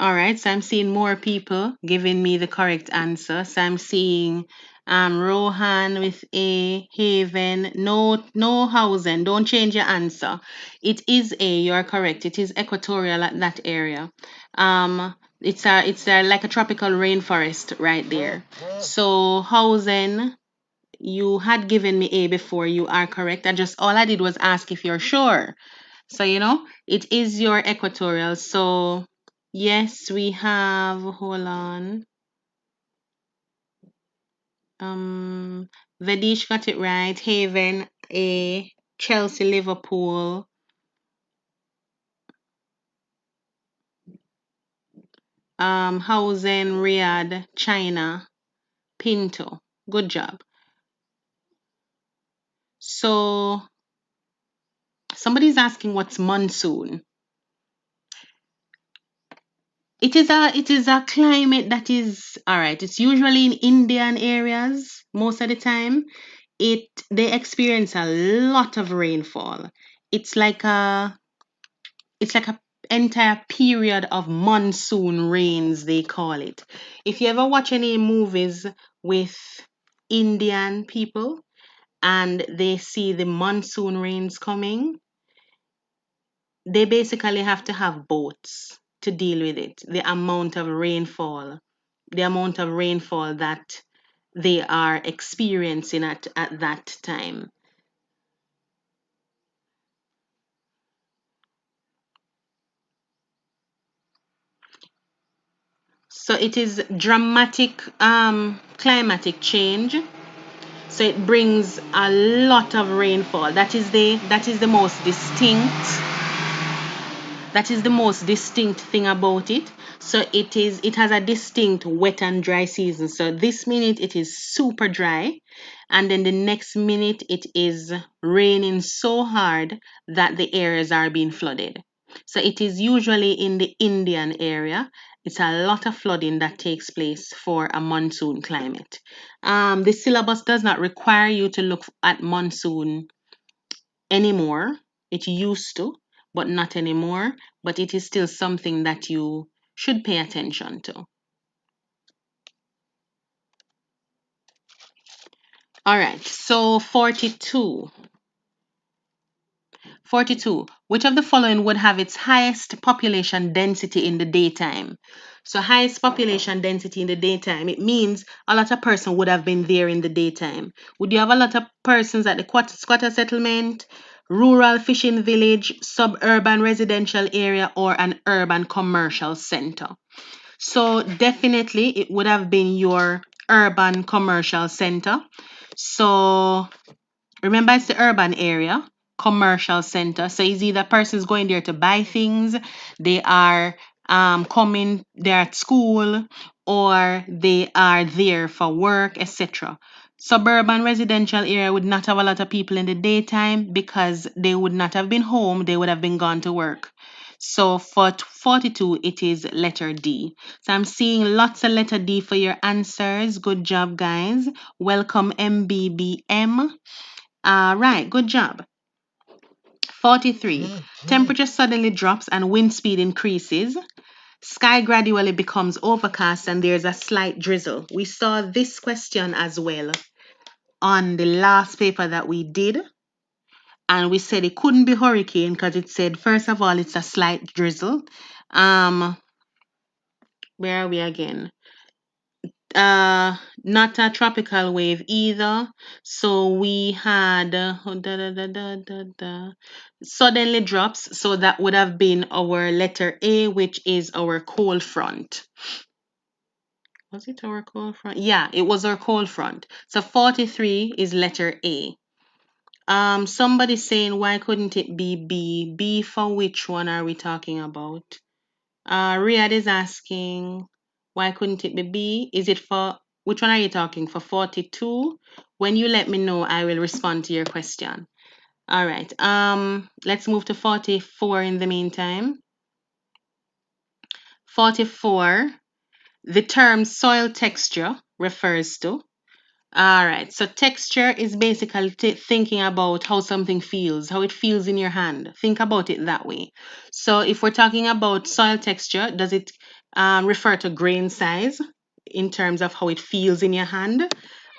All right, so I'm seeing more people giving me the correct answer. So I'm seeing Rohan with A, Haven, no Hausen. Don't change your answer. It is A, you're correct. It is equatorial at that area. It's a like a tropical rainforest right there. So Hausen, you had given me A before. You are correct. I just all I did was ask if you're sure. So, it is your equatorial. So, yes, we have, hold on. Um, Vedish got it right. Haven, A. Chelsea, Liverpool. Hausen, Riyadh, China. Pinto. Good job. So, somebody's asking what's monsoon. It is a climate that is all right. It's usually in Indian areas most of the time. They experience a lot of rainfall. It's like a entire period of monsoon rains, they call it. If you ever watch any movies with Indian people and they see the monsoon rains coming, they basically have to have boats to deal with it. The amount of rainfall that they are experiencing at that time. So it is dramatic climatic change. So it brings a lot of rainfall. That is the most distinct. That is the most distinct thing about it. So it has a distinct wet and dry season. So this minute it is super dry, and then the next minute it is raining so hard that the areas are being flooded. So it is usually in the Indian area. It's a lot of flooding that takes place for a monsoon climate. The syllabus does not require you to look at monsoon anymore. It used to, but not anymore. But it is still something that you should pay attention to. All right, so 42. 42. Which of the following would have its highest population density in the daytime? So, highest population density in the daytime, it means a lot of person would have been there in the daytime. Would you have a lot of persons at the squatter settlement, rural fishing village, suburban residential area, or an urban commercial center? So, definitely it would have been your urban commercial center. So, remember, it's the urban area, commercial center. So it's either persons going there to buy things, they are coming, they're at school, or they are there for work, etc. Suburban residential area would not have a lot of people in the daytime because they would not have been home, they would have been gone to work. So for 42, it is letter D. So I'm seeing lots of letter D for your answers. Good job, guys. Welcome, MBBM. All right, good job. 43. Temperature suddenly drops and wind speed increases. Sky gradually becomes overcast and there's a slight drizzle. We saw this question as well on the last paper that we did. And we said it couldn't be hurricane because it said, first of all, it's a slight drizzle. Um, where are we again? not a tropical wave either. So we had suddenly drops. So that would have been our letter A, which is our cold front. Was it our cold front? Yeah, it was our cold front. So 43 is letter A. Somebody saying, why couldn't it be B? B for which one are we talking about? Riyadh is asking, why couldn't it be B? Is it for which one are you talking for? 42? When you let me know, I will respond to your question. All right. Let's move to 44 in the meantime. 44, the term soil texture refers to. All right. So texture is basically thinking about how something feels, how it feels in your hand. Think about it that way. So if we're talking about soil texture, does it refer to grain size in terms of how it feels in your hand?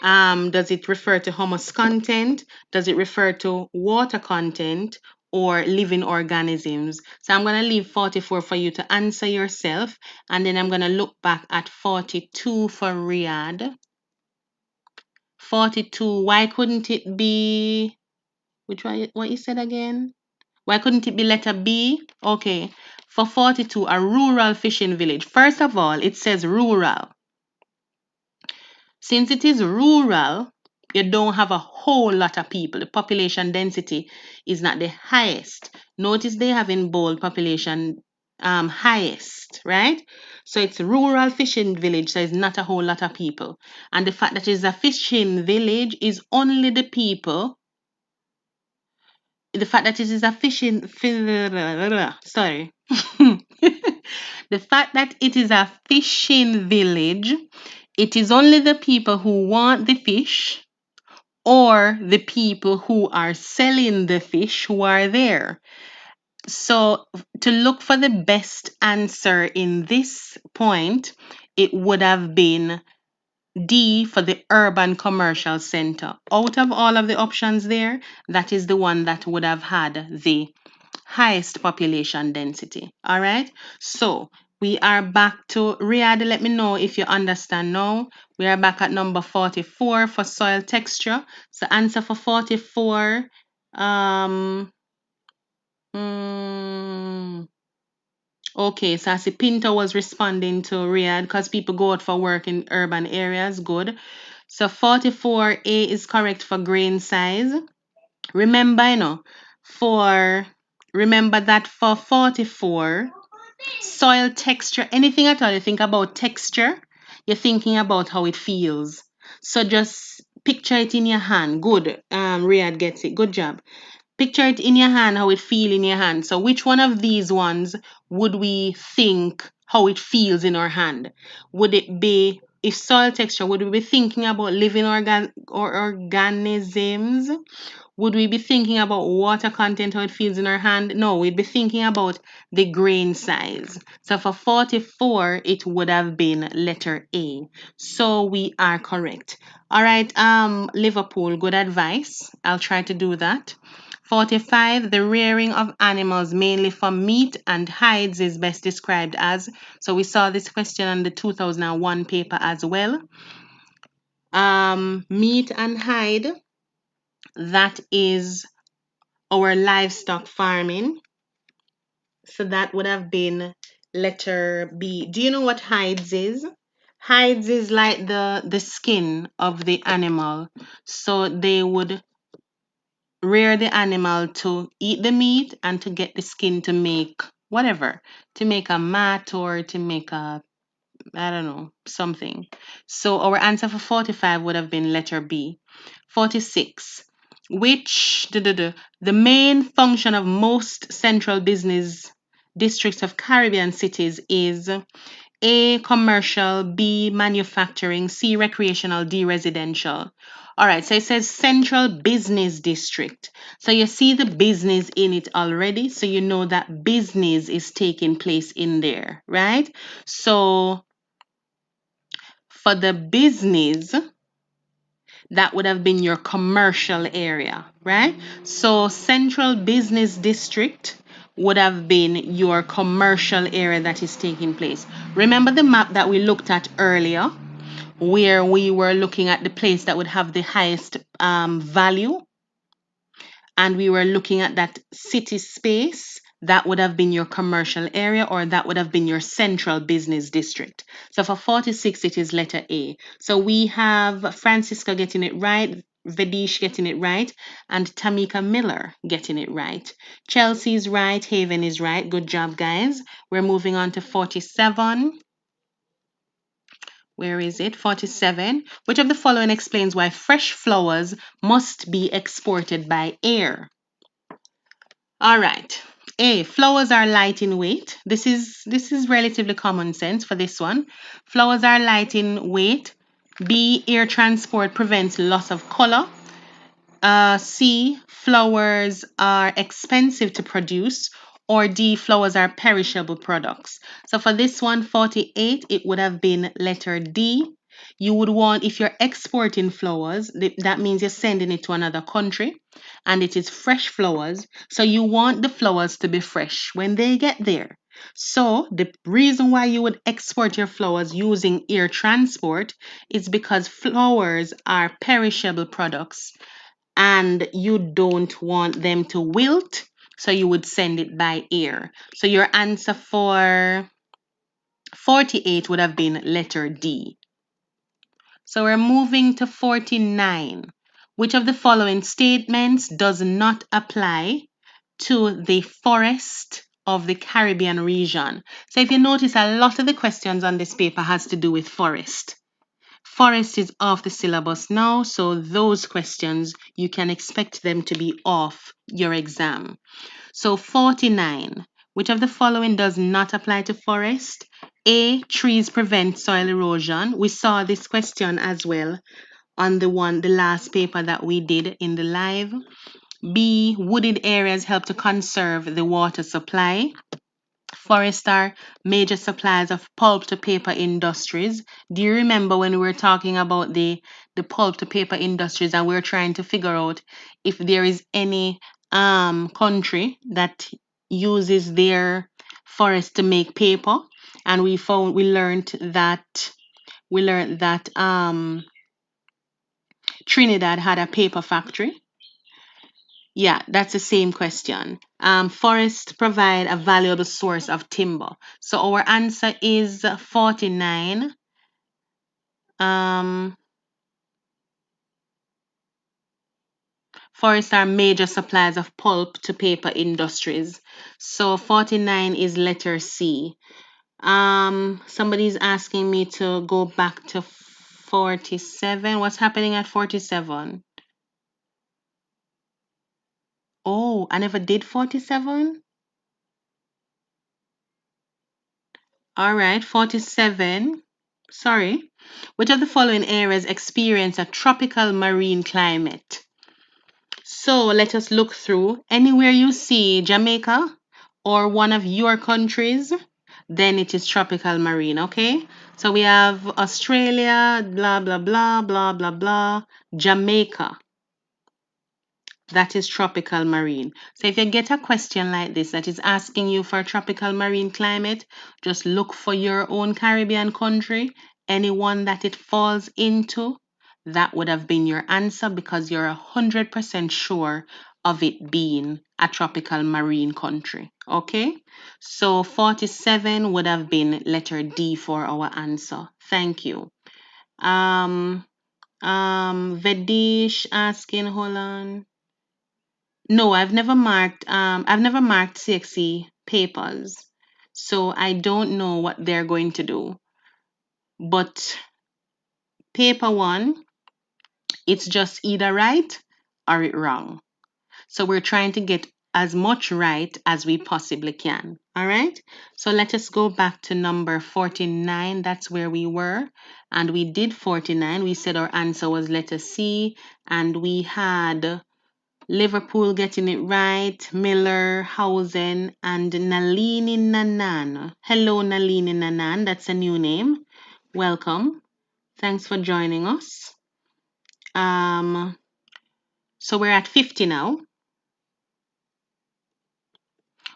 Does it refer to humus content? Does it refer to water content or living organisms? So I'm going to leave 44 for you to answer yourself, and then I'm going to look back at 42 for Riyadh. 42. Why couldn't it be which one what you said again? Why couldn't it be letter B? Okay. For 42, a rural fishing village. First of all, it says rural. Since it is rural, you don't have a whole lot of people. The population density is not the highest. Notice they have in bold population highest, right? So it's rural fishing village, so it's not a whole lot of people. And the fact that it's a fishing village is only the people. The fact that it is a fishing sorry. The fact that it is a fishing village, it is only the people who want the fish or the people who are selling the fish who are there. So, to look for the best answer in this point, it would have been D for the urban commercial center. Out of all of the options there, that is the one that would have had the highest population density. All right. So we are back to Riyadh. Let me know if you understand now. We are back at number 44 for soil texture. So answer for 44. Um, mm, okay, so I see Pinto was responding to Riyadh because people go out for work in urban areas. Good. So 44A is correct for grain size. Remember, for remember that for 44, soil texture, anything at all you think about texture, you're thinking about how it feels. So just picture it in your hand. Good. Riyadh gets it. Good job. Picture it in your hand, how it feel in your hand. So which one of these ones would we think how it feels in our hand? Would it be, if soil texture, would we be thinking about living or organisms? Would we be thinking about water content, how it feels in our hand? No, we'd be thinking about the grain size. So for 44, it would have been letter A. So we are correct. All right, Liverpool, good advice. I'll try to do that. 45, the rearing of animals mainly for meat and hides is best described as. So we saw this question on the 2001 paper as well. Meat and hide, that is our livestock farming. So that would have been letter B. Do you know what hides is? Hides is like the skin of the animal. So they would rear the animal to eat the meat and to get the skin to make whatever, to make a mat or to make a, I don't know, something. So our answer for 45 would have been letter B. 46. Which the main function of most central business districts of Caribbean cities is A, commercial, B, manufacturing, C, recreational, D, residential. All right, so it says central business district. So you see the business in it already, so you know that business is taking place in there, right? So for the business, that would have been your commercial area, right? So central business district would have been your commercial area that is taking place. Remember the map that we looked at earlier? where we were looking at the place that would have the highest value, and we were looking at that city space, that would have been your commercial area, or that would have been your central business district. So for 46, it is letter A. So we have Francisco getting it right, Vedish getting it right, and Tamika Miller getting it right. Chelsea's right, Haven is right. Good job, guys. We're moving on to 47. Where is it? 47. Which of the following explains why fresh flowers must be exported by air? All right. A, flowers are light in weight. This is relatively common sense for this one. Flowers are light in weight. B, air transport prevents loss of color. C, flowers are expensive to produce. Or D, flowers are perishable products. So for this one, 48, it would have been letter D. You would want, if you're exporting flowers, that means you're sending it to another country, and it is fresh flowers. So you want the flowers to be fresh when they get there. So the reason why you would export your flowers using air transport is because flowers are perishable products and you don't want them to wilt, so you would send it by air. So your answer for 48 would have been letter D. So we're moving to 49. Which of the following statements does not apply to the forest of the Caribbean region? So if you notice, a lot of the questions on this paper has to do with forest. Forest is off the syllabus now, so those questions, you can expect them to be off your exam. So 49, which of the following does not apply to forest? A, trees prevent soil erosion. We saw this question as well on the last paper that we did in the live. B, wooded areas help to conserve the water supply. Forests are major suppliers of pulp to paper industries. Do you remember when we were talking about the pulp to paper industries, and we were trying to figure out if there is any country that uses their forest to make paper? And we learned that Trinidad had a paper factory. Yeah, that's the same question. Forests provide a valuable source of timber. So our answer is 49. Um, Forests are major suppliers of pulp to paper industries. So 49 is letter C. Somebody's asking me to go back to 47. What's happening at 47? Oh, I never did 47. All right, 47. Sorry. Which of the following areas experience a tropical marine climate? So let us look through. Anywhere you see Jamaica or one of your countries, then it is tropical marine, okay? So we have Australia, blah, blah, blah, blah, blah, blah, Jamaica. That is tropical marine. So if you get a question like this that is asking you for a tropical marine climate, just look for your own Caribbean country, anyone that it falls into. That would have been your answer because you're 100% sure of it being a tropical marine country. Okay? So 47 would have been letter D for our answer. Thank you. Vedish asking, hold on. No, I've never marked CXC papers. So I don't know what they're going to do. But paper one, it's just either right or it wrong. So we're trying to get as much right as we possibly can. All right? So let us go back to number 49. That's where we were. And we did 49. We said our answer was letter C. And we had Liverpool getting it right, Miller, Hausen, and Nalini Nanan. Hello, Nalini Nanan. That's a new name. Welcome. Thanks for joining us. So we're at 50 now.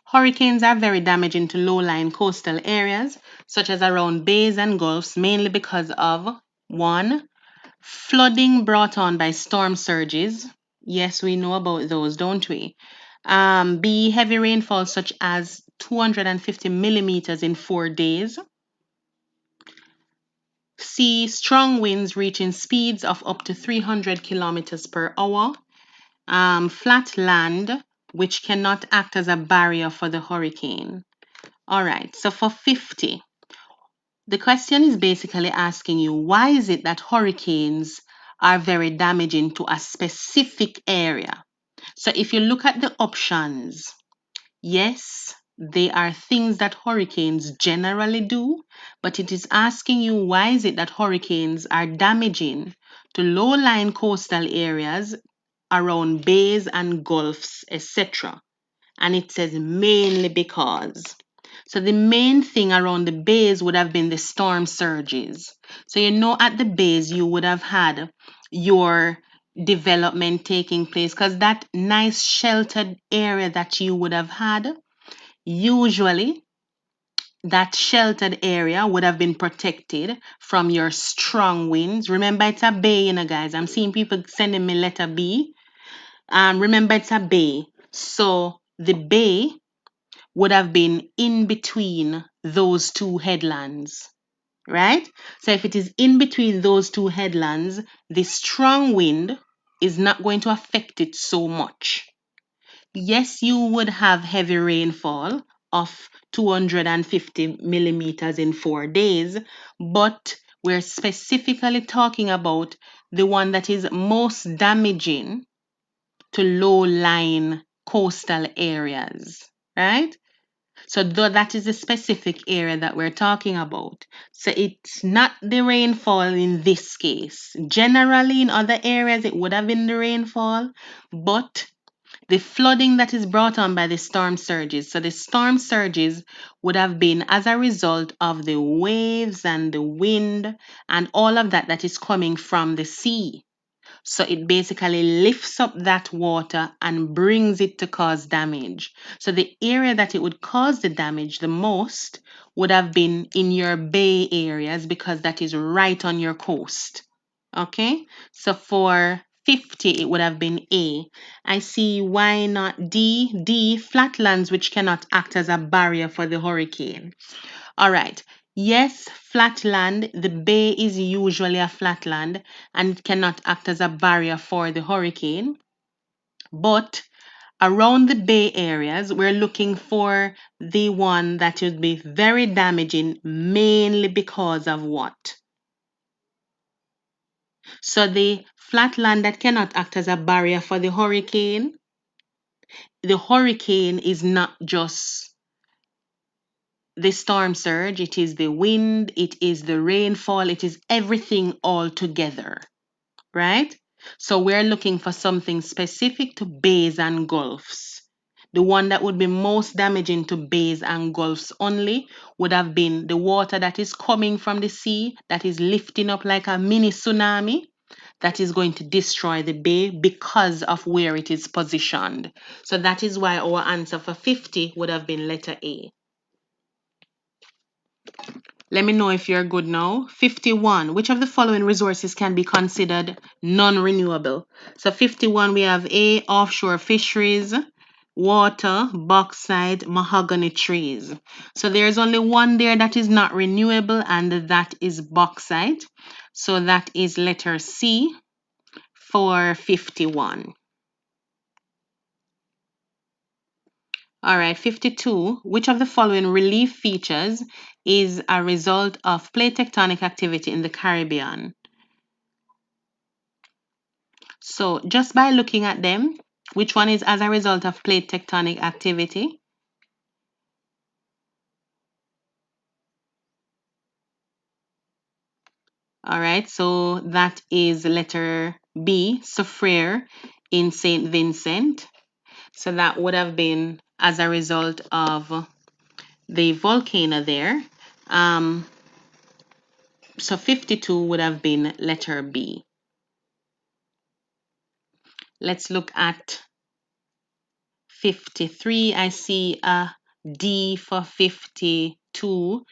Hurricanes are very damaging to low-lying coastal areas, such as around bays and gulfs, mainly because of One, flooding brought on by storm surges. Yes, we know about those, don't we? B, heavy rainfall such as 250 millimeters in 4 days. C, strong winds reaching speeds of up to 300 kilometers per hour. Flat land, which cannot act as a barrier for the hurricane. All right, so for 50, the question is basically asking you, why is it that hurricanes are very damaging to a specific area? So if you look at the options, yes, they are things that hurricanes generally do, but it is asking you, why is it that hurricanes are damaging to low-lying coastal areas around bays and gulfs, etc.? And it says mainly because. So the main thing around the bays would have been the storm surges. So at the bays you would have had your development taking place, because that nice sheltered area that you would have had, usually that sheltered area would have been protected from your strong winds. Remember, it's a bay, guys. I'm seeing people sending me letter B. Remember, it's a bay. So the bay would have been in between those two headlands, right? So if it is in between those two headlands, the strong wind is not going to affect it so much. Yes, you would have heavy rainfall of 250 millimeters in 4 days, but we're specifically talking about the one that is most damaging to low-lying coastal areas, right? So though that is a specific area that we're talking about. So it's not the rainfall in this case. Generally, in other areas, it would have been the rainfall, but the flooding that is brought on by the storm surges. So the storm surges would have been as a result of the waves and the wind and all of that that is coming from the sea. So it basically lifts up that water and brings it to cause damage. So the area that it would cause the damage the most would have been in your bay areas, because that is right on your coast. Okay, so for 50, it would have been A. I see why not D. D, flatlands which cannot act as a barrier for the hurricane. All right. Yes, flatland. The bay is usually a flatland and it cannot act as a barrier for the hurricane. But around the bay areas, we're looking for the one that would be very damaging, mainly because of what? So the flatland that cannot act as a barrier for the hurricane is not just the storm surge, it is the wind, it is the rainfall, it is everything all together, right? So we're looking for something specific to bays and gulfs. The one that would be most damaging to bays and gulfs only would have been the water that is coming from the sea, that is lifting up like a mini tsunami, that is going to destroy the bay because of where it is positioned. So that is why our answer for 50 would have been letter A. Let me know if you're good now. 51. Which of the following resources can be considered non-renewable? So 51, we have A, offshore fisheries, water, bauxite, mahogany trees. So there's only one there that is not renewable, and that is bauxite. So that is letter C for 51. All right, 52. Which of the following relief features is a result of plate tectonic activity in the Caribbean? So just by looking at them, which one is as a result of plate tectonic activity? All right, so that is letter B, Soufriere in St. Vincent. So that would have been as a result of the volcano there. So 52 would have been letter B. Let's look at 53. I see a D for 52.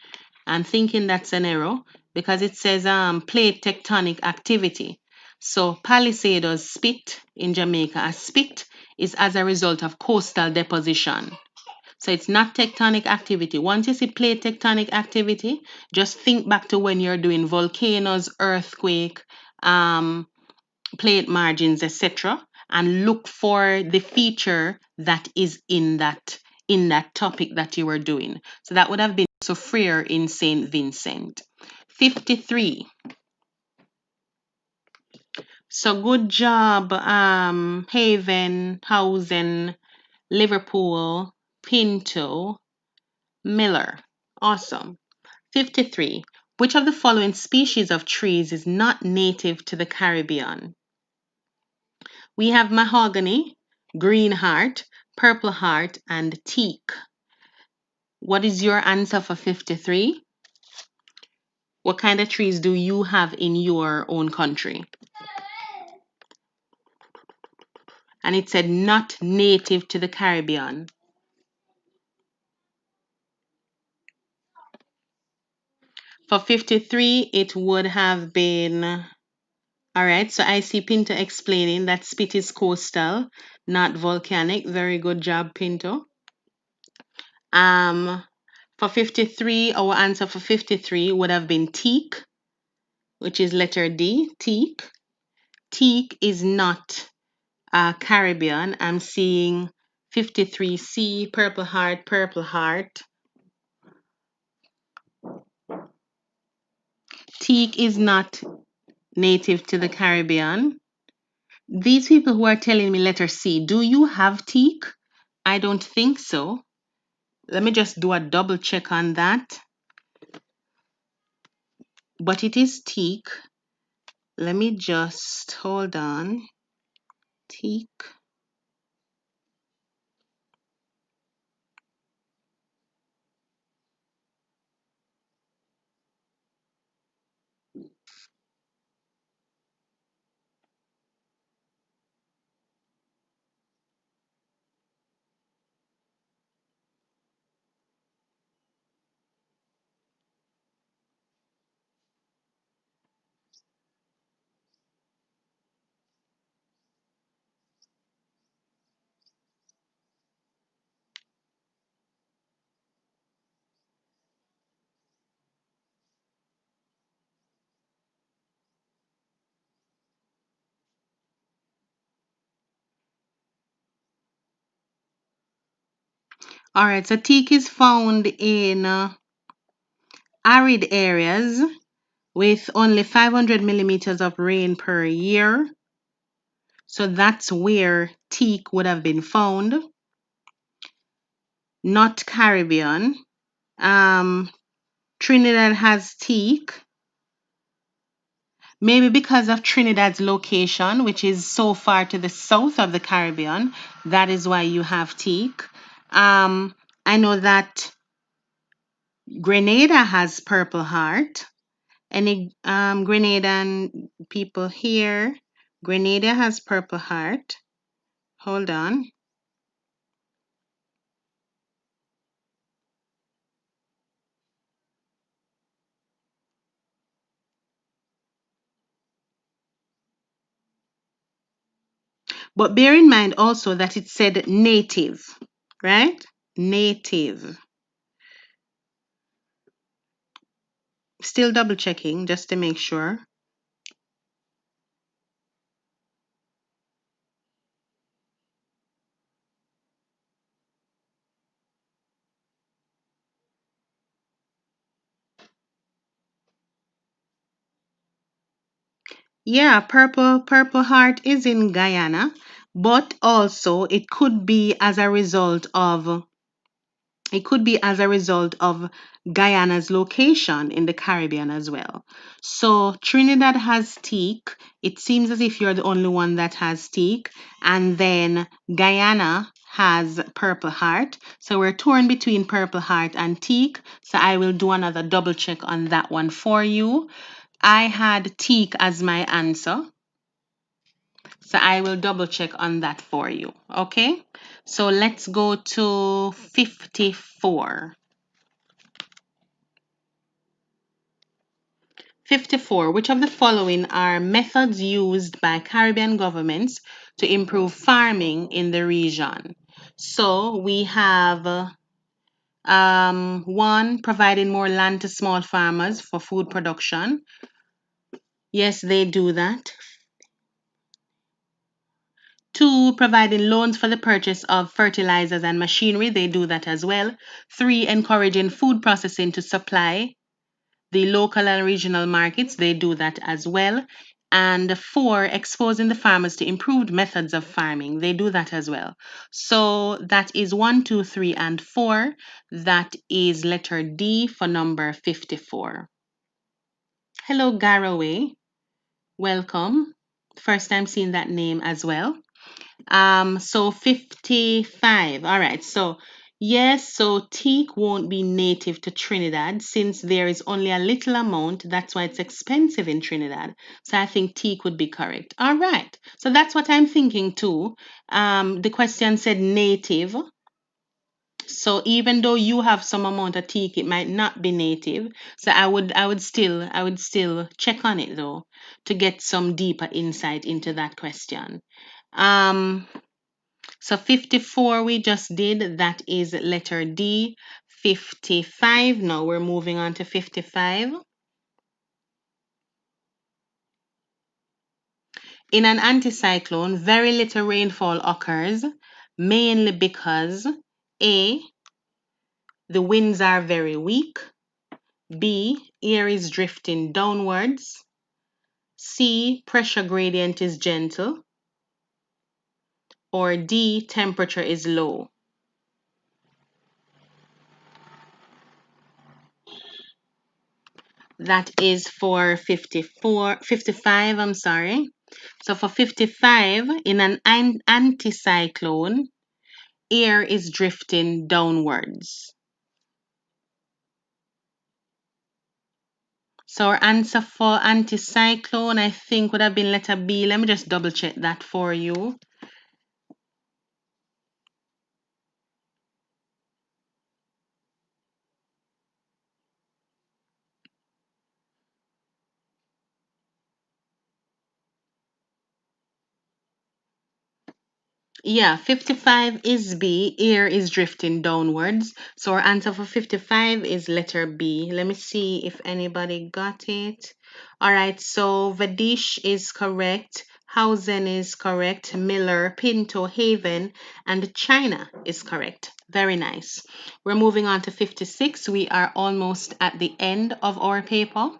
I'm thinking that's an error. because it says plate tectonic activity. So Palisadoes spit in Jamaica. A spit is as a result of coastal deposition. So it's not tectonic activity. Once you see plate tectonic activity, just think back to when you're doing volcanoes, earthquake, plate margins, etc., and look for the feature that is in that topic that you were doing. So that would have been Soufriere in St. Vincent. 53. So good job, Haven, Housen, Liverpool, Pinto, Miller. Awesome. 53. Which of the following species of trees is not native to the Caribbean? We have mahogany, green heart, purple heart, and teak. What is your answer for 53? What kind of trees do you have in your own country? And it said not native to the Caribbean. For 53, it would have been, all right, so I see Pinto explaining that spit is coastal, not volcanic. Very good job, Pinto. For 53, our answer for 53 would have been teak, which is letter D, teak. Teak is not Caribbean. I'm seeing 53C, purple heart, purple heart. Teak is not native to the Caribbean. These people who are telling me letter C, do you have teak? I don't think so. Let me just do a double check on that. But it is teak. Let me just hold on. Teak. All right, so teak is found in arid areas with only 500 millimeters of rain per year. So that's where teak would have been found, not Caribbean. Trinidad has teak, maybe because of Trinidad's location, which is so far to the south of the Caribbean. That is why you have teak. I know that Grenada has purple heart. Any Grenadan people here? Grenada has purple heart. Hold on. But bear in mind also that it said native, right? Native. Still double checking just to make sure. Yeah, purple heart is in Guyana, but also it could be as a result of Guyana's location in the Caribbean as well. So Trinidad has teak. It seems as if you're the only one that has teak. And then Guyana has purple heart. So we're torn between purple heart and teak. So I will do another double check on that one for you. I had teak as my answer. So I will double check on that for you. Okay. So let's go to 54. 54. Which of the following are methods used by Caribbean governments to improve farming in the region? So we have one, providing more land to small farmers for food production. Yes, they do that. Two, providing loans for the purchase of fertilizers and machinery. They do that as well. Three, encouraging food processing to supply the local and regional markets. They do that as well. And four, exposing the farmers to improved methods of farming. They do that as well. So that is 1, 2, 3, and 4. That is letter D for number 54. Hello, Garaway. Welcome. First time seeing that name as well. So 55. All right. So yes, so teak won't be native to Trinidad since there is only a little amount. That's why it's expensive in Trinidad. So I think teak would be correct. All right. So that's what I'm thinking too. The question said native. So even though you have some amount of teak, it might not be native. So I would still check on it though to get some deeper insight into that question. Um, so 54 we just did, that is letter D. 55, now we're moving on to 55. In an anticyclone, very little rainfall occurs, mainly because A, the winds are very weak, B, air is drifting downwards, C, pressure gradient is gentle, or D, temperature is low. That is for 55, I'm sorry. So for 55, in an anticyclone, air is drifting downwards. So our answer for anticyclone, I think, would have been letter B. Let me just double check that for you. Yeah, 55 is B. Air is drifting downwards. So our answer for 55 is letter B. Let me see if anybody got it. All right, so Vadish is correct. Hausen is correct. Miller, Pinto, Haven, and China is correct. Very nice. We're moving on to 56. We are almost at the end of our paper.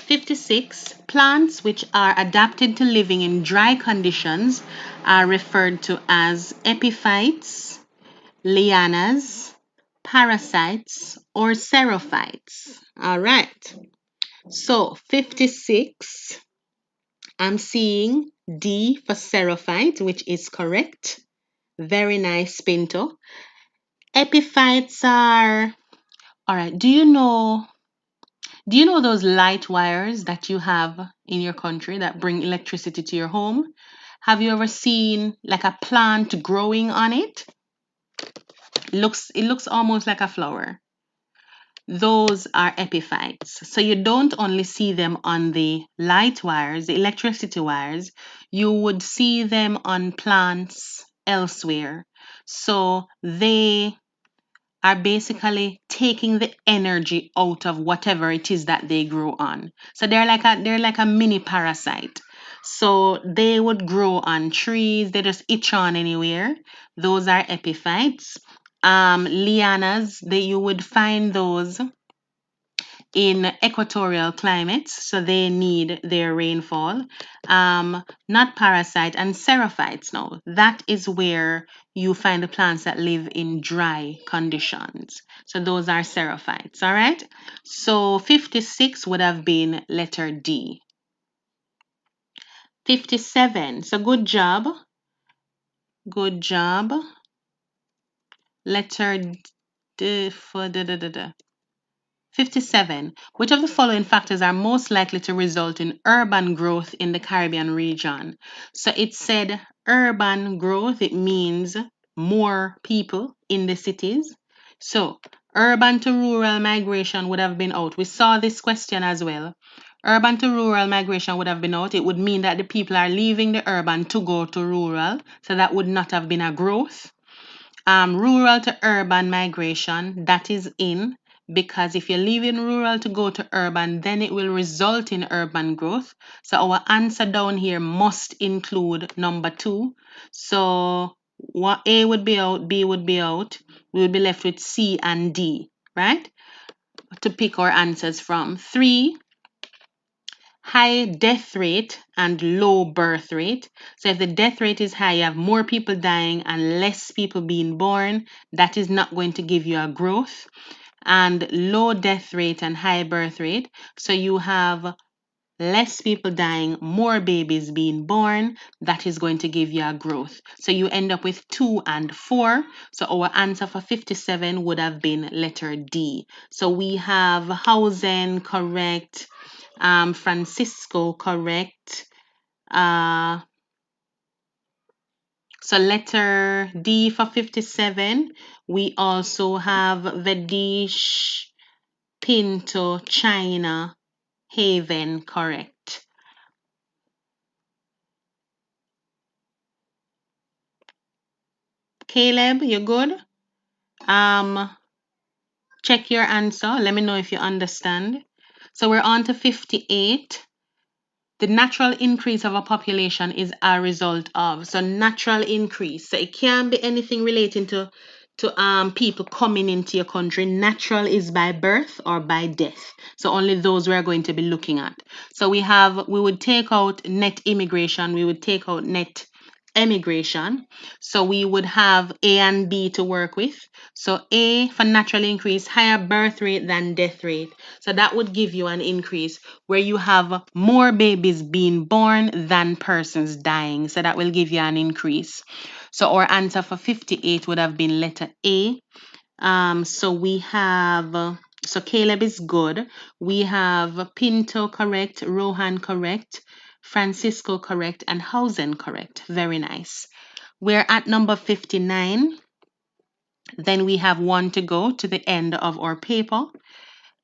56. Plants which are adapted to living in dry conditions are referred to as epiphytes, lianas, parasites, or xerophytes. All right. So 56, I'm seeing D for xerophyte, which is correct. Very nice, Pinto. Epiphytes are, all right, do you know those light wires that you have in your country that bring electricity to your home? Have you ever seen like a plant growing on it? It looks almost like a flower. Those are epiphytes. So you don't only see them on the light wires, the electricity wires, you would see them on plants elsewhere. So they are basically taking the energy out of whatever it is that they grow on. So they're like a mini parasite. So they would grow on trees, they just itch on anywhere. Those are epiphytes. Lianas, you would find those in equatorial climates, so they need their rainfall. Not parasite and xerophytes. Now, that is where you find the plants that live in dry conditions. So those are xerophytes. All right. So 56 would have been letter D. 57. So good job. Good job. Letter D for da da da da. 57. Which of the following factors are most likely to result in urban growth in the Caribbean region? So it said urban growth, it means more people in the cities. So urban to rural migration would have been out. We saw this question as well. urban to rural migration would have been out. It would mean that the people are leaving the urban to go to rural. So that would not have been a growth. Rural to urban migration, that is in, because if you're leaving rural to go to urban, then it will result in urban growth. So our answer down here must include number 2. So what A would be out, B would be out. We would be left with C and D, right? To pick our answers from. 3, high death rate and low birth rate. So if the death rate is high, you have more people dying and less people being born. That is not going to give you a growth. And low death rate and high birth rate. So you have less people dying, more babies being born. That is going to give you a growth. So you end up with 2 and 4. So our answer for 57 would have been letter D. So we have housing correct. Francisco, correct. So letter D for 57. We also have Vedish, Pinto, China, Haven, correct. Caleb, you good? Check your answer. Let me know if you understand. So we're on to 58. The natural increase of a population is a result of. So natural increase. So it can't be anything relating to people coming into your country. Natural is by birth or by death. So only those we're going to be looking at. So we would take out net immigration, we would take out net emigration. So we would have A and B to work with. So A for natural increase, higher birth rate than death rate. So that would give you an increase where you have more babies being born than persons dying. So that will give you an increase. So our answer for 58 would have been letter A. So we have, so Caleb is good. We have Pinto correct, Rohan correct, Francisco correct, and Hausen correct. Very nice. We're at number 59. Then we have one to go to the end of our paper.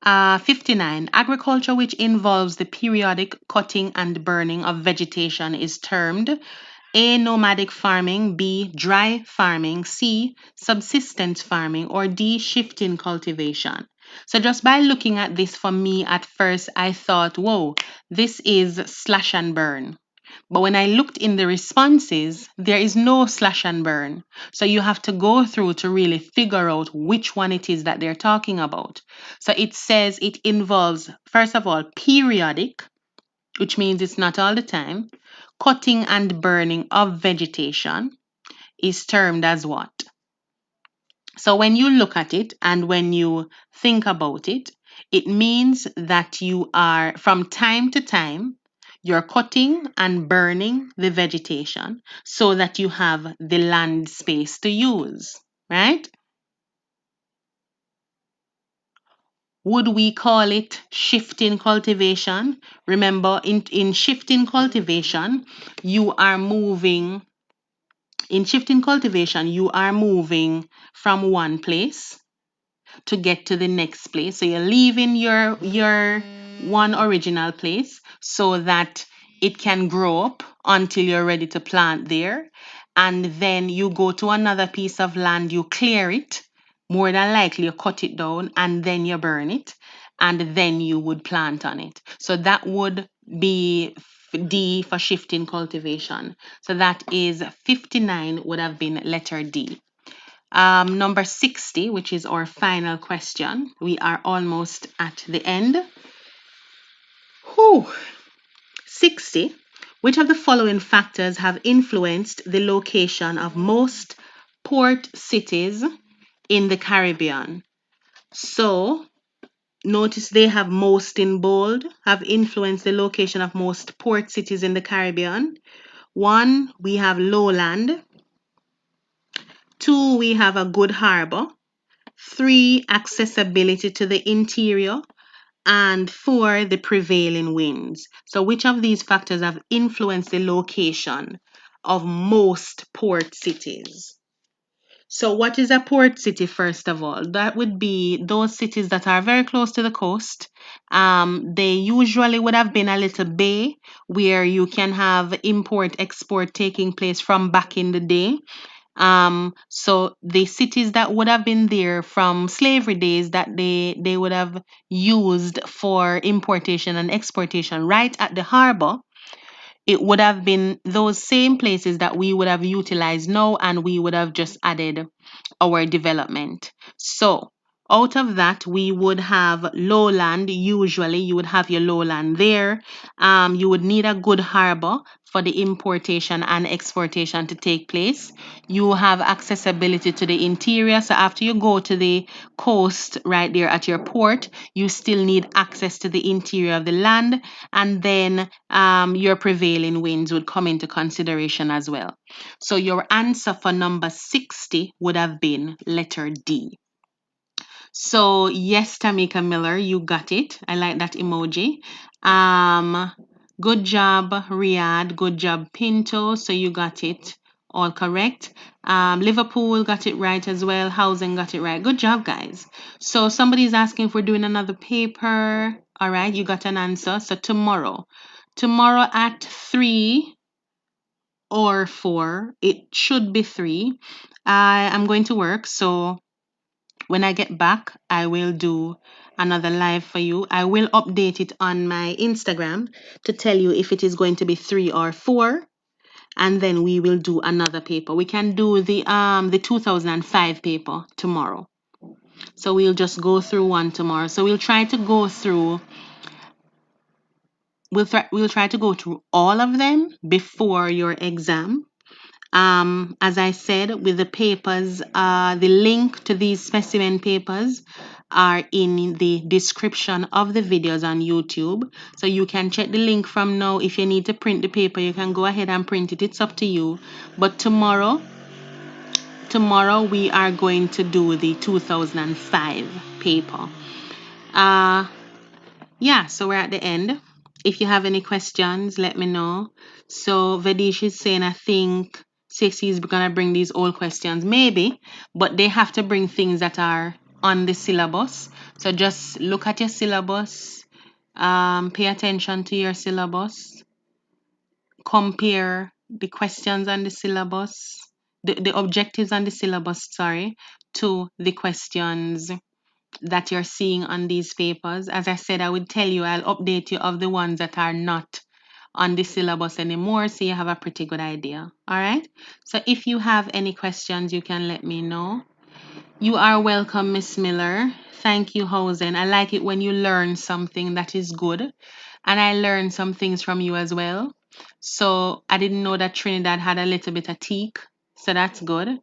59. Agriculture which involves the periodic cutting and burning of vegetation is termed A. Nomadic farming, B. Dry farming, C. Subsistence farming, or D. Shifting cultivation. So just by looking at this, for me at first I thought, whoa, this is slash and burn. But when I looked in the responses, there is no slash and burn. So you have to go through to really figure out which one it is that they're talking about. So it says it involves, first of all, periodic, which means it's not all the time. Cutting and burning of vegetation is termed as what? So when you look at it and when you think about it, it means that you are, from time to time, you're cutting and burning the vegetation so that you have the land space to use, right? Would we call it shifting cultivation? Remember, in shifting cultivation, you are moving, in shifting cultivation, you are moving from one place to get to the next place. So you're leaving your one original place so that it can grow up until you're ready to plant there. And then you go to another piece of land, you clear it, more than likely you cut it down and then you burn it, and then you would plant on it. So that would be D for shifting cultivation. So that is 59 would have been letter D. Number 60, which is our final question. We are almost at the end. Whew. 60. Which of the following factors have influenced the location of most port cities in the Caribbean? So, notice they have most in bold, have influenced the location of most port cities in the Caribbean. 1, we have lowland. 2, we have a good harbor. 3, accessibility to the interior. And 4, the prevailing winds. So which of these factors have influenced the location of most port cities? So, what is a port city, first of all? That would be those cities that are very close to the coast. They usually would have been a little bay where you can have import export taking place from back in the day. So the cities that would have been there from slavery days that they would have used for importation and exportation right at the harbor, it would have been those same places that we would have utilized now, and we would have just added our development. So out of that, we would have lowland. Usually, you would have your lowland there. You would need a good harbor for the importation and exportation to take place. You have accessibility to the interior. So after you go to the coast right there at your port, you still need access to the interior of the land, and then your prevailing winds would come into consideration as well. So your answer for number 60 would have been letter D. So yes, Tamika Miller, you got it. I like that emoji. Um, Good job, Riyadh. Good job, Pinto. So you got it all correct. Liverpool got it right as well. Housing got it right. Good job, guys. So somebody's asking if we're doing another paper. All right, you got an answer. So tomorrow at 3 or 4, it should be 3. I am going to work, so when I get back, I will do another live for you. I will update it on my Instagram to tell you if it is going to be 3 or 4, and then we will do another paper. We can do the 2005 paper tomorrow. So we'll just go through one tomorrow. So we'll try to go through we'll try to go through all of them before your exam. As I said, with the papers, the link to these specimen papers are in the description of the videos on YouTube. So you can check the link from now. If you need to print the paper, you can go ahead and print it. It's up to you. But tomorrow we are going to do the 2005 paper. Uh, yeah, so we're at the end. If you have any questions, let me know. So Vedish is saying, I think CSE is gonna bring these old questions, maybe, but they have to bring things that are on the syllabus. So just look at your syllabus, pay attention to your syllabus, compare the questions on the syllabus, the objectives on the syllabus, sorry, to the questions that you're seeing on these papers. As I said, I would tell you, I'll update you of the ones that are not on the syllabus anymore, so you have a pretty good idea. All right. So if you have any questions, you can let me know. You are welcome, Miss Miller. Thank you, Hosen. I like it when you learn something that is good. And I learned some things from you as well. So I didn't know that Trinidad had a little bit of teak. So that's good.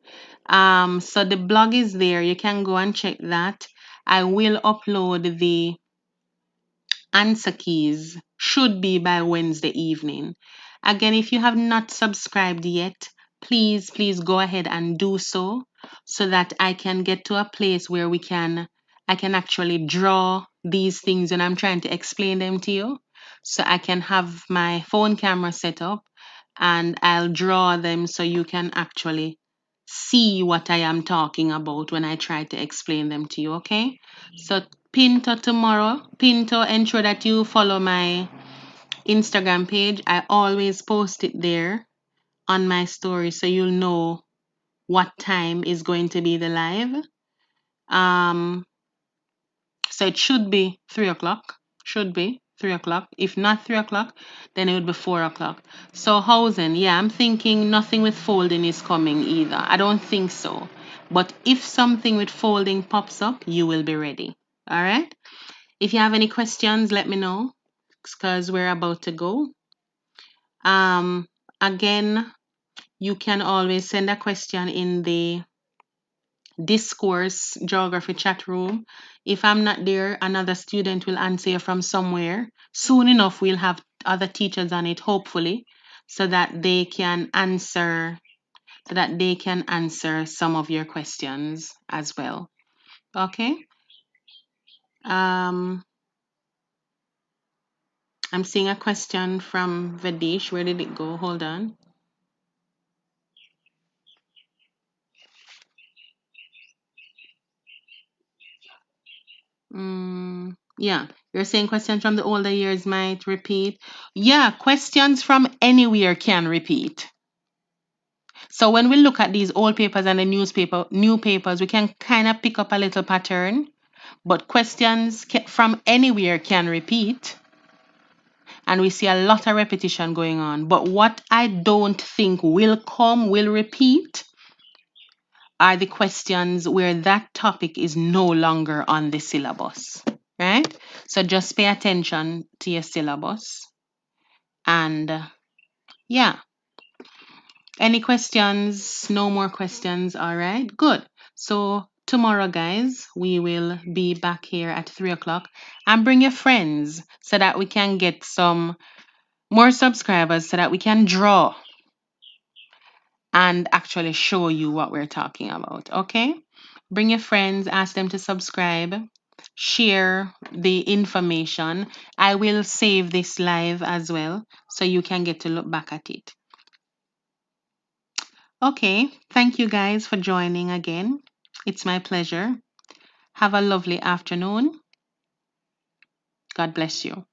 So the blog is there. You can go and check that. I will upload the answer keys, should be by Wednesday evening. Again, if you have not subscribed yet, please go ahead and do so that I can get to a place where I can actually draw these things when I'm trying to explain them to you. So I can have my phone camera set up and I'll draw them so you can actually see what I am talking about when I try to explain them to you, okay? So Pinto tomorrow. Pinto, ensure that you follow my Instagram page. I always post it there on my story so you'll know what time is going to be the live. Um, so it should be 3 o'clock. Should be 3 o'clock. If not 3 o'clock, then it would be 4 o'clock. So housing, yeah, I'm thinking nothing with folding is coming either. I don't think so. But if something with folding pops up, you will be ready. All right. If you have any questions, let me know because we're about to go. Again, you can always send a question in the discourse geography chat room. If I'm not there, another student will answer you from somewhere. Soon enough, we'll have other teachers on it, hopefully, so that they can answer some of your questions as well. Okay. Um, I'm seeing a question from Vadish. Where did it go? Hold on. Yeah, you're saying questions from the older years might repeat. Yeah, questions from anywhere can repeat. So when we look at these old papers and the new papers, we can kind of pick up a little pattern. But questions from anywhere can repeat, and we see a lot of repetition going on. But what I don't think will repeat, are the questions where that topic is no longer on the syllabus, right? So just pay attention to your syllabus. And yeah, any questions? No more questions. All right, good. So tomorrow, guys, we will be back here at 3 o'clock, and bring your friends so that we can get some more subscribers so that we can draw and actually show you what we're talking about. Okay? Bring your friends, ask them to subscribe, share the information. I will save this live as well so you can get to look back at it. Okay, thank you guys for joining again. It's my pleasure. Have a lovely afternoon. God bless you.